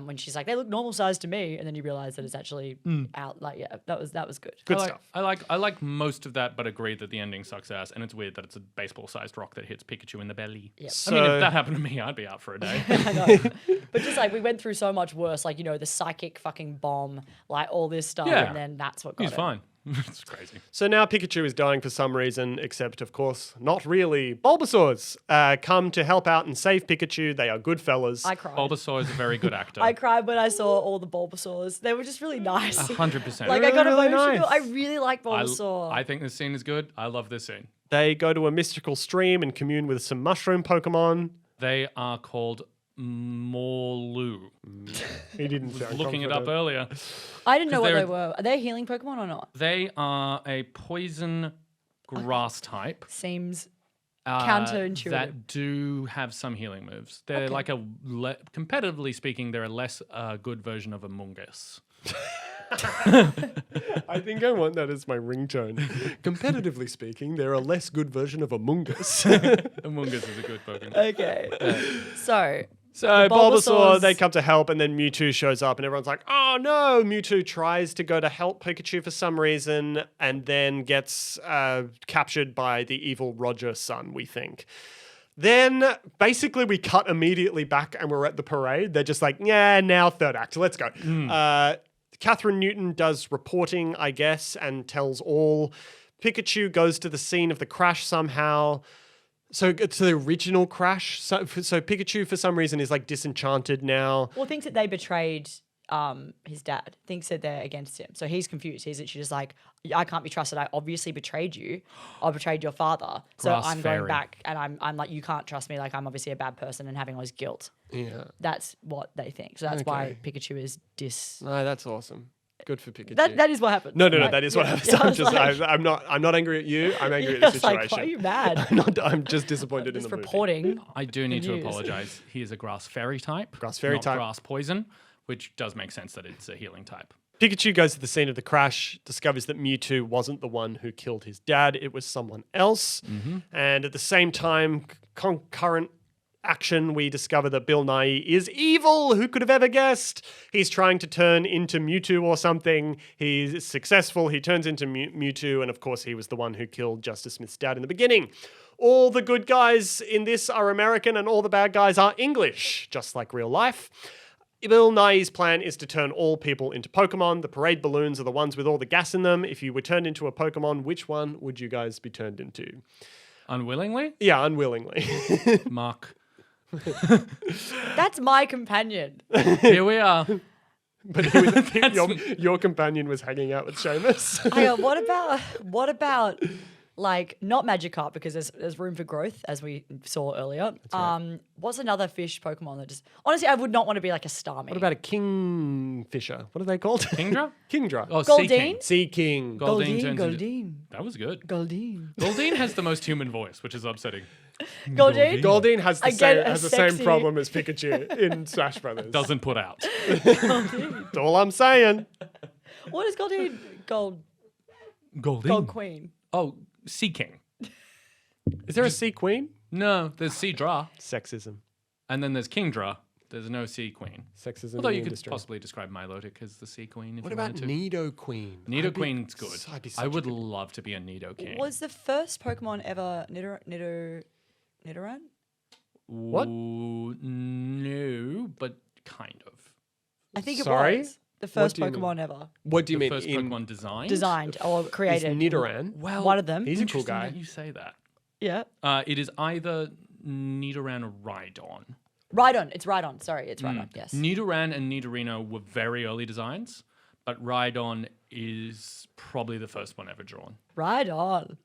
when she's like they look normal size to me, and then you realize that it's actually out. Like that was good. Good I like, stuff. I like most of that, but agree that the ending sucks ass, and it's weird that it's a baseball-sized rock that hits Pikachu in the belly. Yep. I mean, So- if that happened to me, I'd be out for a day. I know. But just like we went through so much worse, like the psychic fucking bomb, like all this stuff, Yeah. and then that's what got He's it. fine. It's crazy. So now Pikachu is dying for some reason, except of course, not really. Bulbasaurs come to help out and save Pikachu. They are good fellas. I cried. Bulbasaur is a very good actor. I cried when I saw all the Bulbasaurs. They were just really nice. 100%. Like I got Really emotional. nice. I really like I Bulbasaur. think this scene is good. I love this scene. They go to a mystical stream and commune with some mushroom Pokemon. They are called Morlu. He didn't sound Looking it up confident. earlier. I didn't know what they're- they were. Are they healing Pokemon or not? They are a poison grass type. Seems uh, counterintuitive. That do have some healing moves. They're Okay. like competitively speaking, they're a less good version of a Mungus. I think I want that as my ringtone. Competitively speaking, they're a less good version of a Mungus. A Mungus is a good Pokemon. okay. So So Bulbasaur, Bulbasaur's- they come to help, and then Mewtwo shows up, and everyone's like, "Oh no!" Mewtwo tries to go to help Pikachu for some reason, and then gets captured by the evil Roger son, we think. Then basically we cut immediately back, and we're at the parade. They're just like, "Yeah, now third act, let's go." Catherine Newton does reporting, I guess, and tells all. Pikachu goes to the scene of the crash somehow. So it's the original crash. So Pikachu, for some reason, is like disenchanted now. well, thinks that they betrayed his dad. Thinks that they're against him. So he's confused. He's literally just like, I can't be trusted. I obviously betrayed you. I betrayed your father. So Grass I'm fairy. going back, and I'm like, you can't trust me. Like I'm obviously a bad person and having all this guilt. Yeah. That's what they think. So that's why Pikachu is dis. No, that's awesome. Good for Pikachu. That is what happened. no, Like, that is what yeah. happens. Yeah, I I'm was just, like- I'm not angry at you. I'm angry at I the was like, situation. why are you mad? I'm just disappointed in Just the movie. reporting. I do need to news. apologize. He is a grass fairy type. Grass fairy not type. Grass poison, which does make sense that it's a healing type. Pikachu goes to the scene of the crash, discovers that Mewtwo wasn't the one who killed his dad, it was someone else. And at the same time, concurrent action, we discover that Bill Nye is evil. Who could have ever guessed? He's trying to turn into Mewtwo or something. He's successful. He turns into Mewtwo, and of course, he was the one who killed Justice Smith's dad in the beginning. All the good guys in this are American, and all the bad guys are English, just like real life. Bill Nye's plan is to turn all people into Pokemon. The parade balloons are the ones with all the gas in them. If you were turned into a Pokemon, which one would you guys be turned into? Unwillingly? Yeah, unwillingly. Mark. That's my companion. Here we are. But your companion was hanging out with Seamus. Hang on, what about like not Magikarp because there's room for growth as we saw earlier. What's another fish Pokemon that just honestly I would not want to be like a Starmie. What about a Kingfisher? What are they called? Kingdra? Kingdra. Oh, Goldeen? Sea King. Sea King. Goldeen turns into- Goldeen. That was good. Goldeen. Goldeen has the most human voice, which is upsetting. Goldeen? Goldeen has the Again, same a has the same sexy- problem as Pikachu in Smash Brothers. Doesn't put out. That's all I'm saying. What is Goldeen? Gold Goldeen. Queen. Oh, Sea King. Is there a Sea Queen? No, there's Sea Dra. Sexism. And then there's Kingdra. There's no Sea Queen. Sexism Although in the you could industry. possibly describe Milotic as the Sea Queen if What you about wanted to. Nido Queen? Nido Queen's good. I'd be I such a would good- love to be a Nido King. Was the first Pokemon ever Nidoran? What? Ooh, no, but kind of. I think Sorry? it was. The first do you mean? Pokemon ever What do you The mean? first in Pokemon designed? designed or is created. Nidoran? Well, One of them. He's a cool interesting guy. that you say that. Yeah. It is either Nidoran or Rhydon. Rhydon. It's Rhydon. Sorry, it's Rhydon. Yes. Nidoran and Nidorino were very early designs, but Rhydon is probably the first one ever drawn. Rhydon.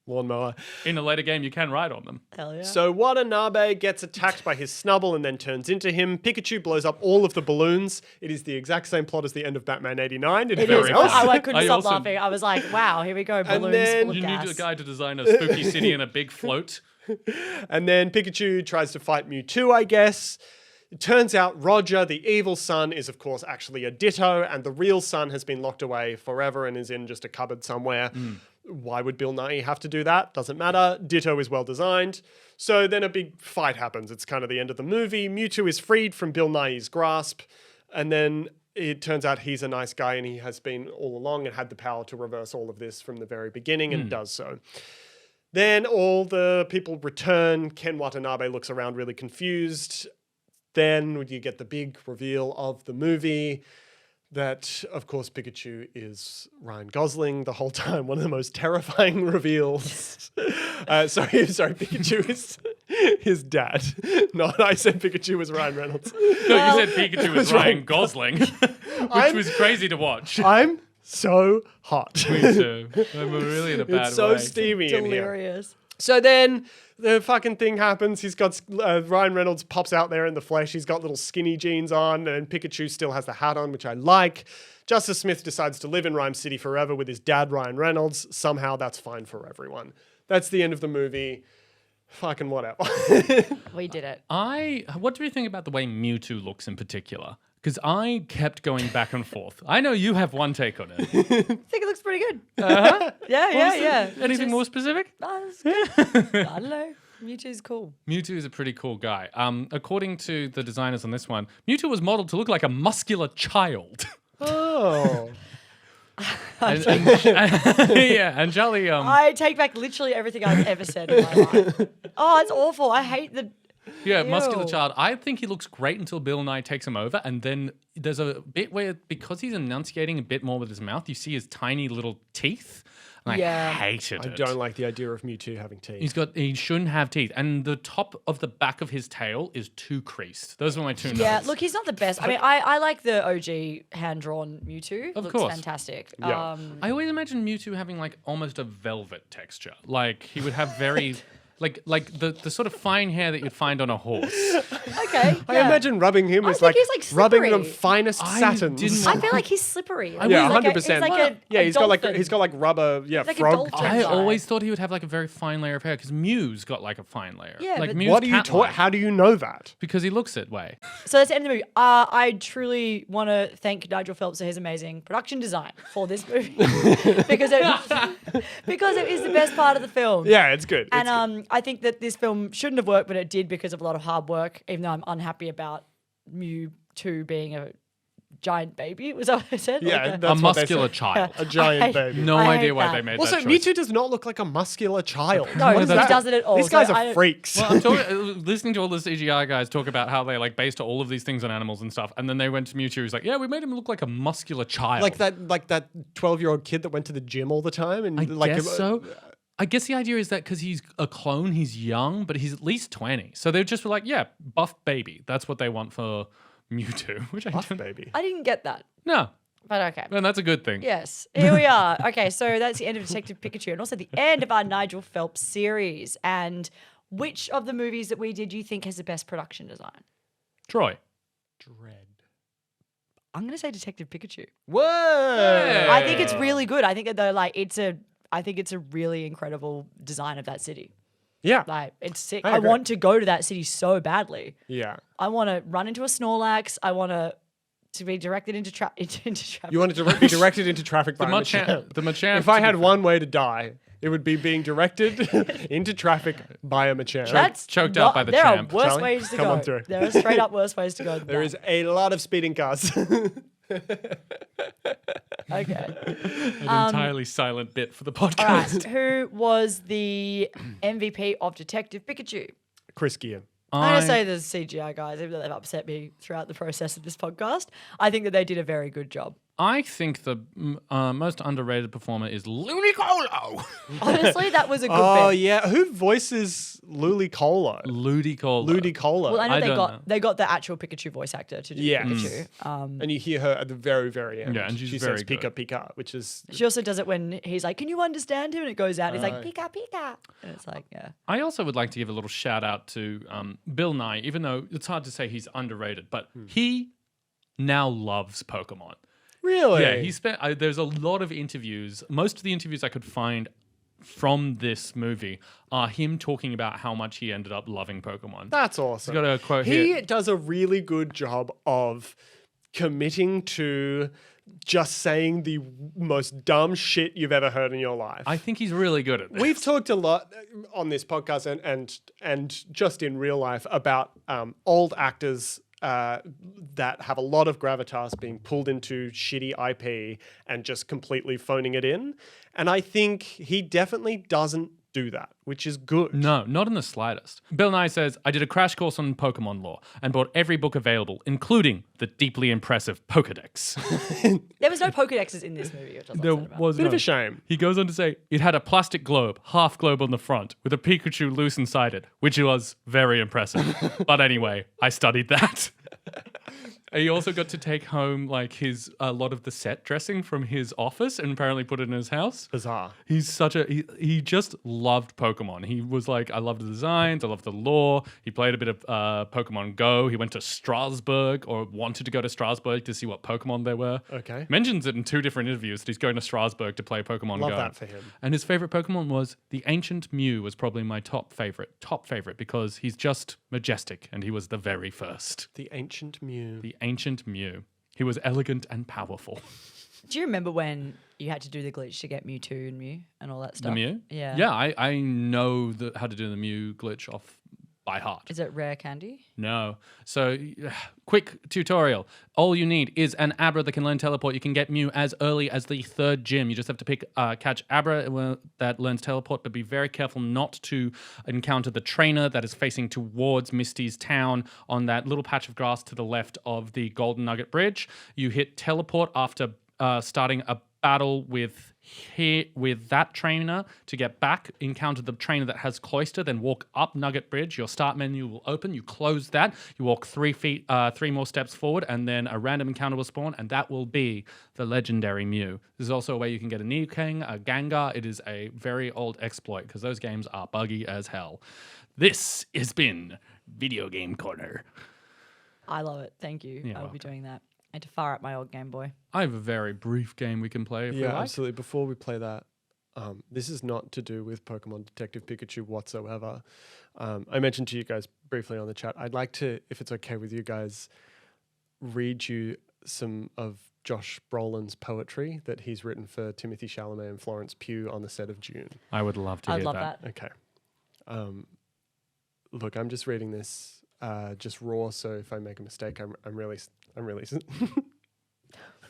Lawnmower. In a later game, you can ride on them. Hell yeah. So Watanabe gets attacked by his Snubble and then turns into him. Pikachu blows up all of the balloons. It is the exact same plot as the end of Batman 89. it is. very else. I couldn't I stop also- laughing. I was like, wow, here we go. Balloons then full of You gas. need a guy to design a spooky city and a big float. And then Pikachu tries to fight Mewtwo, I guess. It turns out Roger, the evil son, is of course actually a Ditto, and the real son has been locked away forever and is in just a cupboard somewhere. Why would Bill Nye have to do that? Doesn't matter. Ditto is well designed. So then a big fight happens. It's kind of the end of the movie. Mewtwo is freed from Bill Nye's grasp, and then it turns out he's a nice guy and he has been all along and had the power to reverse all of this from the very beginning and does so. Then all the people return. Ken Watanabe looks around really confused. Then you get the big reveal of the movie that, of course, Pikachu is Ryan Gosling the whole time. One of the most terrifying reveals. Sorry, Pikachu is his dad. No, I said Pikachu was Ryan Reynolds. No, you said Pikachu was Ryan Ryan Gosling, which I'm- was crazy to watch. I'm so hot. Me too. I'm really in a bad It's so way. steamy in here. Delirious. So then the fucking thing happens. He's got Ryan Reynolds pops out there in the flesh. He's got little skinny jeans on, and Pikachu still has the hat on, which I like. Justice Smith decides to live in Ryme City forever with his dad, Ryan Reynolds. Somehow that's fine for everyone. That's the end of the movie. Fucking whatever. We did it. What do you think about the way Mewtwo looks in particular? Because I kept going back and forth. I know you have one take on it. I think it looks pretty good. Yeah. Anything more specific? That's good. I don't know. Mewtwo's cool. Mewtwo is a pretty cool guy. According to the designers on this one, Mewtwo was modeled to look like a muscular child. Oh. And Jolly, I take back literally everything I've ever said in my life. Oh, it's awful. I hate the. muscular Ew. child. I think he looks great until Bill Nye takes him over, and then there's a bit where, because he's enunciating a bit more with his mouth, you see his tiny little teeth. And Yeah. I hated I it. don't like the idea of Mewtwo having teeth. He shouldn't have teeth, and the top of the back of his tail is too creased. Those were my two Yeah, notes. look, he's not the best. I mean, I like the OG hand-drawn Mewtwo. Of Looks course. fantastic. Yeah. I always imagine Mewtwo having like almost a velvet texture. Like he would have very like the sort of fine hair that you'd find on a horse. Okay. I imagine rubbing him I as think like, he's, like, rubbing slippery. the finest satins. didn't I feel like he's slippery. Yeah, He's like 100%. He's like Yeah, he's got dolphin. like rubber, like a frog. dolphin. I Right. always thought he would have like a very fine layer of hair because Mew's got like a fine layer. Yeah, like but- Mew's What are you cat-like, taught? How do you know that? because he looks that way. So that's the end of the movie. I truly want to thank Nigel Phelps for his amazing production design for this movie because it is the best part of the film. Yeah, it's good. And I think that this film shouldn't have worked, but it did because of a lot of hard work. Even though I'm unhappy about Mewtwo being a giant baby, was that what I said? Yeah, Like A that's what they muscular say. child. A giant I- baby. No I hate idea why that. they made Also, that choice. Mewtwo does not look like a muscular child. No, What he is that? doesn't at all. These guys So are freaks. Well, I'm talking, listening to all the CGI guys talk about how they like based all of these things on animals and stuff, and then they went to Mewtwo. He's like, "Yeah, we made him look like a muscular child." like that 12-year-old kid that went to the gym all the time, and I like guess so. I guess the idea is that because he's a clone, he's young, but he's at least 20. So they just were like, "Yeah, buff baby." That's what they want for Mewtwo, which I Buff don't. baby. I didn't get that, No, but okay. and that's a good thing. Yes, here we are. Okay, so that's the end of Detective Pikachu and also the end of our Nigel Phelps series. And which of the movies that we did do you think has the best production design? Troy. Dread. I'm going to say Detective Pikachu. Whoa! I think it's really good. I think that though, like, I think it's a really incredible design of that city. Yeah. Like, it's sick. I I agree. want to go to that city so badly. Yeah. I want to run into a Snorlax. I want to be directed into traffic. You wanted to be directed into traffic by a Machamp. The Machamp. If I had one way to die, it would be being directed into traffic by a Machamp. That's Choked out by the There champ. are worse Sally, ways to come go. on through. There are straight up worse ways to go. Than There that. is a lot of speeding cars. Okay. An entirely silent bit for the All podcast. right. Who was the MVP of Detective Pikachu? Chris Gear. I'm going to say the CGI guys, even though they've upset me throughout the process of this podcast. I think that they did a very good job. I think the most underrated performer is Ludicolo. Honestly, that was a good Oh, bit. yeah. Who voices Ludicolo? Ludicolo. Ludicolo. Well, I know I they don't got know. they got the actual Pikachu voice actor to do Yes. Pikachu. And you hear her at the very, very end. Yeah, and she's she very says good. Pika Pika, which is... She also does it when he's like, "Can you understand him?" And it goes out. And he's like, "Pika Pika," and it's like, yeah. I also would like to give a little shout out to Bill Nye, even though it's hard to say he's underrated, but he now loves Pokemon. Really? Yeah, he spent. There's a lot of interviews. Most of the interviews I could find from this movie are him talking about how much he ended up loving Pokemon. That's awesome. He's got a quote He here. does a really good job of committing to just saying the most dumb shit you've ever heard in your life. I think he's really good at this. We've talked a lot on this podcast and just in real life about old actors that have a lot of gravitas being pulled into shitty IP and just completely phoning it in. And I think he definitely doesn't do that, which is good. No, not in the slightest. Bill Nye says, I did a crash course on Pokemon lore and bought every book available, including the deeply impressive Pokedex. There was no Pokedexes in this movie, which I was There upset about. was Bit of no- a shame. He goes on to say, it had a plastic globe, half globe on the front, with a Pikachu loose inside it, which was very impressive. But anyway, I studied that. He also got to take home like a lot of the set dressing from his office and apparently put it in his house. Bizarre. He's such a he just loved Pokemon. He was like, I love the designs, I love the lore. He played a bit of Pokemon Go. He went to Strasbourg or wanted to go to Strasbourg to see what Pokemon there were. Okay. Mentions it in 2 different interviews that he's going to Strasbourg to play Pokemon Love Go. that for him. And his favorite Pokemon was the Ancient Mew was probably my top favorite because he's just majestic and he was the very first. The Ancient Mew. The Ancient Mew. He was elegant and powerful. Do you remember when you had to do the glitch to get Mewtwo and Mew and all that stuff? The Mew? Yeah. Yeah, I know how to do the Mew glitch off by heart. Is it rare candy? No. So, quick tutorial. All you need is an Abra that can learn teleport. You can get Mew as early as the 3rd gym. You just have to catch Abra that learns teleport, but be very careful not to encounter the trainer that is facing towards Misty's town on that little patch of grass to the left of the Golden Nugget Bridge. You hit teleport after starting a battle with here with that trainer to get back, encounter the trainer that has Cloister, then walk up Nugget Bridge. Your start menu will open. You close that. You walk 3 more steps forward, and then a random encounter will spawn, and that will be the legendary Mew. There's also a way you can get a Nidoking, a Gengar. It is a very old exploit because those games are buggy as hell. This has been Video Game Corner. I love it. Thank you. You're I will be welcome. doing that. I had to fire up my old Game Boy. I have a very brief game we can play if we Yeah, like. absolutely. Before we play that, this is not to do with Pokemon Detective Pikachu whatsoever. I mentioned to you guys briefly on the chat, I'd like to, if it's okay with you guys, read you some of Josh Brolin's poetry that he's written for Timothy Chalamet and Florence Pugh on the set of Dune. I would love to I'd hear love that. that. Okay. Look, I'm just reading this just raw, so if I make a mistake, I'm really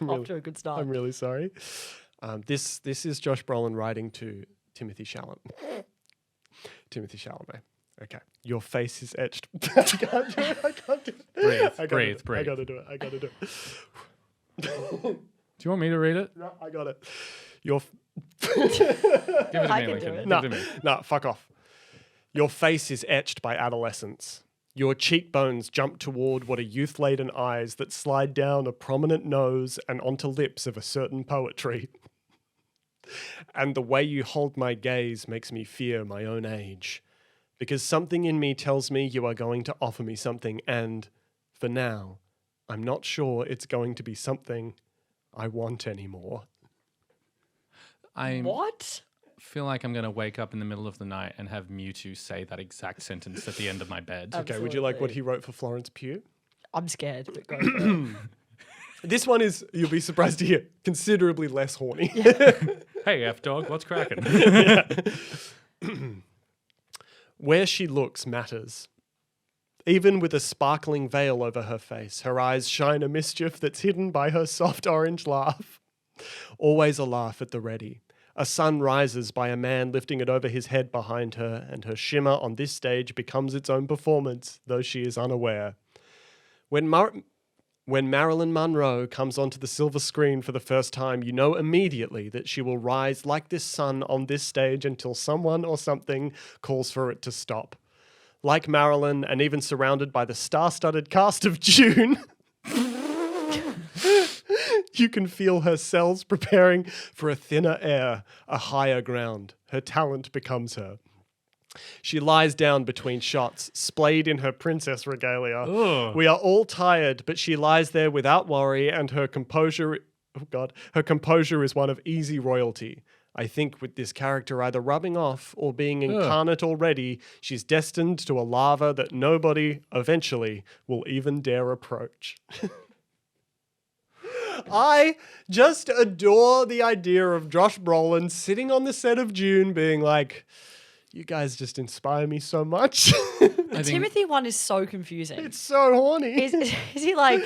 Off to a good start. I'm really sorry. This is Josh Brolin writing to Timothy Chalamet. Timothy Chalamet. Okay. Your face is etched. I can't do it. I can't do it. Breathe. I gotta do it. I gotta do it. Do you want me to read it? No, I got it. Your Give it to I me, can Lincoln. do it. Give it to me. no, fuck off. Your face is etched by adolescence. Your cheekbones jump toward what are youth-laden eyes that slide down a prominent nose and onto lips of a certain poetry. And the way you hold my gaze makes me fear my own age. Because something in me tells me you are going to offer me something, and for now, I'm not sure it's going to be something I want anymore. I What? feel like I'm going to wake up in the middle of the night and have Mewtwo say that exact sentence at the end of my bed. Okay, would you like what he wrote for Florence Pugh? I'm scared, but go for it. This one is, you'll be surprised to hear, considerably less horny. Hey, F-Dog, what's cracking? Where she looks matters. Even with a sparkling veil over her face, her eyes shine a mischief that's hidden by her soft orange laugh. Always a laugh at the ready. A sun rises by a man lifting it over his head behind her, and her shimmer on this stage becomes its own performance, though she is unaware. When Marilyn Monroe comes onto the silver screen for the first time, you know immediately that she will rise like this sun on this stage until someone or something calls for it to stop. Like Marilyn, and even surrounded by the star-studded cast of Dune, you can feel her cells preparing for a thinner air, a higher ground. Her talent becomes her. She lies down between shots, splayed in her princess regalia. Ugh. We are all tired, but she lies there without worry, and her composure is one of easy royalty. I think with this character either rubbing off or being incarnate already, she's destined to a lava that nobody, eventually, will even dare approach. I just adore the idea of Josh Brolin sitting on the set of Dune being like, you guys just inspire me so much. The Timothy one is so confusing. It's so horny. Is he like,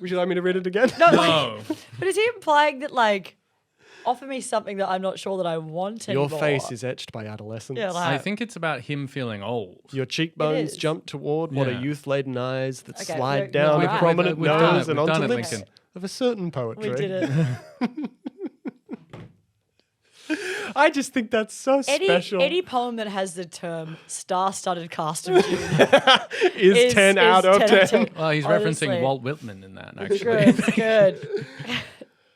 Would you like me to read it again? no, No. but is he implying that like, offer me something that I'm not sure that I want Your anymore? face is etched by adolescence. Yeah, like, I think it's about him feeling old. Your cheekbones is. jump toward what are Yeah. youth-laden eyes that Okay, slide we're- down we're a right. prominent We've done nose it, and we've onto done it, lips Lincoln. of a certain poetry. we did it. I just think that's so special. Any poem that has the term star-studded cast of Dune is 10 out of 10. Well, he's Honestly. referencing Walt Whitman in that, actually. Good, good.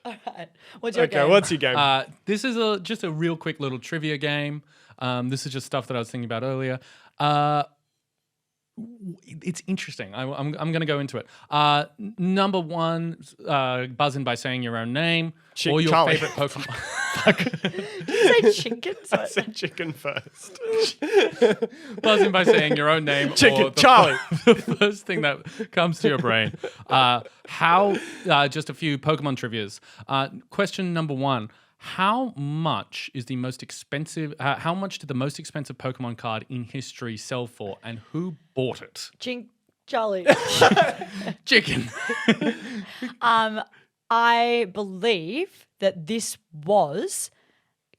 All right. What's your Okay, game? what's your game? This is just a real quick little trivia game. This is just stuff that I was thinking about earlier. It's interesting. I'm going to go into it. Number one, buzz in by saying your own name or your Charlie. favorite Pokemon. Did you say chicken? I said chicken first. Buzz in by saying your own name Chicken, or Charlie. the first thing that comes to your brain. Just a few Pokemon trivias. Question number one. How much is the most expensive? How much did the most expensive Pokemon card in history sell for, and who bought it? Charlie. Chicken. I believe that this was,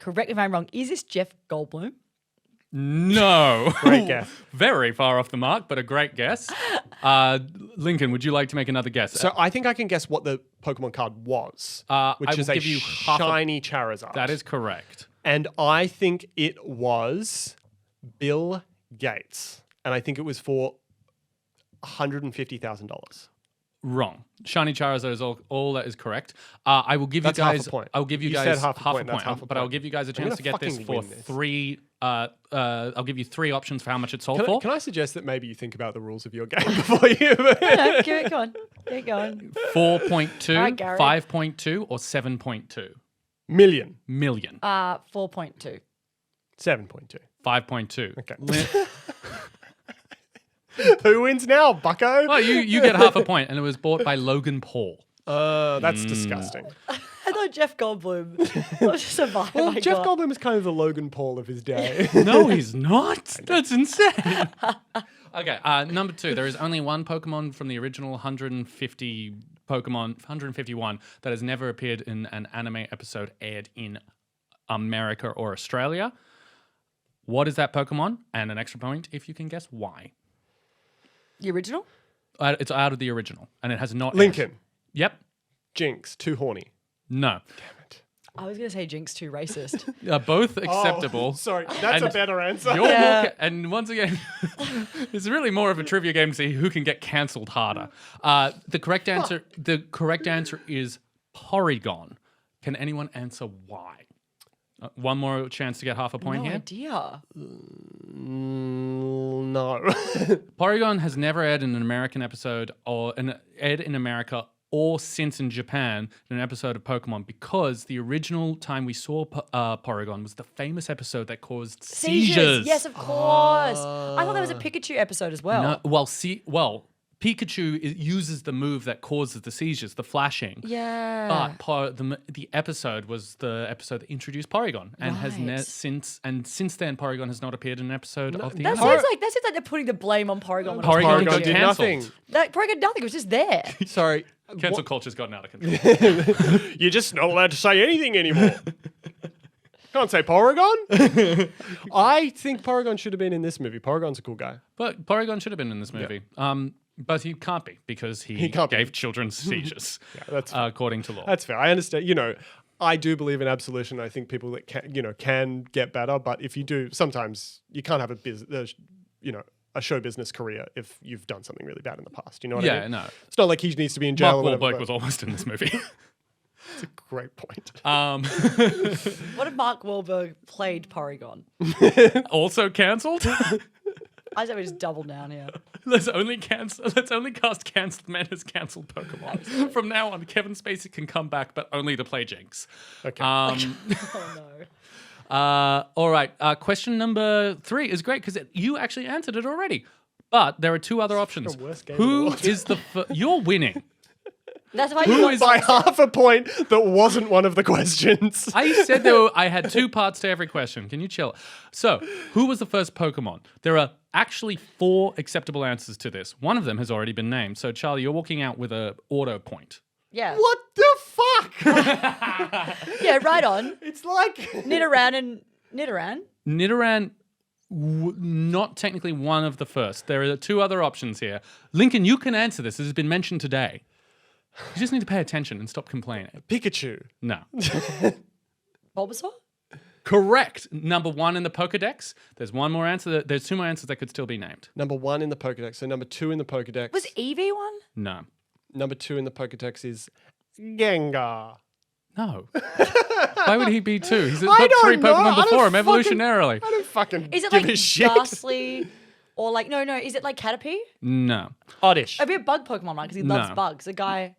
correct me if I'm wrong, is this Jeff Goldblum? No. Great guess. Very far off the mark, but a great guess. Lincoln, would you like to make another guess? So I think I can guess what the Pokemon card was, which I is will a give you half a- shiny Charizard. That is correct. And I think it was Bill Gates. And I think it was for $150,000. Wrong. Shiny Charizard is all that is correct. I will give That's you half a guys. point. I will give you You guys said half a point, that's half a but I'll point. give you guys a gonna chance to get this fucking for win this. three. I'll give you three options for how much it's sold for. Can I suggest that maybe you think about the rules of your game before you... No, keep it going. Keep it going. 4.2, All right, Gary. 5.2, or 7.2 Million. million. 4.2. 7.2. 5.2. Okay. Who wins now, bucko? Well, you get half a point, and it was bought by Logan Paul. That's disgusting. I thought Jeff Goldblum was just a vibe. Well, I Jeff got. Goldblum is kind of the Logan Paul of his day. No, he's not. That's insane. Okay, number 2. There is only one Pokemon from the original 150 Pokemon, 151, that has never appeared in an anime episode aired in America or Australia. What is that Pokemon? And an extra point if you can guess why. The original? It's out of the original, and it has not aired. Lincoln. Yep. Jinx. Too horny. No. I was going to say Jinx too racist. Both acceptable. Oh, sorry, that's a And better answer. You're Yeah. and once again, it's really more of a trivia game to see who can get cancelled harder. The correct answer is Porygon. Can anyone answer why? One more chance to get half a point No here. idea. No. Porygon has never aired in an American episode aired in America or since in Japan in an episode of Pokemon because the original time we saw Porygon was the famous episode that caused seizures. Yes, of course. I thought that was a Pikachu episode as well. No, Pikachu uses the move that causes the seizures, the flashing. Yeah. But the episode was the episode that introduced Porygon, and Right. since then Porygon has not appeared in an episode of the That anime. seems like they're putting the blame on Porygon. When Porygon it's got Porygon did cancelled. nothing. That Porygon did nothing. It was just there. Sorry. Cancel culture's gotten out of control. You're just not allowed to say anything anymore. Can't say Porygon. I think Porygon should have been in this movie. Porygon's a cool guy. But Porygon should have been in this movie. But he can't be because he can't be. gave children seizures, that's according to law. That's fair. I understand. I do believe in absolution. I think people that can get better, but if you do, sometimes you can't have a show business career if you've done something really bad in the past. You know what I mean? No. It's not like he needs to be in jail. Mark or whatever, Wahlberg was almost in this movie. That's a great point. What if Mark Wahlberg played Porygon? Also cancelled? I say we just double down here. Let's only cast cancelled men as cancelled Pokemon. From now on, Kevin Spacey can come back, but only to play Jinx. Okay. Oh no. All right. Question number 3 is great because you actually answered it already. But there are 2 other options. the worst game in the Who world. is you're winning. That's why you By half a point that wasn't one of the questions. I said I had 2 parts to every question. Can you chill? So, who was the first Pokemon? There are actually 4 acceptable answers to this. One of them has already been named. So, Charlie, you're walking out with a auto point. Yeah. What the fuck? Yeah, right on. It's like Nidoran and Nidoran. Nidoran, not technically one of the first. There are 2 other options here. Lincoln, you can answer this. This has been mentioned today. You just need to pay attention and stop complaining. Pikachu. No. Bulbasaur? Correct. Number 1 in the Pokedex. There's one more answer. There's 2 more answers that could still be named. Number 1 in the Pokedex. So number 2 in the Pokedex. Was Eevee one? No. Number 2 in the Pokedex is Gengar. No. Why would he be 2? He's I got 3 don't know. Pokemon I before him don't evolutionarily. I don't fucking Is it give like a shit. Ghastly? Or like, no, is it like Caterpie? No. Oddish. It'd be a bug Pokemon, right? Because he loves No. bugs. A guy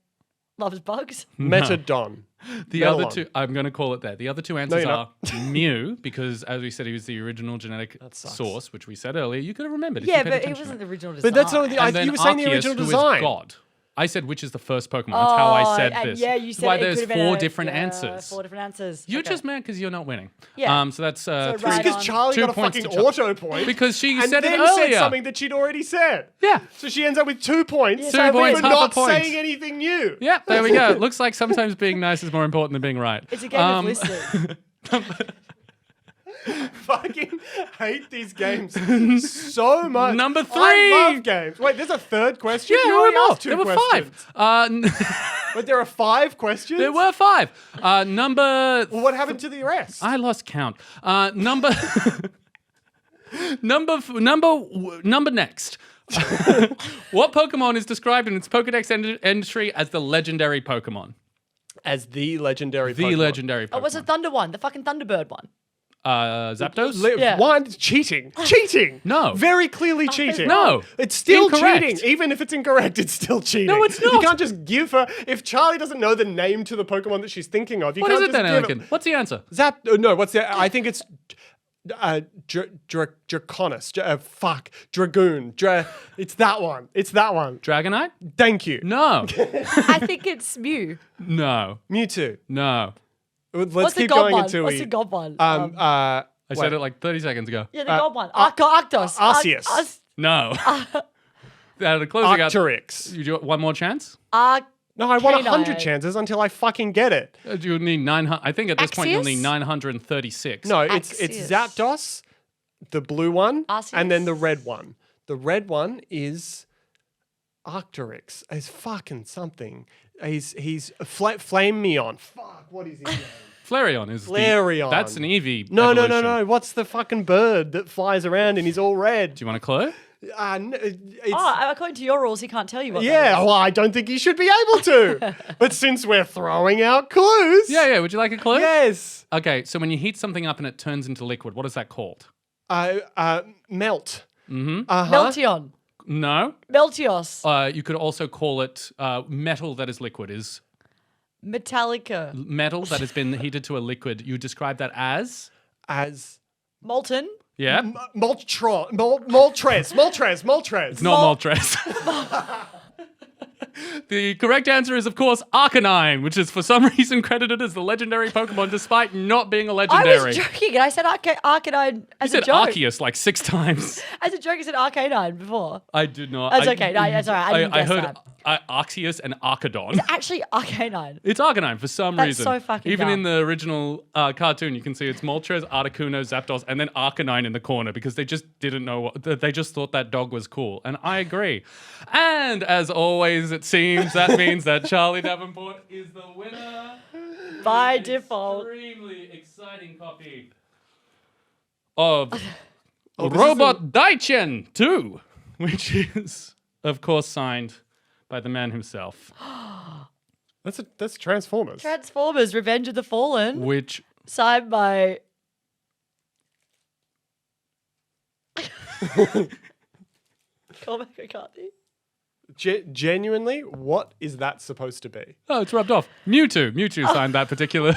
loves bugs. Metadon. The Melon. other 2, I'm going to call it there. The other 2 answers you're are not. Mew, because as we said, he was the original genetic sucks. source, which we said earlier. You could have remembered. if Yeah, you paid but it attention. wasn't the original design. But that's not the. And then you were saying the Arceus, original who is design. God. I said which is the first Pokemon. That's how I said and this. yeah, you That's said why it there's could have been 4 a- different yeah, answers. 4 different answers. You're Okay. just mad because you're not winning. Yeah. So that's So three. right Because on. Charlie 2 got a points fucking to Charlie. auto point. Because she and said it then earlier. said something that she'd already said. Yeah. So she ends up with 2 points. Yeah, 2 so points, for half a not point. saying anything new. Yeah, there we go. Looks like sometimes being nice is more important than being right. It's a game of listening. Fucking hate these games so much. Number 3. I love games. Wait, there's a third question? Yeah, You there were already more. asked 2 There were questions. 5. But there are 5 questions? There were 5. Number. Well, what happened to the rest? I lost count. Number. Number next. What Pokemon is described in its Pokedex entry as the legendary Pokemon? As the legendary The Pokemon. legendary Pokemon. Oh, what's the Thunder one? The fucking Thunderbird one. Zapdos? Yeah. One, cheating. Cheating. No. Very clearly cheating. No. It's still Incorrect. cheating. Even if it's incorrect, it's still cheating. No, it's You not. can't just give her... If Charlie doesn't know the name to the Pokemon that she's thinking of, you What can't is it just then, give Anakin? What's the answer? No, what's the... I think it's... Draconus. Fuck. Dragoon. It's that one. It's that one. Dragonite? Thank you. No. I think it's Mew. No. Mewtwo. No. Let's What's the keep god going one? until What's we... the god one? I said it like 30 seconds ago. Yeah, the god one. Arctos. Arceus. No. The closing out. Arcturix. You do one more chance? No, I want 100 Canine. chances until I fucking get it. You need 900. I think at this point you'll Axios? need 936. No, it's Axios. Zapdos, the blue one, Arceus. and then the red one. The red one is Arcturix. He's fucking something. He's Flame Meon. Fuck, what is his name? Flareon is Flareon. That's an Eevee. No. evolution. What's the fucking bird that flies around and he's all red? Do you want a clue? It's, According to your rules, he can't tell you what that yeah, is. well, I don't think he should be able to. But since we're throwing out clues. Yeah. Would you like a clue? Yes. Okay, so when you heat something up and it turns into liquid, what is that called? Melt. Mm-hmm. Meltion. No. Meltios. You could also call it metal that is liquid. Is Metallica. metal that has been heated to a liquid. You describe that as? As Molten. Yeah. Moltres. It's not Moltres. The correct answer is, of course, Arcanine, which is for some reason credited as the legendary Pokemon despite not being a I legendary. was joking, and I said Arcanine You as said a joke. Arceus like 6 times. As a joke, I said Arcanine before. I did not. That's okay. No, that's all right. I didn't guess heard that. Arceus and Arcadon. Actually, Arcanine. It's Arcanine for some That's reason. so fucking Even in dumb. the original cartoon, you can see it's Moltres, Articuno, Zapdos, and then Arcanine in the corner because they just didn't know they just thought that dog was cool. And I agree. And as always, it seems that means that Charlie Davenport is the winner. By An default. Extremely exciting copy of this Robot Daichen 2, which is, of course, signed by the man himself. That's Transformers. Transformers: Revenge of the Fallen. Which Signed by. Cormac McCarthy. Genuinely, what is that supposed to be? Oh, it's rubbed off. Mewtwo signed that particular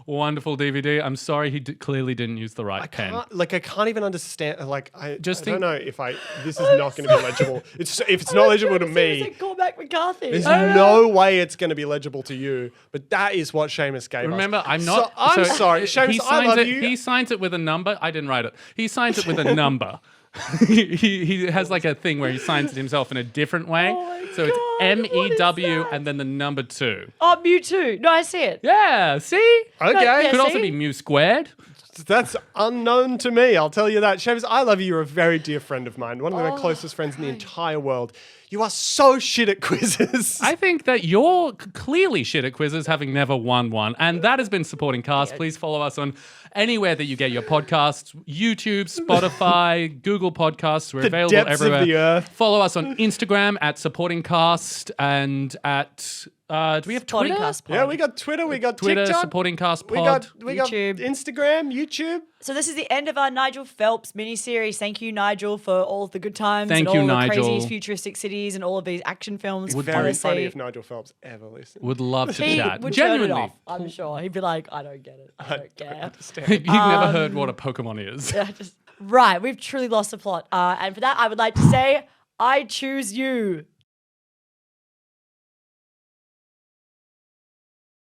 wonderful DVD. I'm sorry, he clearly didn't use the right pen. I can't even understand. I Just don't think- know if this is not going to be legible. If it's not legible to me, Cormac McCarthy. there's no way it's going to be legible to you. But that is what Seamus gave us. Remember, I'm not. So, I'm sorry, Seamus. He I signs love it. you. He signs it with a number. I didn't write it. He signs it with a number. he has like a thing where he signs it himself in a different way. Oh my So it's God, what is MEW that? and then the number 2. Oh, Mewtwo. No, I see it. Yeah. See. Okay. yeah, Could also see? be Mew squared. That's unknown to me. I'll tell you that. Seamus, I love you. You're a very dear friend of mine. One of my closest friends in the entire world. You are so shit at quizzes. I think that you're clearly shit at quizzes, having never won one. And that has been Supporting Cast. Please follow us on anywhere that you get your podcasts. YouTube, Spotify, Google Podcasts. We're available depths of everywhere. the earth. Follow us on Instagram at Supporting Cast and at... do we have Twitter? Podcast pod. Yeah, we got Twitter, we got Twitter, TikTok, Supporting Cast we Pod. got YouTube. Instagram, YouTube. So this is the end of our Nigel Phelps mini-series. Thank you, Nigel, for all of the good times Thank and you, all the Nigel. crazy futuristic cities and all of these action films. Very Honestly, funny if Nigel Phelps ever listened. Would love to he chat. would turn it Genuinely. off, I'm sure. He'd be like, I don't get it. I don't care. You've never heard what a Pokemon is. Yeah, right, we've truly lost the plot. And for that, I would like to say, I choose you.